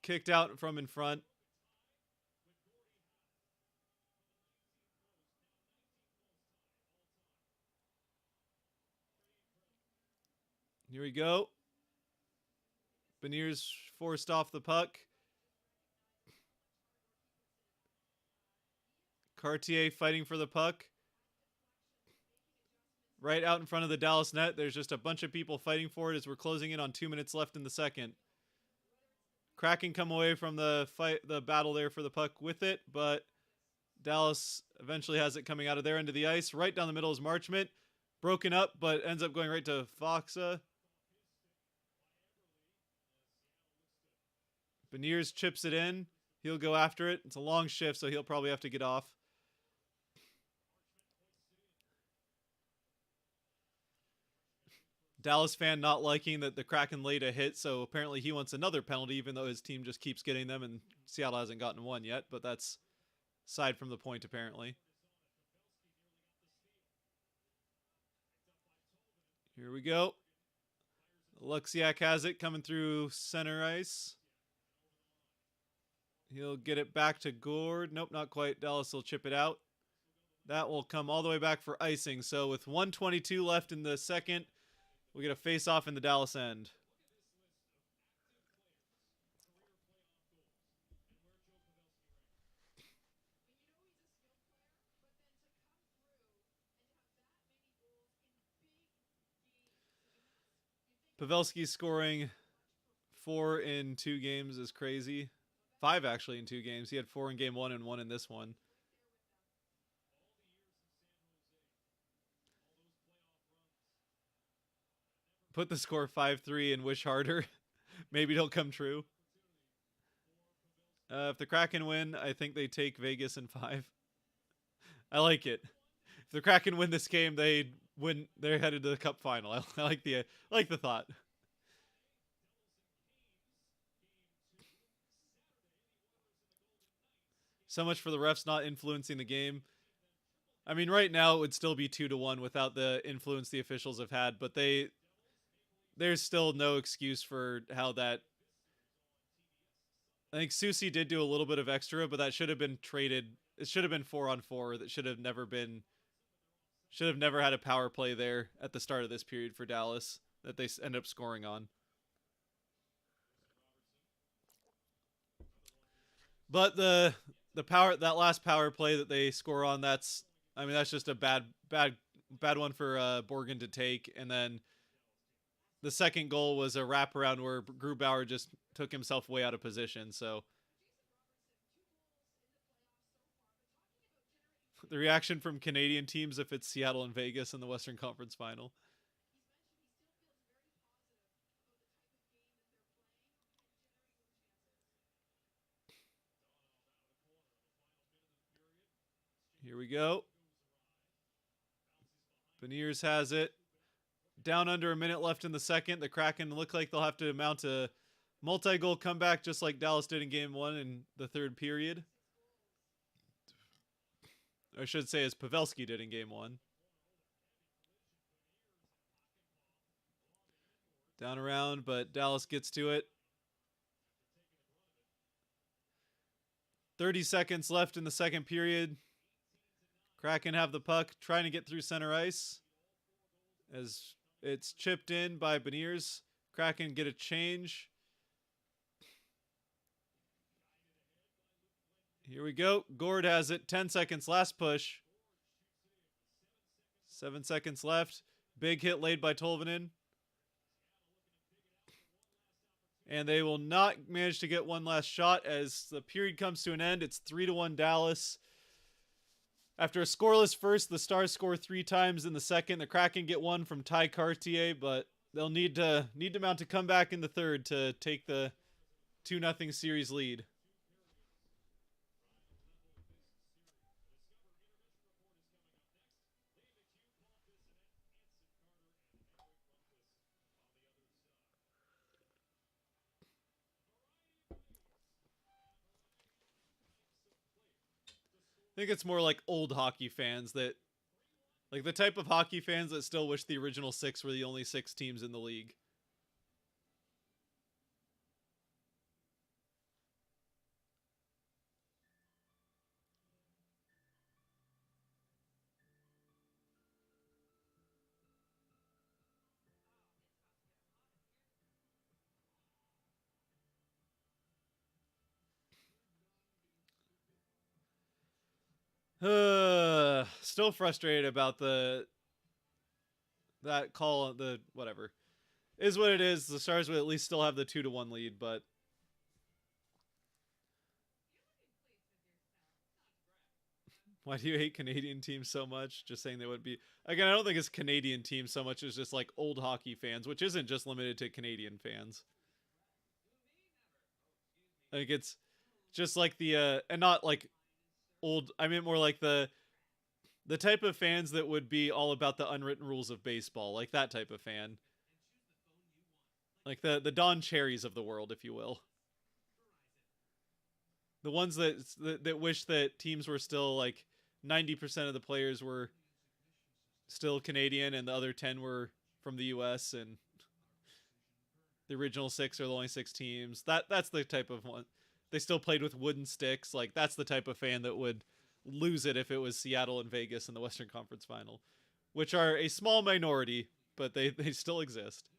Kicked out from in front. Here we go. Beniers forced off the puck. Cartier fighting for the puck. Right out in front of the Dallas net. There's just a bunch of people fighting for it as we're closing in on 2 minutes left in the second. Kraken come away from the battle there for the puck with it, but Dallas eventually has it coming out of their end of the ice. Right down the middle is Marchment. Broken up, but ends up going right to Foxa. Beniers chips it in. He'll go after it. It's a long shift, so he'll probably have to get off. Dallas fan not liking that the Kraken laid a hit, so apparently he wants another penalty, even though his team just keeps getting them, and Seattle hasn't gotten one yet, but that's aside from the point, apparently. Here we go. Luxiak has it coming through center ice. He'll get it back to Gord. Nope, not quite. Dallas will chip it out. That will come all the way back for icing. So with 1:22 left in the second, we get a face-off in the Dallas end. Pavelski scoring 4 in 2 games is crazy. 5 actually in 2 games. He had 4 in game 1 and 1 in this one. Put the score 5-3 and wish harder. Maybe it'll come true. If the Kraken win, I think they take Vegas in 5. I like it. If the Kraken win this game, they win. They're headed to the Cup final. I like the thought. So much for the refs not influencing the game. I mean, right now it would still be 2-1 without the influence the officials have had, but there's still no excuse for how that. I think Susie did do a little bit of extra, but that should have been traded. It should have been 4-on-4. That should have never been. Should have never had a power play there at the start of this period for Dallas that they end up scoring on. But the that last power play that they score on, that's just a bad one for Borgen to take, and then the second goal was a wraparound where Grubauer just took himself way out of position. So the reaction from Canadian teams if it's Seattle and Vegas in the Western Conference Final. Here we go. Beniers has it. Down under a minute left in the second. The Kraken look like they'll have to mount a multi-goal comeback just like Dallas did in game 1 in the third period. Or I should say as Pavelski did in game 1. Down around, but Dallas gets to it. 30 seconds left in the second period. Kraken have the puck, trying to get through center ice. As it's chipped in by Beniers. Kraken get a change. Here we go. Gord has it. 10 seconds. Last push. 7 seconds left. Big hit laid by Tolvanen. And they will not manage to get one last shot as the period comes to an end. It's 3-1 Dallas. After a scoreless first, the Stars score 3 times in the second. The Kraken get one from Ty Cartier, but they'll need to mount a comeback in the third to take the 2-0 series lead. I think it's more like old hockey fans that, like the type of hockey fans that still wish the original 6 were the only 6 teams in the league. Still frustrated about that call. The whatever is what it is. The Stars would at least still have the 2-1 lead, but why do you hate Canadian teams so much? Just saying they would be. Again, I don't think it's Canadian teams so much as just like old hockey fans, which isn't just limited to Canadian fans. Like it's just like and not like old. I mean more like the type of fans that would be all about the unwritten rules of baseball, like that type of fan, like the Don Cherries of the world, if you will. The ones that wish that teams were still like 90% of the players were still Canadian and the other 10 were from the US and the original 6 are the only 6 teams. That's the type of one. They still played with wooden sticks. Like that's the type of fan that would lose it if it was Seattle and Vegas in the Western Conference Final, which are a small minority, but they still exist.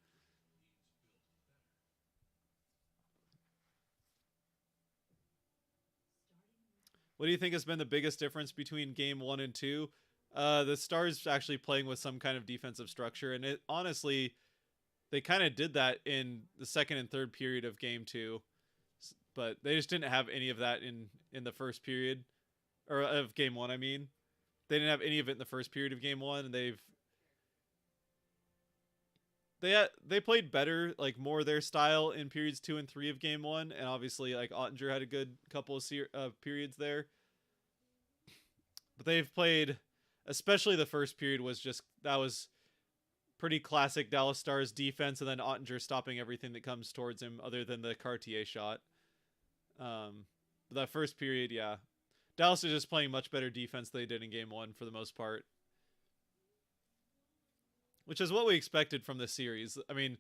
What do you think has been the biggest difference between game 1 and 2? The Stars actually playing with some kind of defensive structure, and it honestly they kind of did that in the second and third period of game 2, but they just didn't have any of that in the first period or of game 1. I mean, they didn't have any of it in the first period of game 1, and they played better, like more their style in periods 2 and 3 of game 1, and obviously like Ottinger had a good couple of periods there. But they've played, especially the first period was just that was pretty classic Dallas Stars defense, and then Ottinger stopping everything that comes towards him, other than the Cartier shot. That first period, yeah, Dallas is just playing much better defense than they did in game 1 for the most part, which is what we expected from this series. I mean,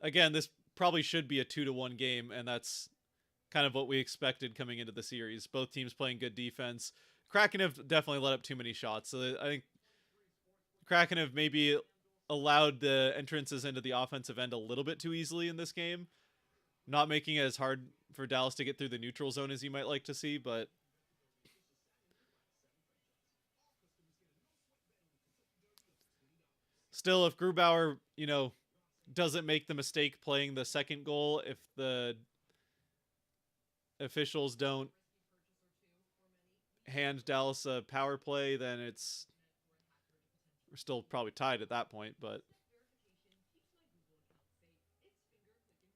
again, this probably should be a 2-1 game, and that's kind of what we expected coming into the series. Both teams playing good defense. Kraken have definitely let up too many shots, so I think Kraken have maybe allowed the entrances into the offensive end a little bit too easily in this game, not making it as hard for Dallas to get through the neutral zone as you might like to see, but still, if Grubauer, doesn't make the mistake playing the second goal, if the officials don't hand Dallas a power play, then we're still probably tied at that point. But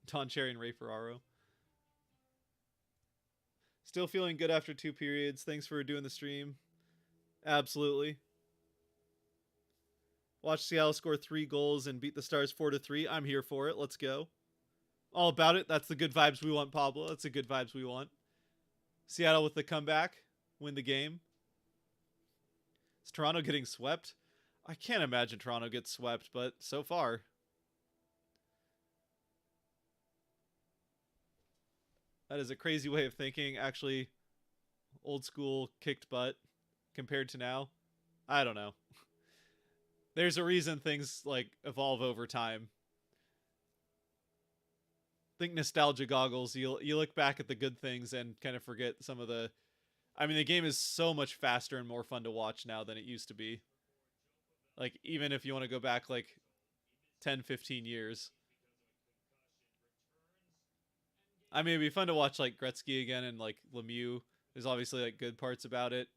Don Cherry and Ray Ferraro still feeling good after 2 periods. Thanks for doing the stream. Absolutely. Watch Seattle score 3 goals and beat the Stars 4-3. I'm here for it. Let's go. All about it. That's the good vibes we want, Pablo. That's the good vibes we want. Seattle with the comeback. Win the game. Is Toronto getting swept? I can't imagine Toronto gets swept, but so far. That is a crazy way of thinking. Actually, old school kicked butt compared to now. I don't know. There's a reason things like evolve over time. Think nostalgia goggles. You look back at the good things and kind of forget some of the. I mean, the game is so much faster and more fun to watch now than it used to be. Like even if you want to go back like 10, 15 years. I mean, it'd be fun to watch like Gretzky again and like Lemieux. There's obviously like good parts about it.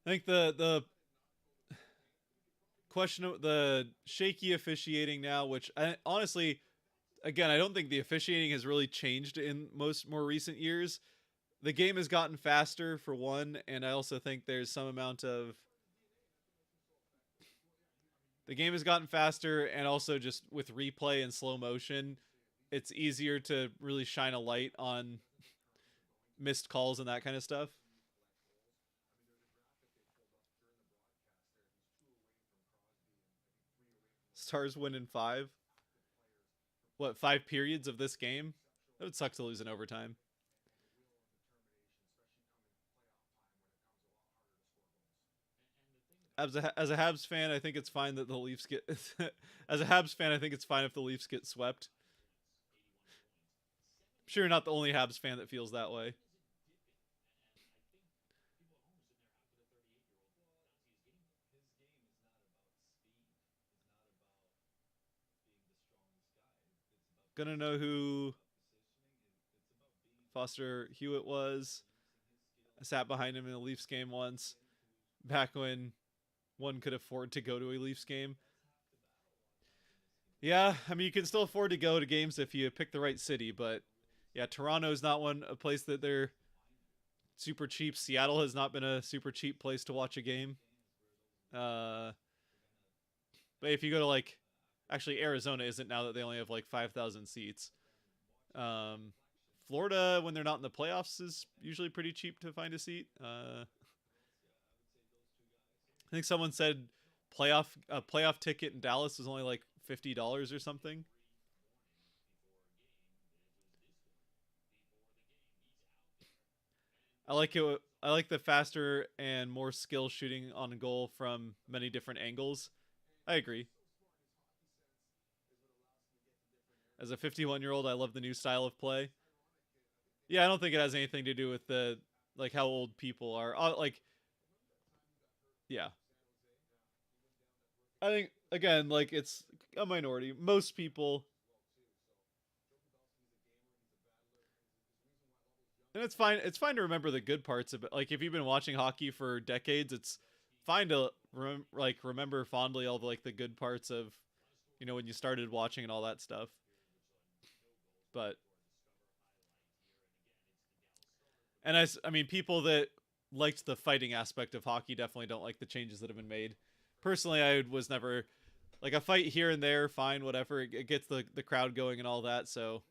I think the question of the shaky officiating now, which honestly, again, I don't think the officiating has really changed in most more recent years. The game has gotten faster for one, and I also think there's some amount of the game has gotten faster, and also just with replay and slow motion, it's easier to really shine a light on missed calls and that kind of stuff. Stars win in 5. What, 5 periods of this game? That would suck to lose in overtime. as a Habs fan, I think it's fine that the Leafs get. As a Habs fan, I think it's fine if the Leafs get swept. I'm sure you're not the only Habs fan that feels that way. Gonna know who Foster Hewitt was. I sat behind him in a Leafs game once, back when one could afford to go to a Leafs game. Yeah, I mean you can still afford to go to games if you pick the right city, but yeah, Toronto's not a place that they're super cheap. Seattle has not been a super cheap place to watch a game. Uh, but if you go to like, actually Arizona isn't now that they only have like 5,000 seats. Um, Florida, when they're not in the playoffs, is usually pretty cheap to find a seat. I think someone said a playoff ticket in Dallas was only like $50 or something. I like it. I like the faster and more skill shooting on goal from many different angles. I agree. As a 51-year-old, I love the new style of play. Yeah, I don't think it has anything to do with the like how old people are. Like, yeah, I think again, like it's a minority. Most people, and it's fine. It's fine to remember the good parts of it. Like if you've been watching hockey for decades, it's fine to remember fondly all the like the good parts of when you started watching and all that stuff. But and I mean, people that liked the fighting aspect of hockey definitely don't like the changes that have been made. Personally, I was never like a fight here and there, fine, whatever. It gets the crowd going and all that. So,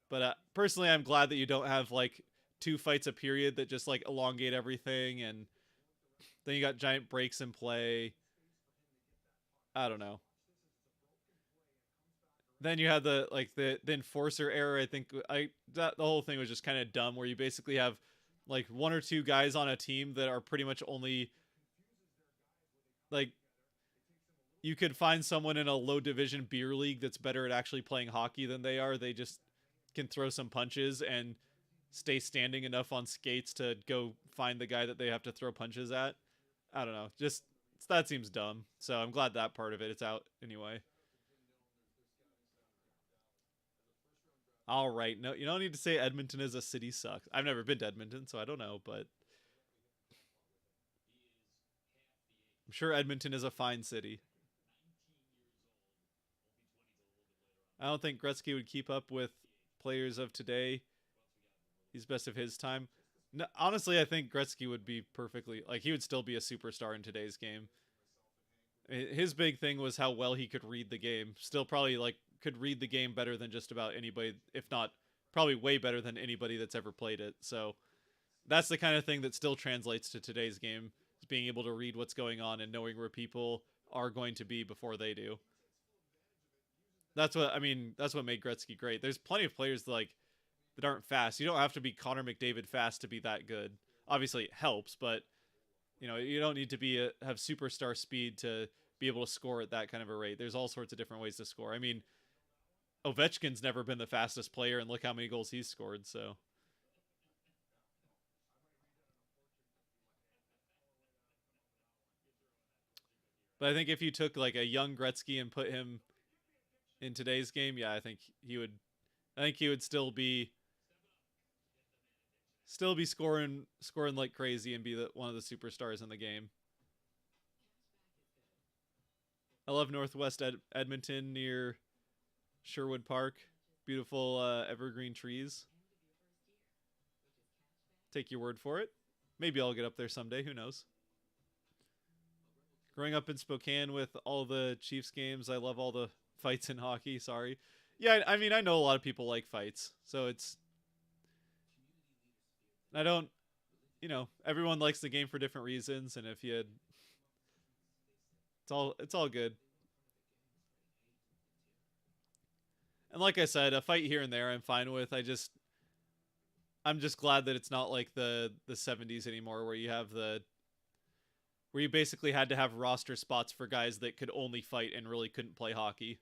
but personally, I'm glad that you don't have like two fights a period that just like elongate everything, and then you got giant breaks in play. I don't know. Then you had the enforcer error. I think the whole thing was just kind of dumb, where you basically have like one or two guys on a team that are pretty much only like you could find someone in a low division beer league that's better at actually playing hockey than they are. They just can throw some punches and stay standing enough on skates to go find the guy that they have to throw punches at. I don't know. Just that seems dumb. So I'm glad that part of it's out anyway. All right. No, you don't need to say Edmonton as a city sucks. I've never been to Edmonton, so I don't know, but I'm sure Edmonton is a fine city. I don't think Gretzky would keep up with players of today. He's best of his time. No, honestly, I think Gretzky would be perfectly like he would still be a superstar in today's game. His big thing was how well he could read the game. Still probably like could read the game better than just about anybody, if not probably way better than anybody that's ever played it. So that's the kind of thing that still translates to today's game, is being able to read what's going on and knowing where people are going to be before they do. That's what made Gretzky great. There's plenty of players that aren't fast. You don't have to be Connor McDavid fast to be that good. Obviously, it helps, but you don't need to have superstar speed to be able to score at that kind of a rate. There's all sorts of different ways to score. I mean, Ovechkin's never been the fastest player, and look how many goals he's scored. So, but I think if you took like a young Gretzky and put him in today's game, yeah, I think he would. I think he would still be scoring like crazy and be one of the superstars in the game. I love Northwest Edmonton near Sherwood Park. Beautiful evergreen trees. Take your word for it. Maybe I'll get up there someday. Who knows? Growing up in Spokane with all the Chiefs games, I love all the fights in hockey. Sorry. Yeah, I mean, I know a lot of people like fights, so I don't. Everyone likes the game for different reasons, and if you had, it's all good. And like I said, a fight here and there, I'm fine with. I'm just glad that it's not like the '70s anymore, where where you basically had to have roster spots for guys that could only fight and really couldn't play hockey.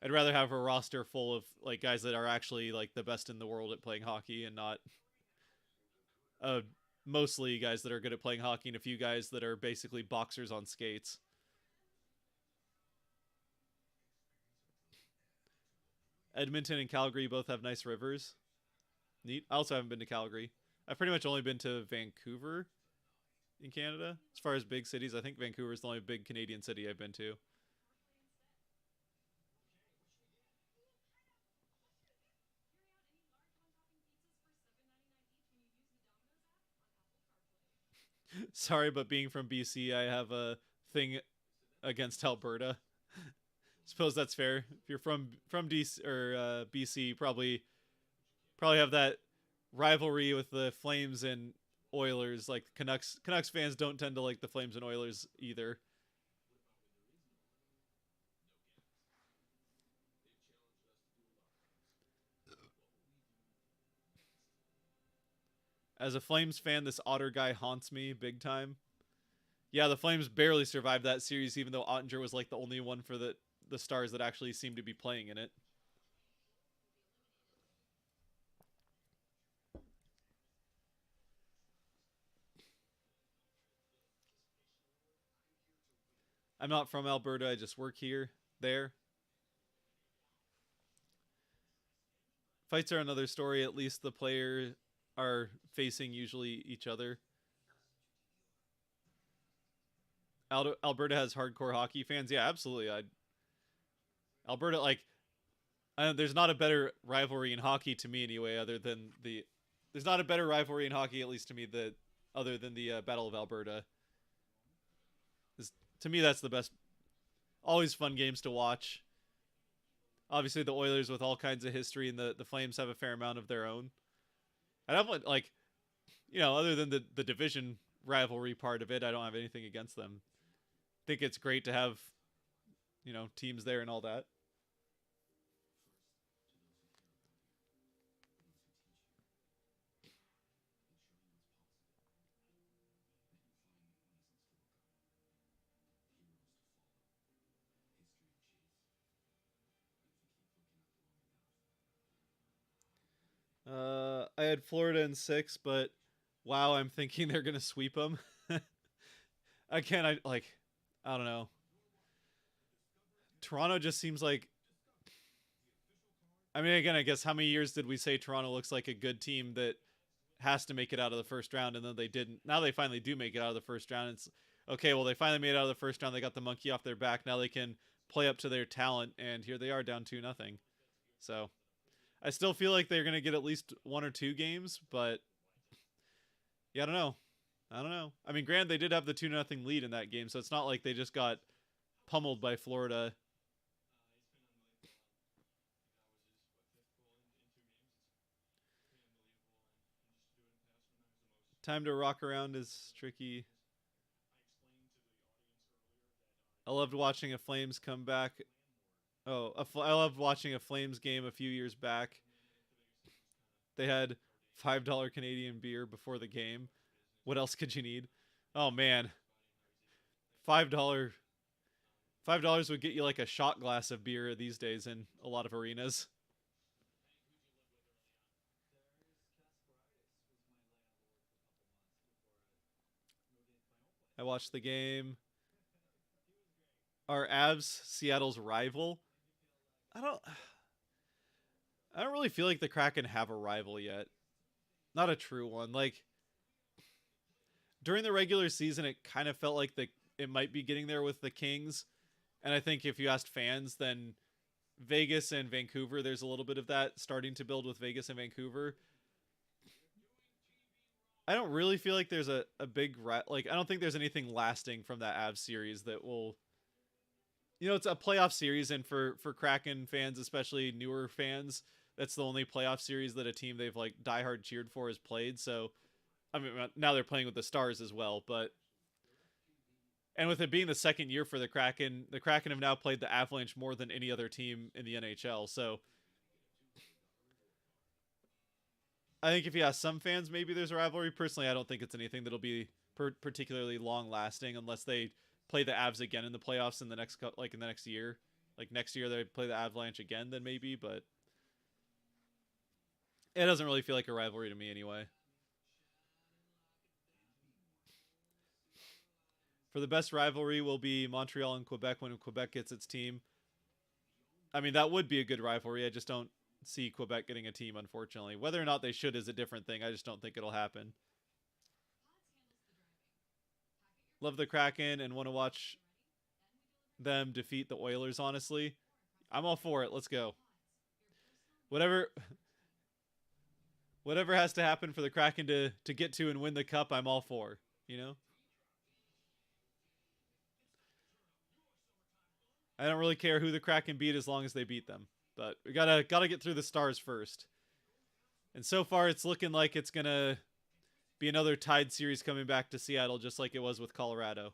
I'd rather have a roster full of like guys that are actually like the best in the world at playing hockey, and not uh mostly guys that are good at playing hockey and a few guys that are basically boxers on skates. Edmonton and Calgary both have nice rivers. Neat. I also haven't been to Calgary. I've pretty much only been to Vancouver in Canada. As far as big cities, I think Vancouver is the only big Canadian city I've been to. Sorry, but being from BC, I have a thing against Alberta. Suppose that's fair. If you're from DC or BC, probably have that rivalry with the Flames and Oilers. Like Canucks fans don't tend to like the Flames and Oilers either. As a Flames fan, this Otter guy haunts me big time. Yeah, the Flames barely survived that series, even though Ottinger was like the only one for the Stars that actually seemed to be playing in it. I'm not from Alberta. I just work here, there. Fights are another story. At least the players are facing usually each other. Alberta has hardcore hockey fans. Yeah, absolutely. Alberta, like, there's not a better rivalry in hockey to me anyway, other than the. There's not a better rivalry in hockey, at least to me, that other than the Battle of Alberta. To me, that's the best. Always fun games to watch. Obviously, the Oilers with all kinds of history, and the Flames have a fair amount of their own. I don't like, other than the division rivalry part of it, I don't have anything against them. I think it's great to have, teams there and all that. I had Florida in 6, but wow, I'm thinking they're gonna sweep them. Again, I don't know. Toronto just seems like. I mean, again, I guess how many years did we say Toronto looks like a good team that has to make it out of the first round, and then they didn't. Now they finally do make it out of the first round. It's okay. Well, they finally made it out of the first round. They got the monkey off their back. Now they can play up to their talent, and here they are down 2-0. So I still feel like they're gonna get at least 1 or 2 games, but yeah, I don't know. I don't know. I mean, granted, they did have the 2-0 lead in that game, so it's not like they just got pummeled by Florida. Time to rock around is tricky. I loved watching a Flames come back. Oh, I loved watching a Flames game a few years back. They had $5 Canadian beer before the game. What else could you need? Oh man, $5 $5 would get you like a shot glass of beer these days in a lot of arenas. I watched the game. Are Avs Seattle's rival? I don't. I don't really feel like the Kraken have a rival yet. Not a true one. Like during the regular season, it kind of felt like it might be getting there with the Kings, and I think if you asked fans, then Vegas and Vancouver, there's a little bit of that starting to build with Vegas and Vancouver. I don't really feel like there's a big like I don't think there's anything lasting from that Avs series that will. It's a playoff series, and for Kraken fans, especially newer fans, that's the only playoff series that a team they've like diehard cheered for has played. So, I mean, now they're playing with the Stars as well, but and with it being the second year for the Kraken have now played the Avalanche more than any other team in the NHL. So, I think if you ask some fans, maybe there's a rivalry. Personally, I don't think it's anything that'll be particularly long lasting unless they play the Avs again in the playoffs in the next in the next year. Like next year they play the Avalanche again, then maybe, but it doesn't really feel like a rivalry to me anyway. For the best rivalry will be Montreal and Quebec when Quebec gets its team. I mean, that would be a good rivalry. I just don't see Quebec getting a team, unfortunately. Whether or not they should is a different thing. I just don't think it'll happen. Love the Kraken and want to watch them defeat the Oilers, honestly. I'm all for it. Let's go. Whatever whatever has to happen for the Kraken to get to and win the cup, I'm all for, you know? I don't really care who the Kraken beat as long as they beat them. But we gotta get through the Stars first. And so far it's looking like it's gonna be another tied series coming back to Seattle, just like it was with Colorado.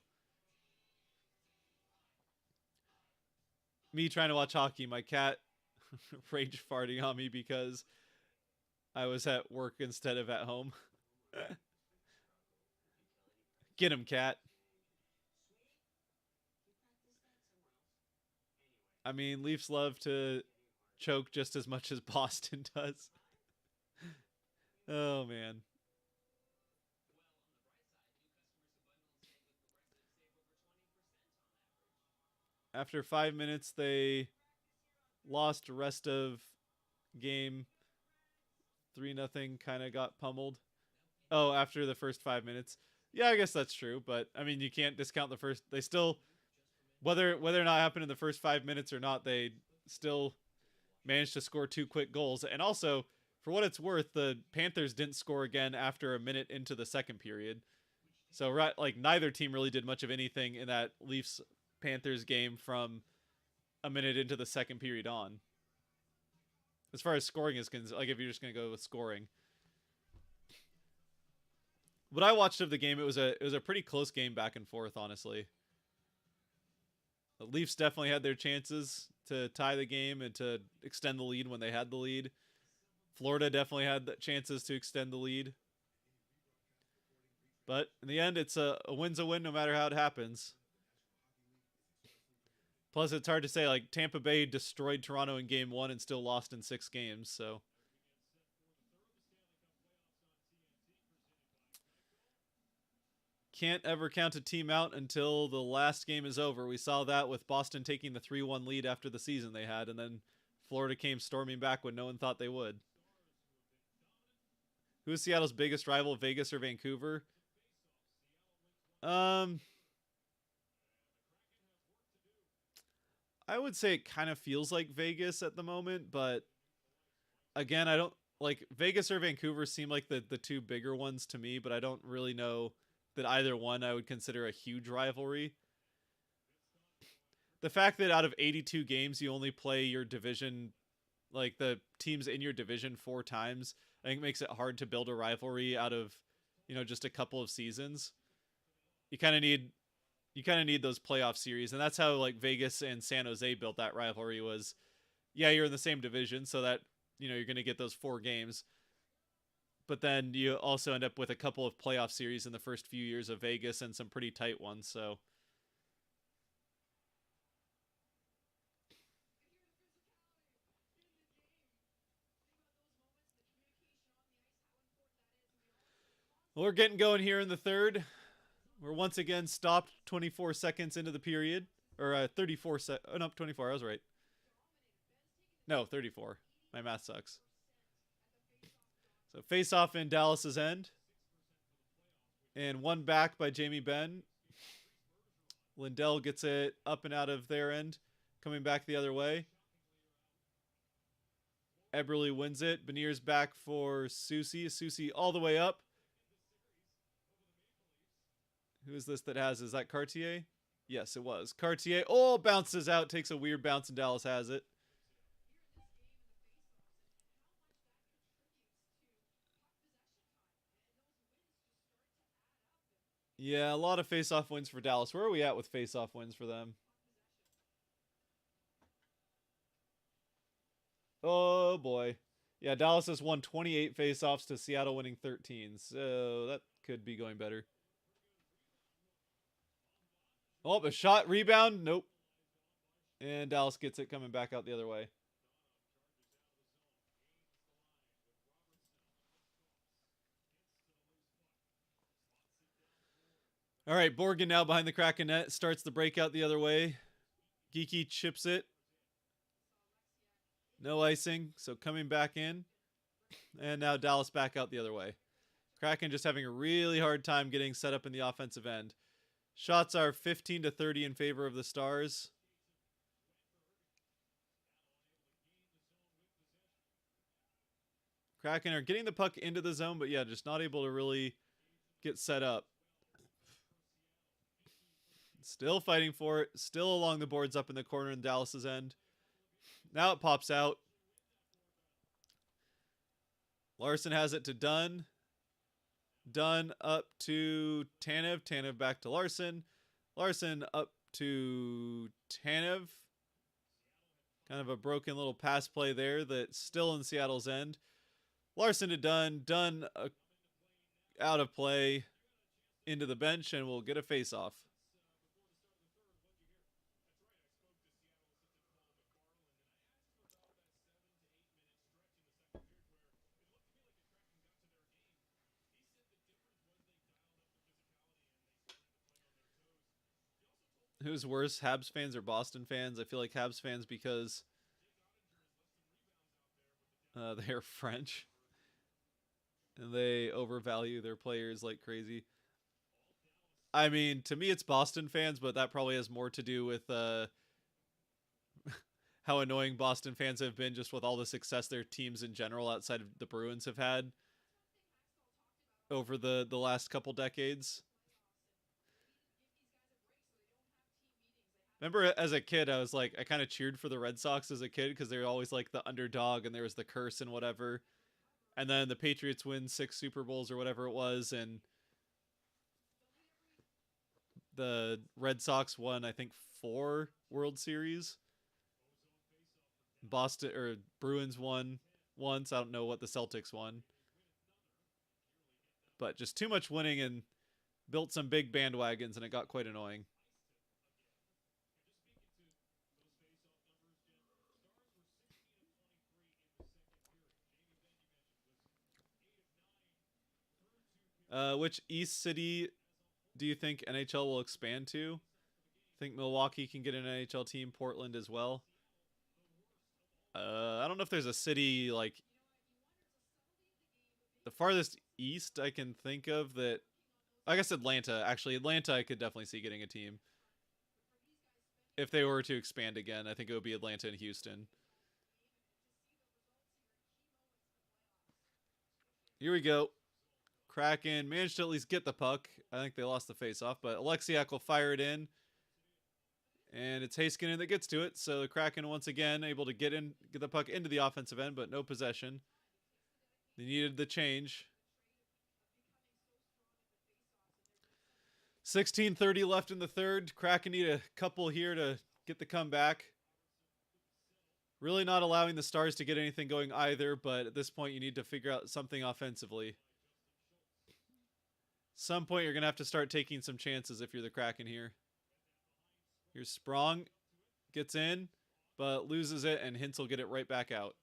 Me trying to watch hockey, my cat rage farting on me because I was at work instead of at home. Get him, cat. I mean, Leafs love to choke just as much as Boston does. Oh, man. After 5 minutes, they lost rest of game 3-0, kind of got pummeled. Oh, after the first 5 minutes. Yeah, I guess that's true, but I mean, you can't discount the first. They still, whether or not it happened in the first 5 minutes or not, they still managed to score 2 quick goals. And also, for what it's worth, the Panthers didn't score again after a minute into the second period. So right, like neither team really did much of anything in that Leafs Panthers game from a minute into the second period on. As far as scoring is concerned, like if you're just gonna go with scoring, what I watched of the game, it was a pretty close game back and forth, honestly. The Leafs definitely had their chances to tie the game and to extend the lead when they had the lead. Florida definitely had the chances to extend the lead. But in the end, it's a win's a win no matter how it happens. Plus, it's hard to say, like, Tampa Bay destroyed Toronto in game 1 and still lost in 6 games, so. Can't ever count a team out until the last game is over. We saw that with Boston taking the 3-1 lead after the season they had, and then Florida came storming back when no one thought they would. Who's Seattle's biggest rival, Vegas or Vancouver? I would say it kind of feels like Vegas at the moment, but again, I don't like Vegas or Vancouver seem like the two bigger ones to me, but I don't really know that either one I would consider a huge rivalry. The fact that out of 82 games you only play your division, like the teams in your division 4 times, I think makes it hard to build a rivalry out of, just a couple of seasons. You kind of need those playoff series, and that's how like Vegas and San Jose built that rivalry. Was, yeah, you're in the same division, so that you're going to get those 4 games, but then you also end up with a couple of playoff series in the first few years of Vegas and some pretty tight ones. So we're getting going here in the third. We're once again stopped 24 seconds into the period. Or 34 oh, no, 24. I was right. No, 34. My math sucks. So face off in Dallas's end. And one back by Jamie Benn. Lindell gets it up and out of their end. Coming back the other way. Eberle wins it. Beniers back for Susie. Susie all the way up. Who is this that has? Is that Cartier? Yes, it was. Cartier. Oh, bounces out. Takes a weird bounce and Dallas has it. Yeah, a lot of face-off wins for Dallas. Where are we at with face-off wins for them? Oh, boy. Yeah, Dallas has won 28 face-offs to Seattle winning 13. So that could be going better. Oh, a shot, rebound. Nope. And Dallas gets it coming back out the other way. All right, Borgen now behind the Kraken net. Starts the breakout the other way. Geeky chips it. No icing, so coming back in. And now Dallas back out the other way. Kraken just having a really hard time getting set up in the offensive end. Shots are 15-30 in favor of the Stars. Kraken are getting the puck into the zone, but yeah, just not able to really get set up. Still fighting for it. Still along the boards up in the corner in Dallas's end. Now it pops out. Larson has it to Dunn. Dunn up to Tanev. Tanev back to Larson. Larson up to Tanev. Kind of a broken little pass play there that's still in Seattle's end. Larson to Dunn. Dunn out of play into the bench, and we'll get a face-off. Who's worse, Habs fans or Boston fans? I feel like Habs fans because they're French and they overvalue their players like crazy. I mean, to me, it's Boston fans, but that probably has more to do with how annoying Boston fans have been just with all the success their teams in general outside of the Bruins have had over the last couple decades. Remember as a kid, I was like, I kind of cheered for the Red Sox as a kid because they were always like the underdog and there was the curse and whatever. And then the Patriots win 6 Super Bowls or whatever it was, and the Red Sox won, I think, 4 World Series. Boston or Bruins won once. I don't know what the Celtics won. But just too much winning and built some big bandwagons, and it got quite annoying. Which East City do you think NHL will expand to? Think Milwaukee can get an NHL team, Portland as well. I don't know if there's a city like the farthest east I can think of that. I guess Atlanta. Actually, Atlanta I could definitely see getting a team. If they were to expand again, I think it would be Atlanta and Houston. Here we go. Kraken managed to at least get the puck. I think they lost the faceoff, but Alexiak will fire it in. And it's Heiskanen that gets to it. So the Kraken once again able to get the puck into the offensive end, but no possession. They needed the change. 16:30 left in the third. Kraken need a couple here to get the comeback. Really not allowing the Stars to get anything going either, but at this point you need to figure out something offensively. Some point you're going to have to start taking some chances if you're the Kraken here. Here's Sprong. Gets in, but loses it, and Hintz will get it right back out.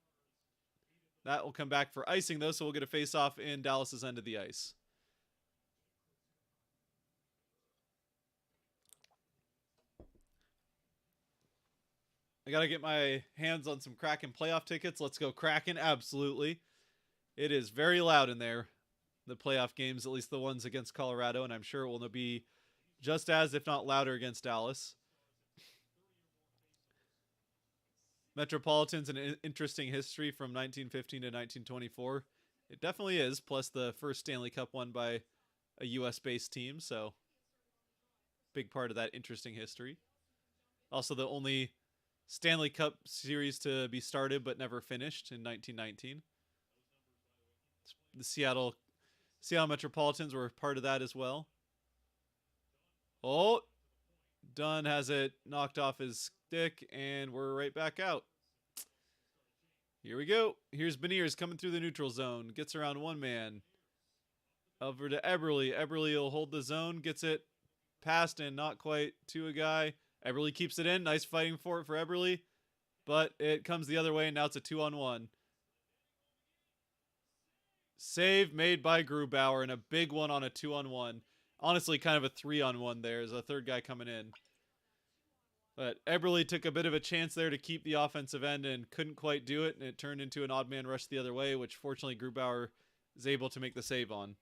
That will come back for icing, though, so we'll get a face-off in Dallas's end of the ice. I got to get my hands on some Kraken playoff tickets. Let's go Kraken, absolutely. It is very loud in there, the playoff games, at least the ones against Colorado, and I'm sure it will be just as, if not louder, against Dallas. Metropolitan's an interesting history from 1915 to 1924. It definitely is, plus the first Stanley Cup won by a U.S.-based team, so big part of that interesting history. Also the only Stanley Cup series to be started but never finished in 1919. The Seattle Metropolitans were part of that as well. Oh, Dunn has it knocked off his stick, and we're right back out. Here we go. Here's Beniers coming through the neutral zone. Gets around one man. Over to Eberle. Eberle will hold the zone. Gets it passed and not quite to a guy. Eberle keeps it in. Nice fighting for it for Eberle. But it comes the other way, and now it's a 2-on-1. Save made by Grubauer, and a big one on a 2-on-1. Honestly, kind of a 3-on-1 there. There's a third guy coming in. But Eberle took a bit of a chance there to keep the offensive end and couldn't quite do it, and it turned into an odd man rush the other way, which fortunately Grubauer is able to make the save on.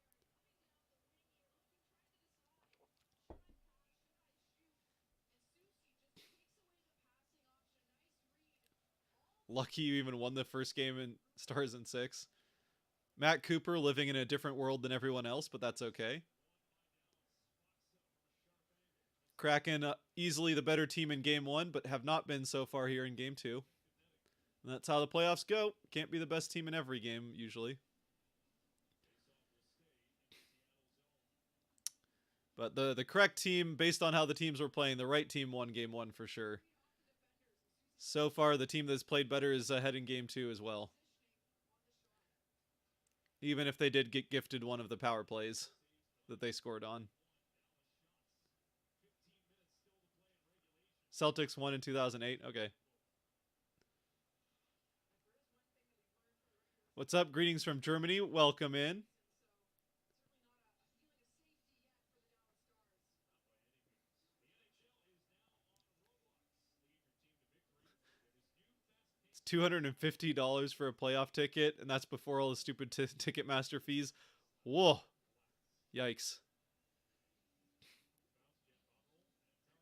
Lucky you even won the first game in Stars in 6. Matt Cooper living in a different world than everyone else, but that's okay. Kraken easily the better team in Game 1, but have not been so far here in Game 2. And that's how the playoffs go. Can't be the best team in every game, usually. But the correct team, based on how the teams were playing, the right team won Game 1 for sure. So far, the team that's played better is ahead in Game 2 as well. Even if they did get gifted one of the power plays that they scored on. Celtics won in 2008. Okay. What's up? Greetings from Germany. Welcome in. It's $250 for a playoff ticket, and that's before all the stupid Ticketmaster fees. Whoa. Yikes.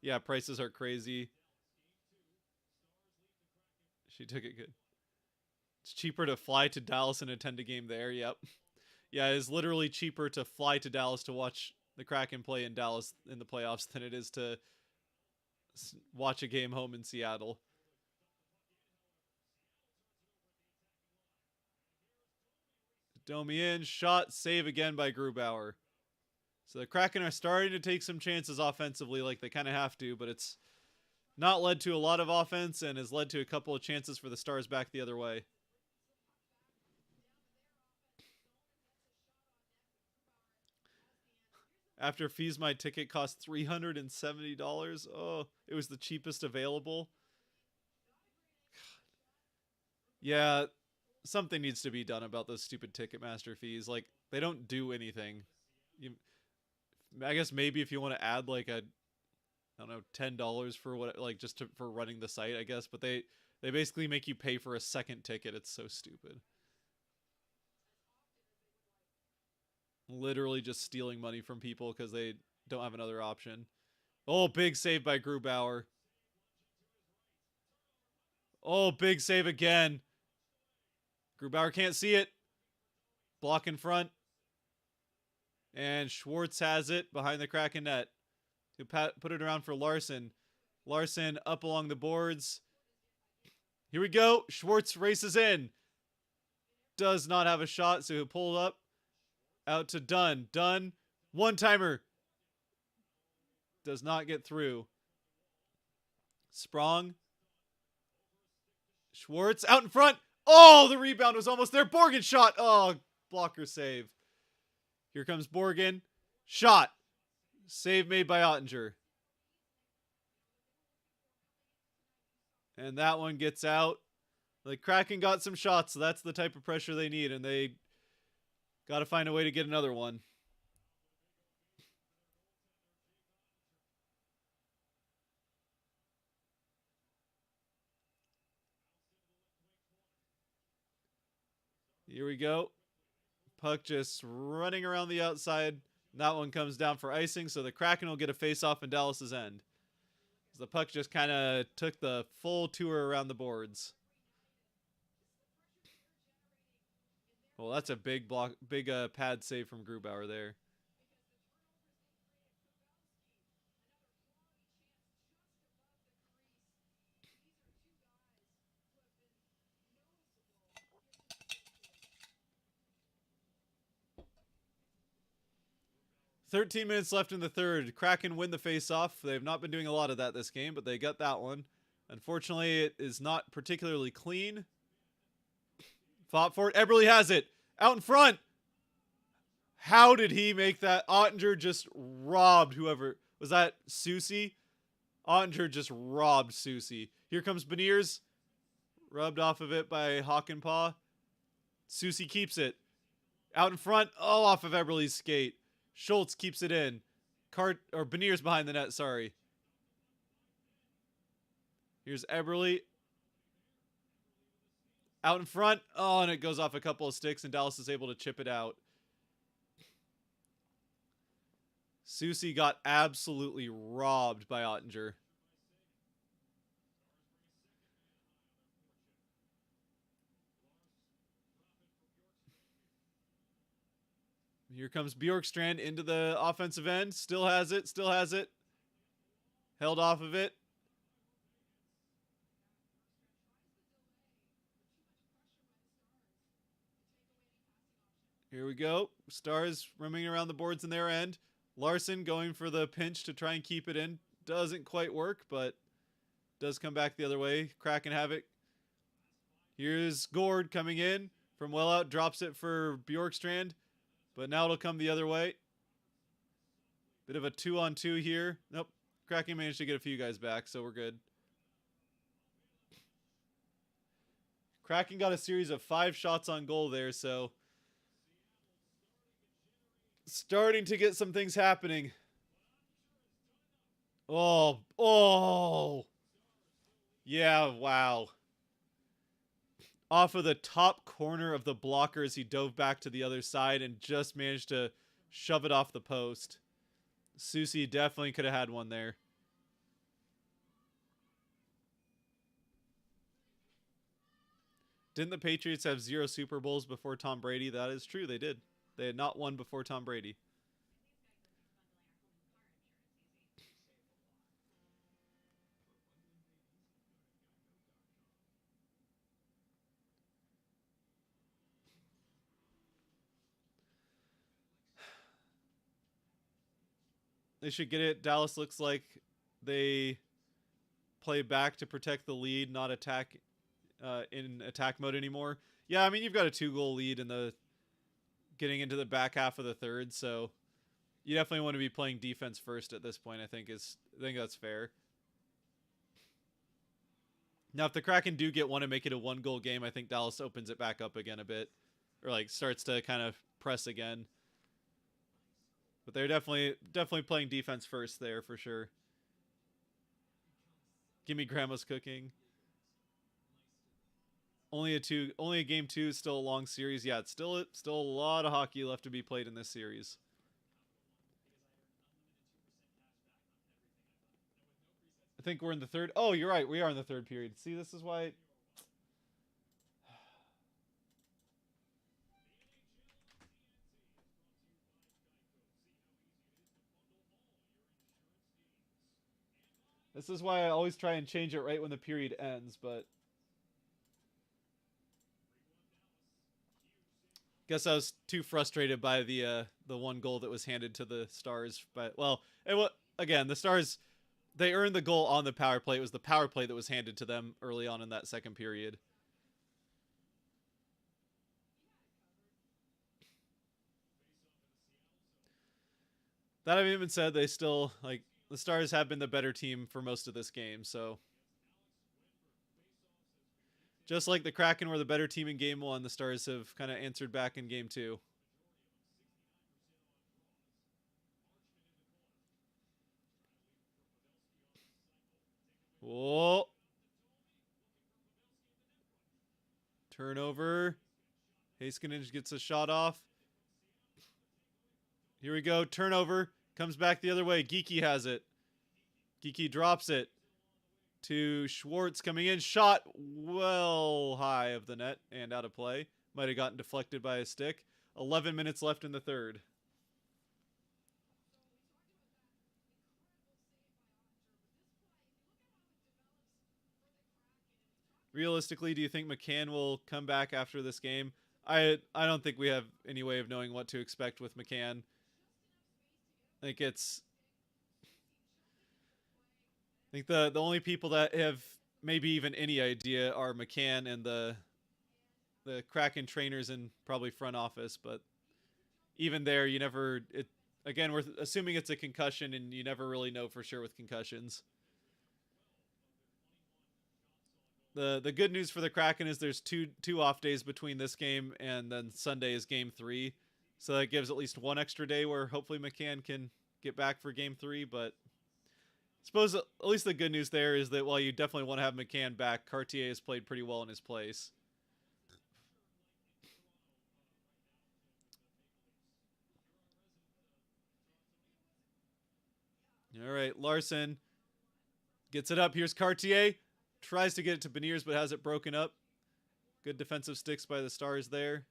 Yeah, prices are crazy. She took it good. It's cheaper to fly to Dallas and attend a game there. Yep. Yeah, it's literally cheaper to fly to Dallas to watch the Kraken play in Dallas in the playoffs than it is to watch a game home in Seattle. Domi in, shot, save again by Grubauer. So the Kraken are starting to take some chances offensively like they kind of have to, but it's not led to a lot of offense and has led to a couple of chances for the Stars back the other way. After fees, my ticket cost $370. Oh, it was the cheapest available. Yeah, something needs to be done about those stupid Ticketmaster fees. Like, they don't do anything. I guess maybe if you want to add like a, I don't know, $10 for what, like just for running the site, I guess. But they basically make you pay for a second ticket. It's so stupid. Literally just stealing money from people because they don't have another option. Oh, big save by Grubauer. Oh, big save again. Grubauer can't see it. Block in front. And Schwartz has it behind the Kraken net. To put it around for Larson. Larson up along the boards. Here we go. Schwartz races in. Does not have a shot, so he'll pull up. Out to Dunn. Dunn. One-timer. Does not get through. Sprong. Schwartz out in front. Oh, the rebound was almost there. Borgen shot. Oh, blocker save. Here comes Borgen. Shot. Save made by Ottinger. And that one gets out. The Kraken got some shots, so that's the type of pressure they need, and they got to find a way to get another one. Here we go. Puck just running around the outside. That one comes down for icing, so the Kraken will get a face-off in Dallas's end. The puck just kind of took the full tour around the boards. Well, that's a big block, big pad save from Grubauer there. "13 minutes left in the third. Kraken win the face-off. They have not been doing a lot of that this game, but they got that one. Unfortunately, it is not particularly clean. Fought for it. Eberle has it. Out in front. How did he make that? Ottinger just robbed whoever. Was that Susie? Ottinger just robbed Susie. Here comes Beniers. Rubbed off of it by Hawkenpaw. Susie keeps it. Out in front. Oh, off of Eberle's skate. Schultz keeps it in. Beniers behind the net, sorry. Here's Eberle. Out in front. Oh, and it goes off a couple of sticks, and Dallas is able to chip it out. Susie got absolutely robbed by Ottinger. Here comes Bjorkstrand into the offensive end. Still has it. Still has it. Held off of it. Here we go. Stars roaming around the boards in their end. Larson going for the pinch to try and keep it in. Doesn't quite work, but does come back the other way. Kraken have it. Here's Gord coming in from well out. Drops it for Bjorkstrand. But now it'll come the other way. Bit of a 2-on-2 here. Nope. Kraken managed to get a few guys back, so we're good. Kraken got a series of 5 shots on goal there, so starting to get some things happening. Oh. Yeah, wow. Off of the top corner of the blockers, he dove back to the other side and just managed to shove it off the post. Susie definitely could have had one there. Didn't the Patriots have 0 Super Bowls before Tom Brady? That is true, they did. They had not won before Tom Brady. They should get it. Dallas looks like they play back to protect the lead, not attack in attack mode anymore. Yeah, I mean, you've got a 2-goal lead in the getting into the back half of the third, so you definitely want to be playing defense first at this point. I think that's fair. Now, if the Kraken do get one and make it a 1-goal game, I think Dallas opens it back up again a bit, or like starts to kind of press again. But they're definitely playing defense first there for sure. Give me Grandma's cooking. Only a game 2 is still a long series. Yeah, it's still a lot of hockey left to be played in this series. I think we're in the third. Oh, you're right. We are in the third period. See, this is why. This is why I always try and change it right when the period ends, but guess I was too frustrated by the 1 goal that was handed to the Stars. But again, the Stars, they earned the goal on the power play. It was the power play that was handed to them early on in that second period. That having been said, they still the Stars have been the better team for most of this game, so just like the Kraken were the better team in game 1, the Stars have kind of answered back in game 2. Whoa. Turnover. Heiskanen gets a shot off. Here we go. Turnover. Comes back the other way. Geeky has it. Geeky drops it to Schwartz coming in. Shot well high of the net and out of play. Might have gotten deflected by a stick. 11 minutes left in the third. Realistically, do you think McCann will come back after this game? I don't think we have any way of knowing what to expect with McCann. I think the only people that have maybe even any idea are McCann and the Kraken trainers and probably front office, but even there, you never Again, we're assuming it's a concussion, and you never really know for sure with concussions. The good news for the Kraken is there's two off days between this game and then Sunday is game 3. So that gives at least one extra day where hopefully McCann can get back for game 3, but I suppose at least the good news there is that while you definitely want to have McCann back, Cartier has played pretty well in his place. All right, Larson gets it up. Here's Cartier. Tries to get it to Beniers, but has it broken up. Good defensive sticks by the Stars there.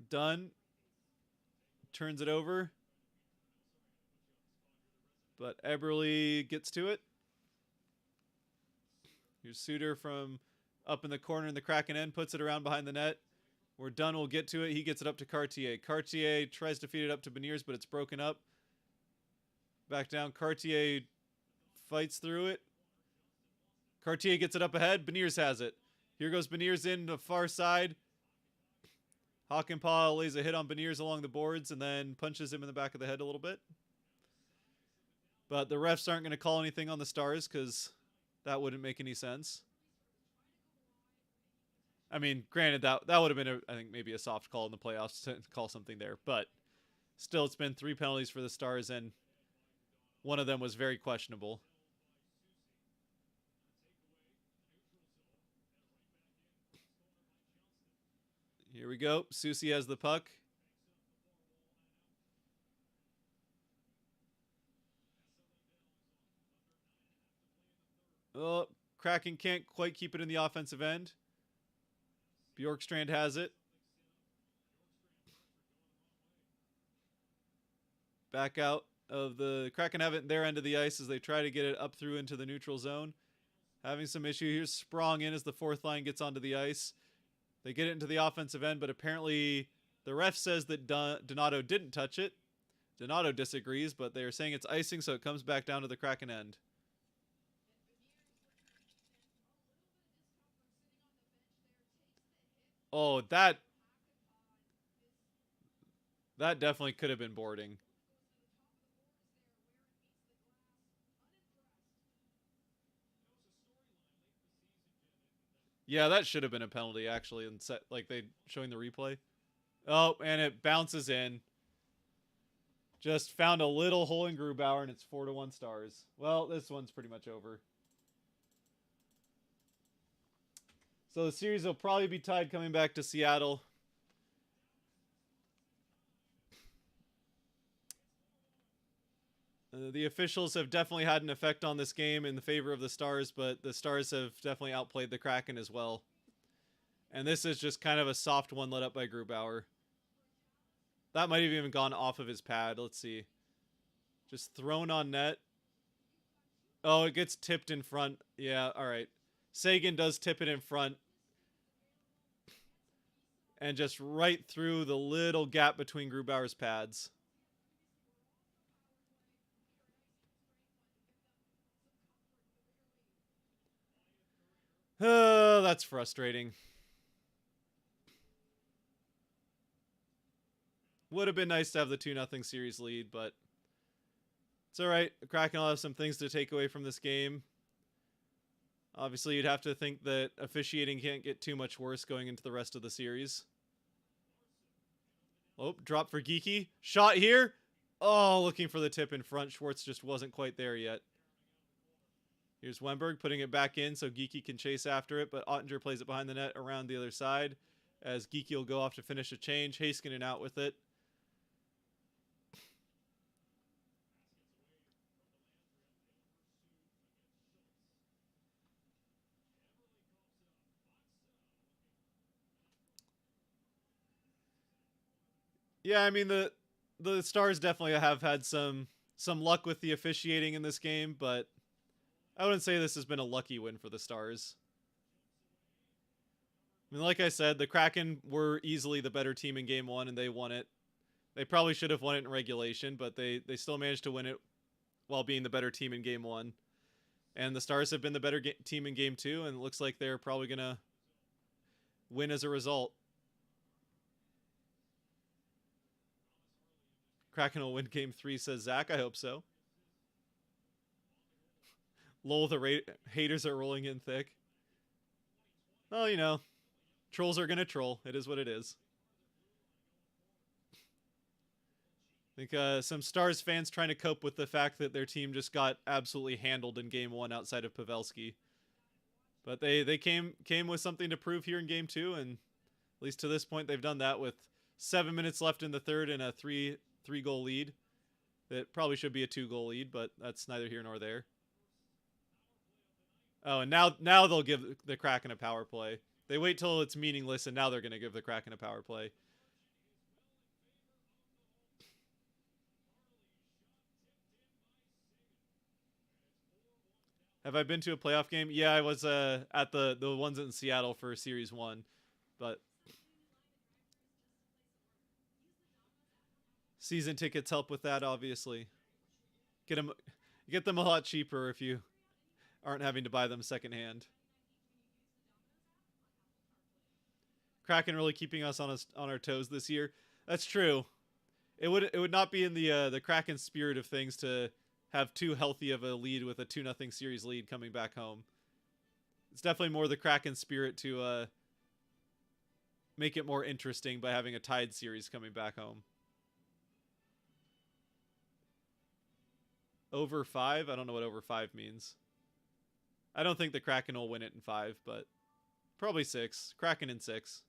Dunn turns it over. But Eberle gets to it. Here's Suter from up in the corner in the Kraken end. Puts it around behind the net. Where Dunn will get to it. He gets it up to Cartier. Cartier tries to feed it up to Beniers, but it's broken up. Back down. Cartier fights through it. Cartier gets it up ahead. Beniers has it. Here goes Beniers in the far side. Hakanpää lays a hit on Beniers along the boards and then punches him in the back of the head a little bit. But the refs aren't going to call anything on the Stars because that wouldn't make any sense. I mean, granted, that would have been, I think, maybe a soft call in the playoffs to call something there. But still, it's been 3 penalties for the Stars, and one of them was very questionable. Here we go. Susie has the puck. Oh, Kraken can't quite keep it in the offensive end. Bjorkstrand has it. Back out of the Kraken have it in their end of the ice as they try to get it up through into the neutral zone. Having some issue. Here's Sprong in as the fourth line gets onto the ice. They get it into the offensive end, but apparently the ref says that Donato didn't touch it. Donato disagrees, but they're saying it's icing, so it comes back down to the Kraken end. Oh, that definitely could have been boarding. Yeah, that should have been a penalty actually, and set like they showing the replay. Oh, and it bounces in. Just found a little hole in Grubauer, and it's 4-1 Stars. Well, this one's pretty much over. So the series will probably be tied coming back to Seattle. The officials have definitely had an effect on this game in the favor of the Stars, but the Stars have definitely outplayed the Kraken as well. And this is just kind of a soft one let up by Grubauer. That might have even gone off of his pad. Let's see. Just thrown on net. Oh, it gets tipped in front. Yeah, all right. Sagan does tip it in front. And just right through the little gap between Grubauer's pads. Oh, that's frustrating. Would have been nice to have the 2-0 series lead, but it's all right. The Kraken will have some things to take away from this game. Obviously, you'd have to think that officiating can't get too much worse going into the rest of the series. Oh, drop for Geekie. Shot here. Oh, looking for the tip in front. Schwartz just wasn't quite there yet. Here's Wemberg putting it back in so Geekie can chase after it, but Ottinger plays it behind the net around the other side as Geekie will go off to finish a change. Heiskanen out with it. Yeah, I mean the Stars definitely have had some luck with the officiating in this game, but I wouldn't say this has been a lucky win for the Stars. I mean, like I said, the Kraken were easily the better team in Game 1, and they won it. They probably should have won it in regulation, but they still managed to win it while being the better team in Game 1. And the Stars have been the better team in Game 2, and it looks like they're probably going to win as a result. Kraken will win game 3, says Zach. I hope so. Lol, the haters are rolling in thick. Well, you know, trolls are going to troll. It is what it is. I think some Stars fans trying to cope with the fact that their team just got absolutely handled in game 1 outside of Pavelski. But they came with something to prove here in game 2, and at least to this point they've done that with 7 minutes left in the third and a three-goal lead. That probably should be a 2-goal lead, but that's neither here nor there. Oh, and now they'll give the Kraken a power play. They wait till it's meaningless, and now they're going to give the Kraken a power play. Have I been to a playoff game? Yeah, I was at the ones in Seattle for Series 1. But season tickets help with that, obviously. Get them a lot cheaper if you aren't having to buy them secondhand. Kraken really keeping us on our toes this year. That's true. It would not be in the Kraken spirit of things to have too healthy of a lead with a 2-0 series lead coming back home. It's definitely more the Kraken spirit to make it more interesting by having a tied series coming back home. Over 5? I don't know what over 5 means. I don't think the Kraken will win it in 5, but probably 6. Kraken in 6.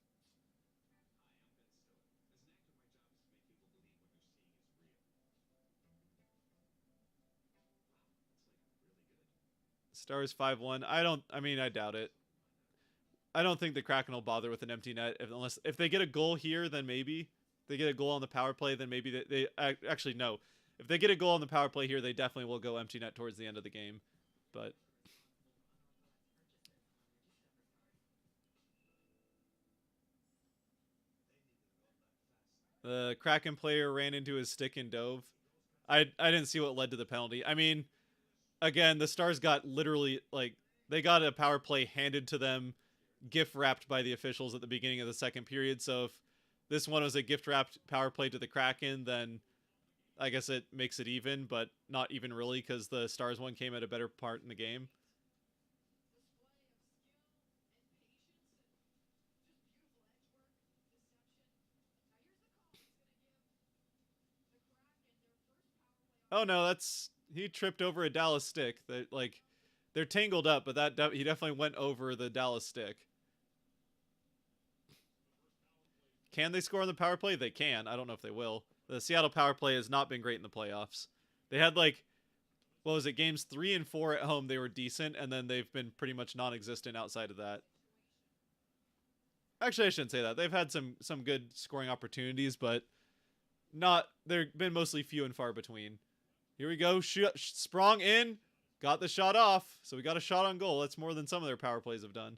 Stars 5-1. I doubt it. I don't think the Kraken will bother with an empty net if they get a goal here, then maybe. If they get a goal on the power play, then maybe they actually no. If they get a goal on the power play here, they definitely will go empty net towards the end of the game. But the Kraken player ran into his stick and dove. I didn't see what led to the penalty. I mean, again, the Stars got literally, like, they got a power play handed to them, gift wrapped by the officials at the beginning of the second period. So if this one was a gift wrapped power play to the Kraken, then I guess it makes it even, but not even really because the Stars one came at a better part in the game. Oh no, he tripped over a Dallas stick. They're tangled up, but he definitely went over the Dallas stick. Can they score on the power play? They can. I don't know if they will. The Seattle power play has not been great in the playoffs. They had what was it, games 3 and 4 at home, they were decent, and then they've been pretty much non-existent outside of that. Actually, I shouldn't say that. They've had some good scoring opportunities, but they've been mostly few and far between. Here we go. Sprong in. Got the shot off. So we got a shot on goal. That's more than some of their power plays have done.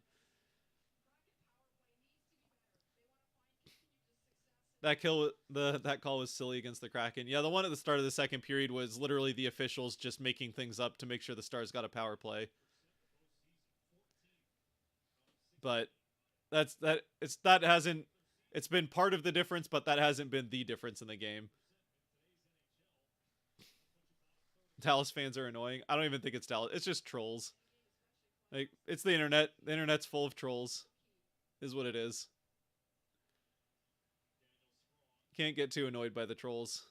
That call was silly against the Kraken. Yeah, the one at the start of the second period was literally the officials just making things up to make sure the Stars got a power play. But it's been part of the difference, but that hasn't been the difference in the game. Dallas fans are annoying. I don't even think it's Dallas. It's just trolls. Like, it's the internet. The internet's full of trolls. Is what it is. Can't get too annoyed by the trolls.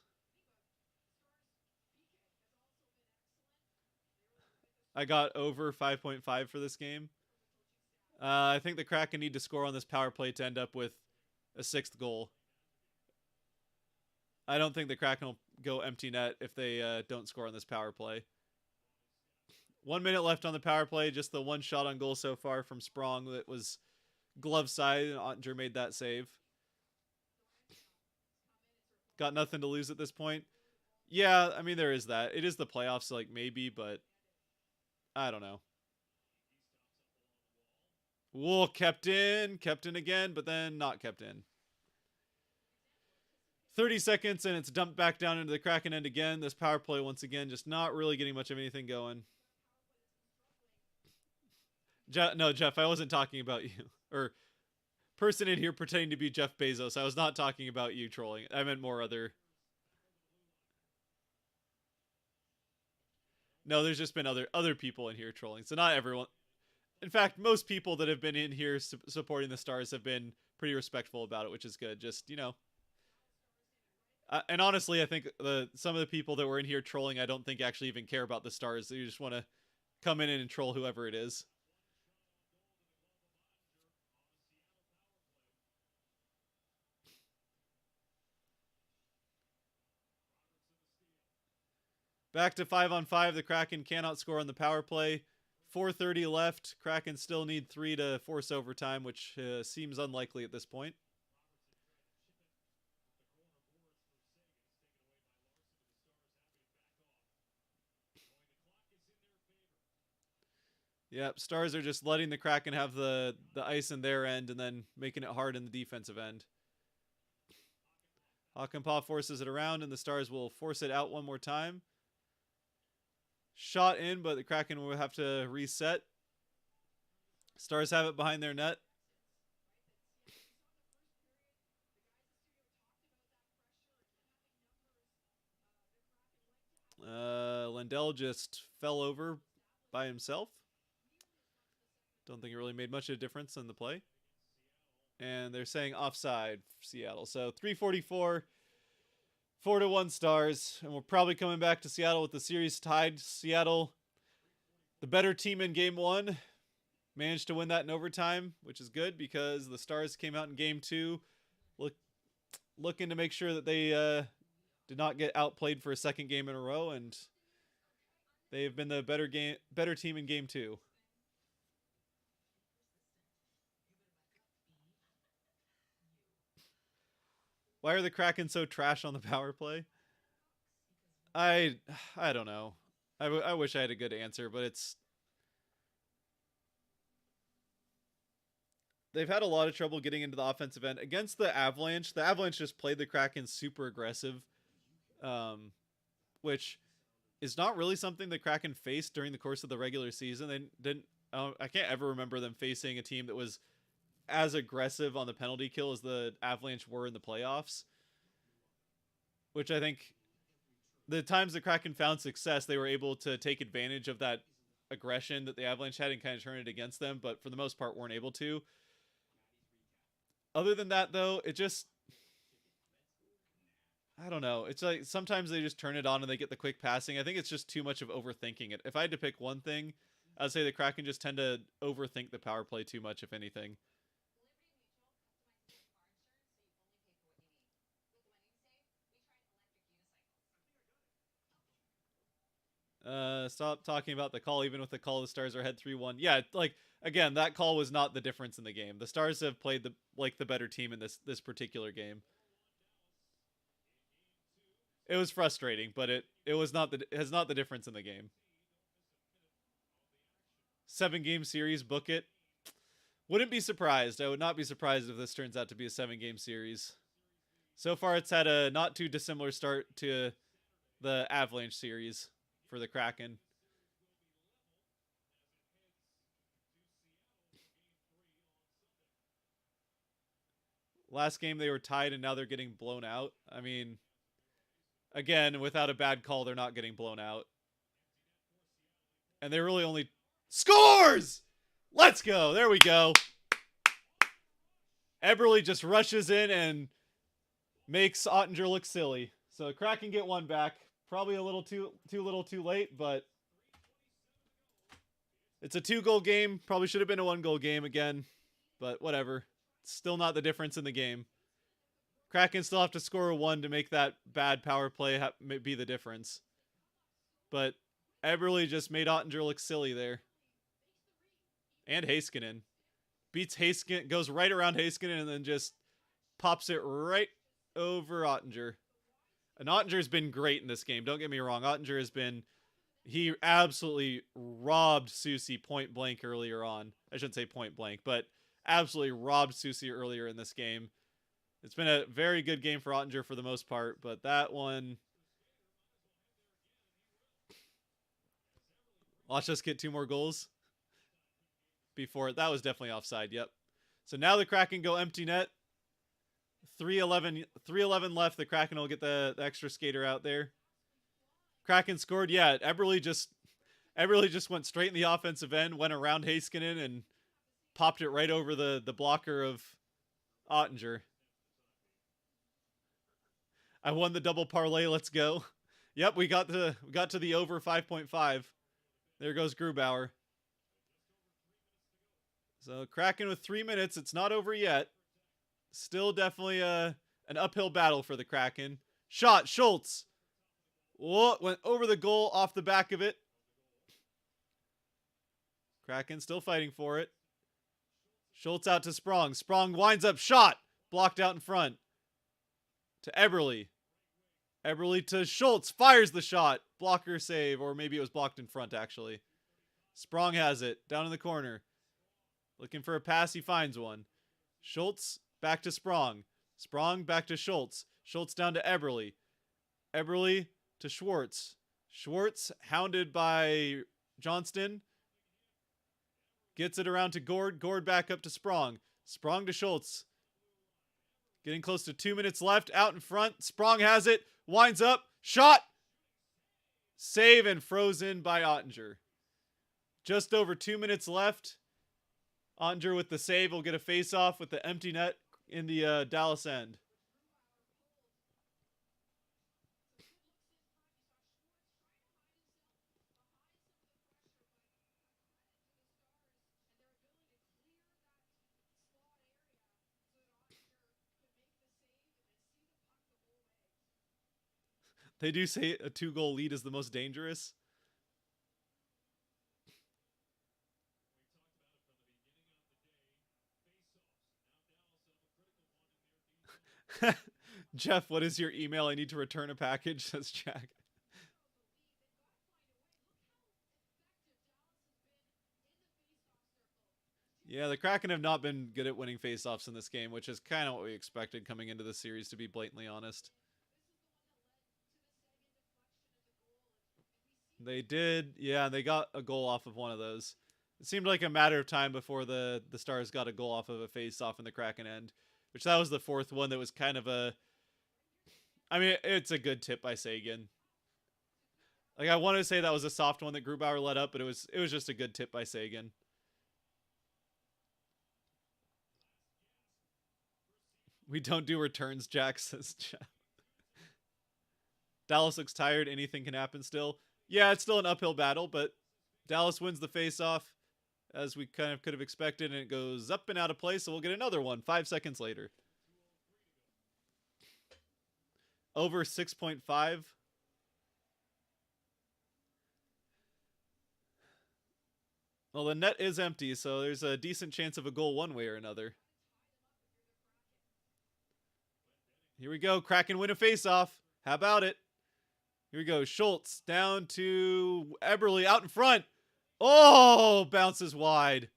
I got over 5.5 for this game. I think the Kraken need to score on this power play to end up with a 6th goal. I don't think the Kraken will go empty net if they don't score on this power play. 1 minute left on the power play. Just the one shot on goal so far from Sprong that was glove side, and Ottinger made that save. Got nothing to lose at this point. Yeah, I mean, there is that. It is the playoffs, like, maybe, but I don't know. Whoa, kept in again, but then not kept in. 30 seconds, and it's dumped back down into the Kraken end again. This power play, once again, just not really getting much of anything going. No, Jeff, I wasn't talking about you. Or person in here pretending to be Jeff Bezos. I was not talking about you trolling. I meant more other. No, there's just been other people in here trolling. So not everyone. In fact, most people that have been in here supporting the Stars have been pretty respectful about it, which is good. Just, you know, and honestly, I think some of the people that were in here trolling, I don't think actually even care about the Stars. They just want to come in and troll whoever it is. Back to 5-on-5. The Kraken cannot score on the power play. 4:30 left. Kraken still need 3 to force overtime, which seems unlikely at this point. Yep, Stars are just letting the Kraken have the ice in their end and then making it hard in the defensive end. Hakanpää forces it around, and the Stars will force it out one more time. Shot in, but the Kraken will have to reset. Stars have it behind their net. Lindell just fell over by himself. Don't think it really made much of a difference in the play. And they're saying offside for Seattle. So 3:44, 4-1 Stars. And we're probably coming back to Seattle with the series tied. Seattle, the better team in game 1, managed to win that in overtime, which is good because the Stars came out in game 2 looking to make sure that they did not get outplayed for a second game in a row, and they've been the better team in game 2. Why are the Kraken so trash on the power play? I don't know. I wish I had a good answer, but they've had a lot of trouble getting into the offensive end against the Avalanche. The Avalanche just played the Kraken super aggressive, which is not really something the Kraken faced during the course of the regular season. They didn't. I can't ever remember them facing a team that was as aggressive on the penalty kill as the Avalanche were in the playoffs. Which I think the times the Kraken found success, they were able to take advantage of that aggression that the Avalanche had and kind of turn it against them, but for the most part weren't able to. Other than that, though, it just, I don't know. It's like sometimes they just turn it on and they get the quick passing. I think it's just too much of overthinking it. If I had to pick one thing, I'd say the Kraken just tend to overthink the power play too much, if anything. Stop talking about the call. Even with the call, the Stars are ahead 3-1. Yeah, like again, that call was not the difference in the game. The Stars have played the better team in this particular game. It was frustrating, but it was not it has not the difference in the game. 7-game series, book it. Wouldn't be surprised. I would not be surprised if this turns out to be a 7-game series. So far, it's had a not too dissimilar start to the Avalanche series for the Kraken. Last game they were tied and now they're getting blown out. I mean, again, without a bad call, they're not getting blown out. And they really only scores! Let's go. There we go. Eberle just rushes in and makes Ottinger look silly. So Kraken get one back. Probably a little too late, but it's a 2-goal game. Probably should have been a 1-goal game again, but whatever. Still not the difference in the game. Kraken still have to score a 1 to make that bad power play be the difference. But Eberle just made Ottinger look silly there. And Heiskanen. Beats Heiskanen, goes right around Heiskanen and then just pops it right over Ottinger. And Ottinger's been great in this game. Don't get me wrong. Ottinger has been... He absolutely robbed Soucy point blank earlier on. I shouldn't say point blank, but absolutely robbed Soucy earlier in this game. It's been a very good game for Ottinger for the most part, but that one... Watch us get 2 more goals before it. That was definitely offside, yep. So now the Kraken go empty net. 3:11 left. The Kraken will get the extra skater out there. Kraken scored. Yeah, Eberle just Eberle just went straight in the offensive end, went around Heiskanen, and popped it right over the blocker of Ottinger. I won the double parlay. Let's go. Yep, we got to the over 5.5. There goes Grubauer. So Kraken with 3 minutes. It's not over yet. Still definitely an uphill battle for the Kraken. Shot, Schultz. Whoa, went over the goal, off the back of it. Kraken still fighting for it. Schultz out to Sprong. Sprong winds up, shot. Blocked out in front. To Eberle. Eberle to Schultz. Fires the shot. Blocker save, or maybe it was blocked in front, actually. Sprong has it. Down in the corner. Looking for a pass. He finds one. Schultz back to Sprong. Sprong back to Schultz. Schultz down to Eberle. Eberle to Schwartz. Schwartz hounded by Johnston. Gets it around to Gord. Gord back up to Sprong. Sprong to Schultz. Getting close to 2 minutes left. Out in front. Sprong has it. Winds up. Shot. Save and frozen by Ottinger. Just over 2 minutes left. Ottinger with the save will get a face-off with the empty net in the Dallas end. They do say a 2-goal lead is the most dangerous. Jeff, what is your email? I need to return a package, says Jack. Yeah, the Kraken have not been good at winning faceoffs in this game, which is kind of what we expected coming into the series, to be blatantly honest. They did, yeah, they got a goal off of one of those. It seemed like a matter of time before the Stars got a goal off of a face-off in the Kraken end, which that was the fourth one that was kind of a... I mean, it's a good tip by Sagan. Like, I wanted to say that was a soft one that Grubauer let up, but it was just a good tip by Sagan. We don't do returns, Jack, says Jeff. Dallas looks tired. Anything can happen still. Yeah, it's still an uphill battle, but Dallas wins the faceoff, as we kind of could have expected, and it goes up and out of play, so we'll get another one 5 seconds later. Over 6.5. Well, the net is empty, so there's a decent chance of a goal one way or another. Here we go. Kraken win a faceoff. How about it? Here we go. Schultz down to Eberle out in front. Oh, bounces wide.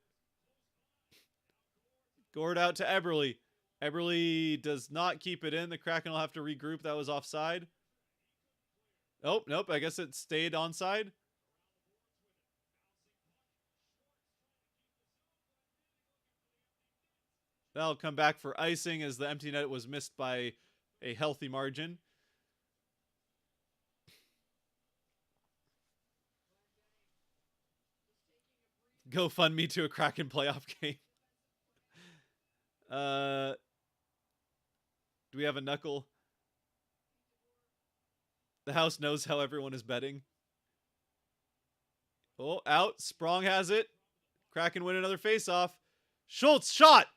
Gord out to Eberle. Eberle does not keep it in. The Kraken will have to regroup. That was offside. Oh, nope. I guess it stayed onside. That'll come back for icing, as the empty net was missed by a healthy margin. Go fund me to a Kraken playoff game. Do we have a knuckle? The house knows how everyone is betting. Oh, out. Sprong has it. Kraken win another faceoff. Schultz shot.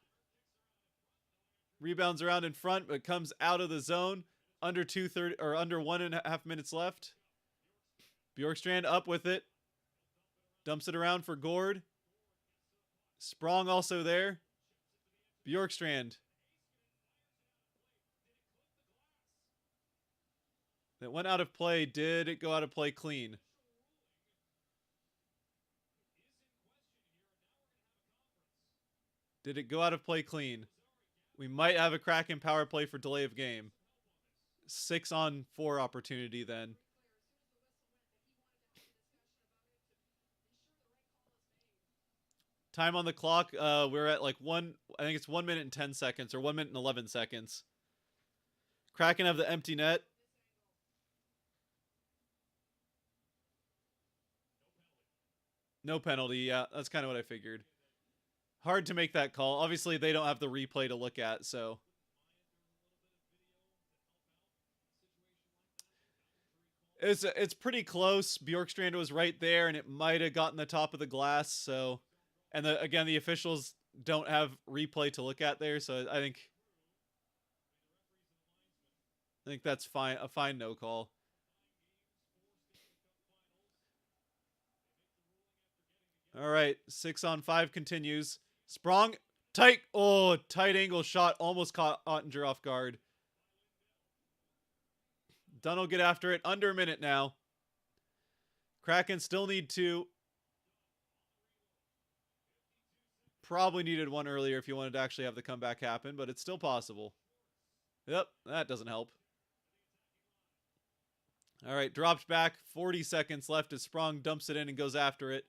Rebounds around in front, but comes out of the zone. Under 2:30 or under 1.5 minutes left. Bjorkstrand up with it. Dumps it around for Gord. Sprong also there. Bjorkstrand. That went out of play. Did it go out of play clean? Did it go out of play clean? We might have a Kraken power play for delay of game. 6-on-4 opportunity then. Time on the clock. We're at like I think it's 1 minute and 10 seconds, or 1 minute and 11 seconds. Kraken have the empty net. No penalty. Yeah, that's kind of what I figured. Hard to make that call. Obviously, they don't have the replay to look at, so it's pretty close. Bjorkstrand was right there, and it might have gotten the top of the glass. So, and again, the officials don't have replay to look at there, so I think that's fine. A fine no call. All right, 6-on-5 continues. Sprong, tight. Oh, tight angle shot. Almost caught Ottinger off guard. Dunn will get after it. Under a minute now. Kraken still need two. Probably needed one earlier if you wanted to actually have the comeback happen, but it's still possible. Yep, that doesn't help. All right, dropped back. 40 seconds left as Sprong dumps it in and goes after it.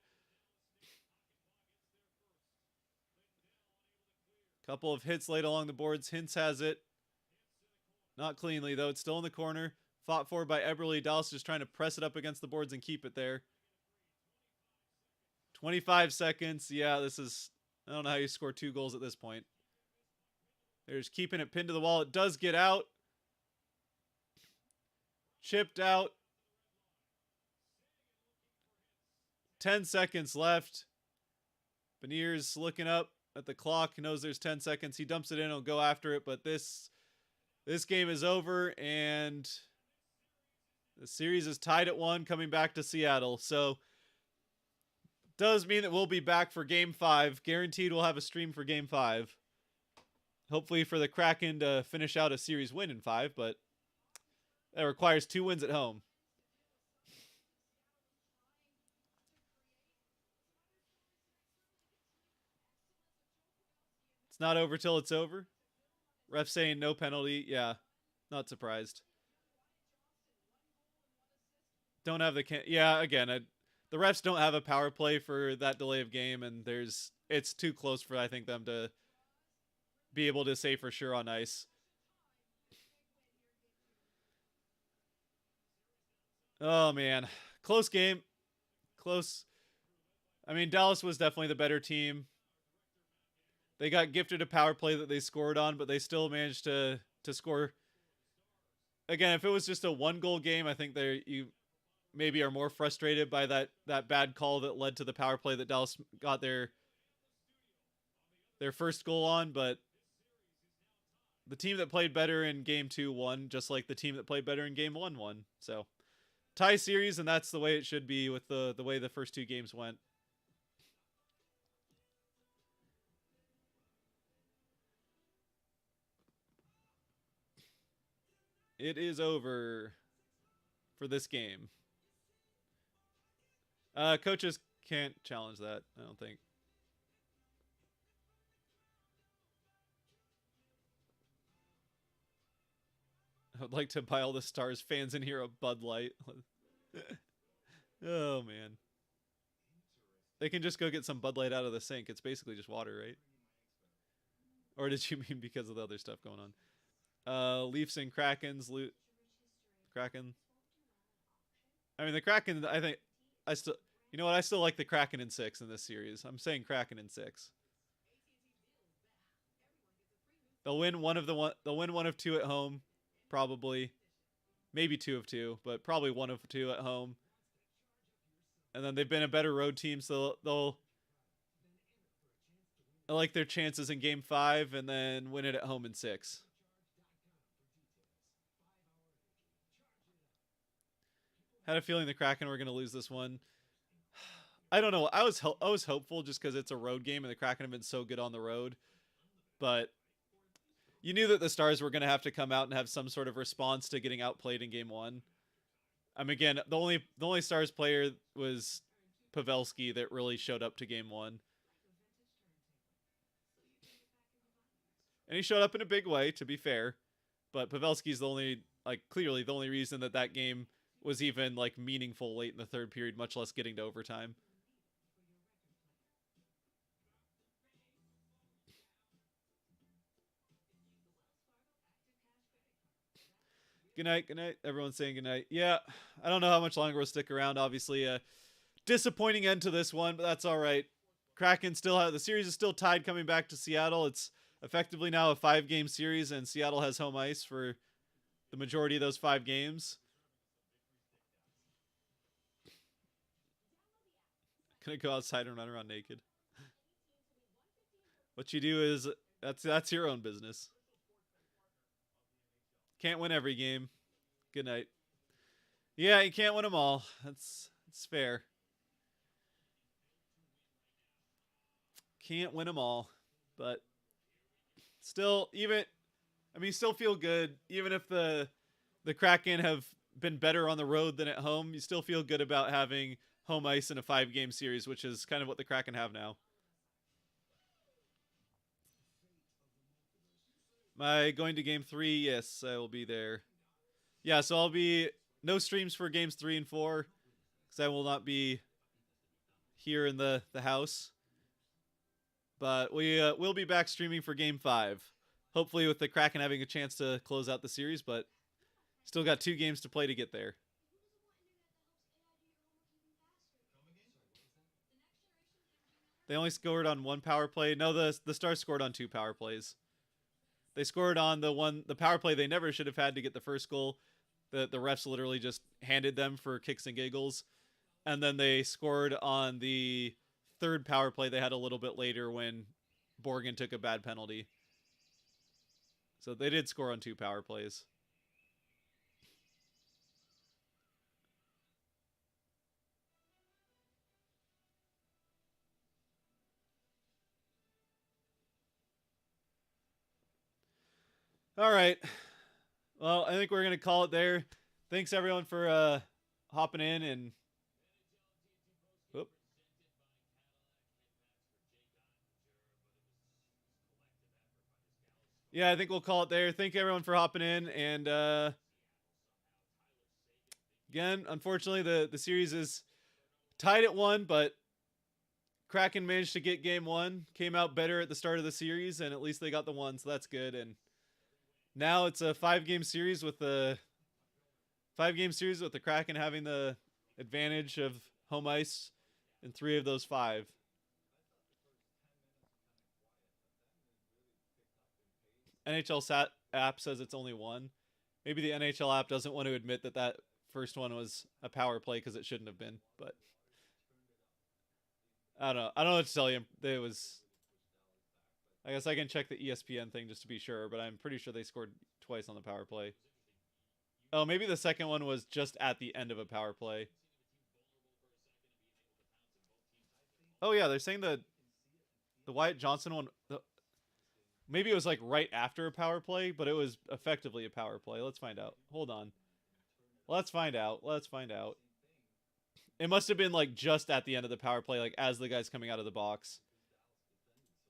Couple of hits laid along the boards. Hintz has it. Not cleanly, though. It's still in the corner. Fought for by Eberle. Dallas just trying to press it up against the boards and keep it there. 25 seconds. Yeah, this is... I don't know how you score 2 goals at this point. They're just keeping it pinned to the wall. It does get out. Chipped out. 10 seconds left. Beniers looking up at the clock. He knows there's 10 seconds. He dumps it in. He'll go after it. But this game is over. And the series is tied at 1 coming back to Seattle. So does mean that we'll be back for Game 5. Guaranteed we'll have a stream for Game 5. Hopefully for the Kraken to finish out a series win in 5. But that requires 2 wins at home. It's not over till it's over. Ref saying no penalty. Yeah, not surprised. Don't have the yeah, again, the refs don't have a power play for that delay of game, and it's too close for, I think, them to be able to say for sure on ice. Oh man, close game. Close. I mean, Dallas was definitely the better team. They got gifted a power play that they scored on, but they still managed to score. Again, if it was just a 1-goal game, I think you maybe are more frustrated by that bad call that led to the power play that Dallas got their first goal on. But the team that played better in Game 2 won, just like the team that played better in Game 1 won. So tie series, and that's the way it should be with the way the first 2 games went. It is over for this game. Coaches can't challenge that, I don't think. I would like to buy all the Stars fans in here a Bud Light. Oh, man. They can just go get some Bud Light out of the sink. It's basically just water, right? Or did you mean because of the other stuff going on? Leafs and Krakens. Kraken. I mean, the Kraken, I think... You know what? I still like the Kraken in 6 in this series. I'm saying Kraken in 6. They'll win one of 2 at home, probably. Maybe 2 of 2, but probably 1 of 2 at home. And then they've been a better road team, so I like their chances in Game 5 and then win it at home in 6. Had a feeling the Kraken were going to lose this one. I don't know. I was hopeful just because it's a road game and the Kraken have been so good on the road. But you knew that the Stars were going to have to come out and have some sort of response to getting outplayed in Game 1. Again, the only Stars player was Pavelski that really showed up to Game 1. And he showed up in a big way, to be fair. But Pavelski's clearly the only reason that game was even meaningful late in the third period, much less getting to overtime. Good night. Everyone's saying good night. Yeah, I don't know how much longer we'll stick around. Obviously, disappointing end to this one, but that's all right. Kraken still have the series is still tied coming back to Seattle. It's effectively now a 5-game series, and Seattle has home ice for the majority of those 5 games. Gonna go outside and run around naked. What you do is that's your own business. Can't win every game. Good night. Yeah, you can't win them all. That's fair. Can't win them all, but still, still feel good. Even if the Kraken have been better on the road than at home, you still feel good about having home ice in a 5-game series, which is kind of what the Kraken have now. Am I going to game 3? Yes, I will be there. Yeah, so I'll be no streams for games 3 and 4 because I will not be here in the house. But we'll be back streaming for game 5. Hopefully with the Kraken having a chance to close out the series, but still got 2 games to play to get there. They only scored on 1 power play. No, the Stars scored on 2 power plays. They scored on the power play they never should have had to get the first goal. The refs literally just handed them for kicks and giggles. And then they scored on the 3rd power play they had a little bit later when Borgen took a bad penalty. So they did score on 2 power plays. All right. Well, I think we're going to call it there. Thanks, everyone, for hopping in. And yeah, I think we'll call it there. Thank you, everyone, for hopping in. And again, unfortunately, the series is tied at 1, but Kraken managed to get game 1. Came out better at the start of the series, and at least they got the 1, so that's good. And now it's a 5-game series with the Kraken having the advantage of home ice in 3 of those 5. NHL app says it's only 1. Maybe the NHL app doesn't want to admit that first one was a power play because it shouldn't have been. But I don't know. I don't know what to tell you. It was. I guess I can check the ESPN thing just to be sure, but I'm pretty sure they scored twice on the power play. Oh, maybe the second one was just at the end of a power play. Oh yeah, they're saying the Wyatt Johnson one. Maybe it was like right after a power play, but it was effectively a power play. Let's find out. Hold on. Let's find out. It must have been like just at the end of the power play, like as the guy's coming out of the box.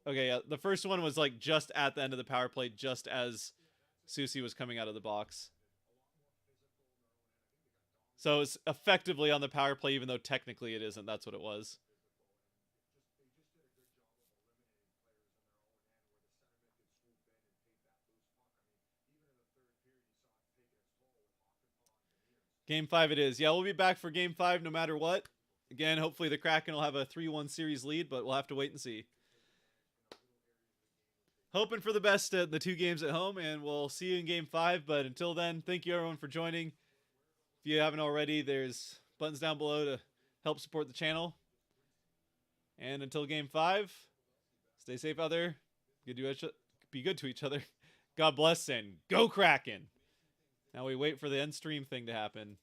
Okay, yeah. The first one was like just at the end of the power play, just as Susie was coming out of the box. So it's effectively on the power play, even though technically it isn't. That's what it was. Game 5 it is. Yeah, we'll be back for Game 5 no matter what. Again, hopefully the Kraken will have a 3-1 series lead, but we'll have to wait and see. Hoping for the best at the 2 games at home, and we'll see you in Game 5. But until then, thank you everyone for joining. If you haven't already, there's buttons down below to help support the channel. And until Game 5, stay safe out there. Be good to each other. God bless and go Kraken. Now we wait for the end stream thing to happen.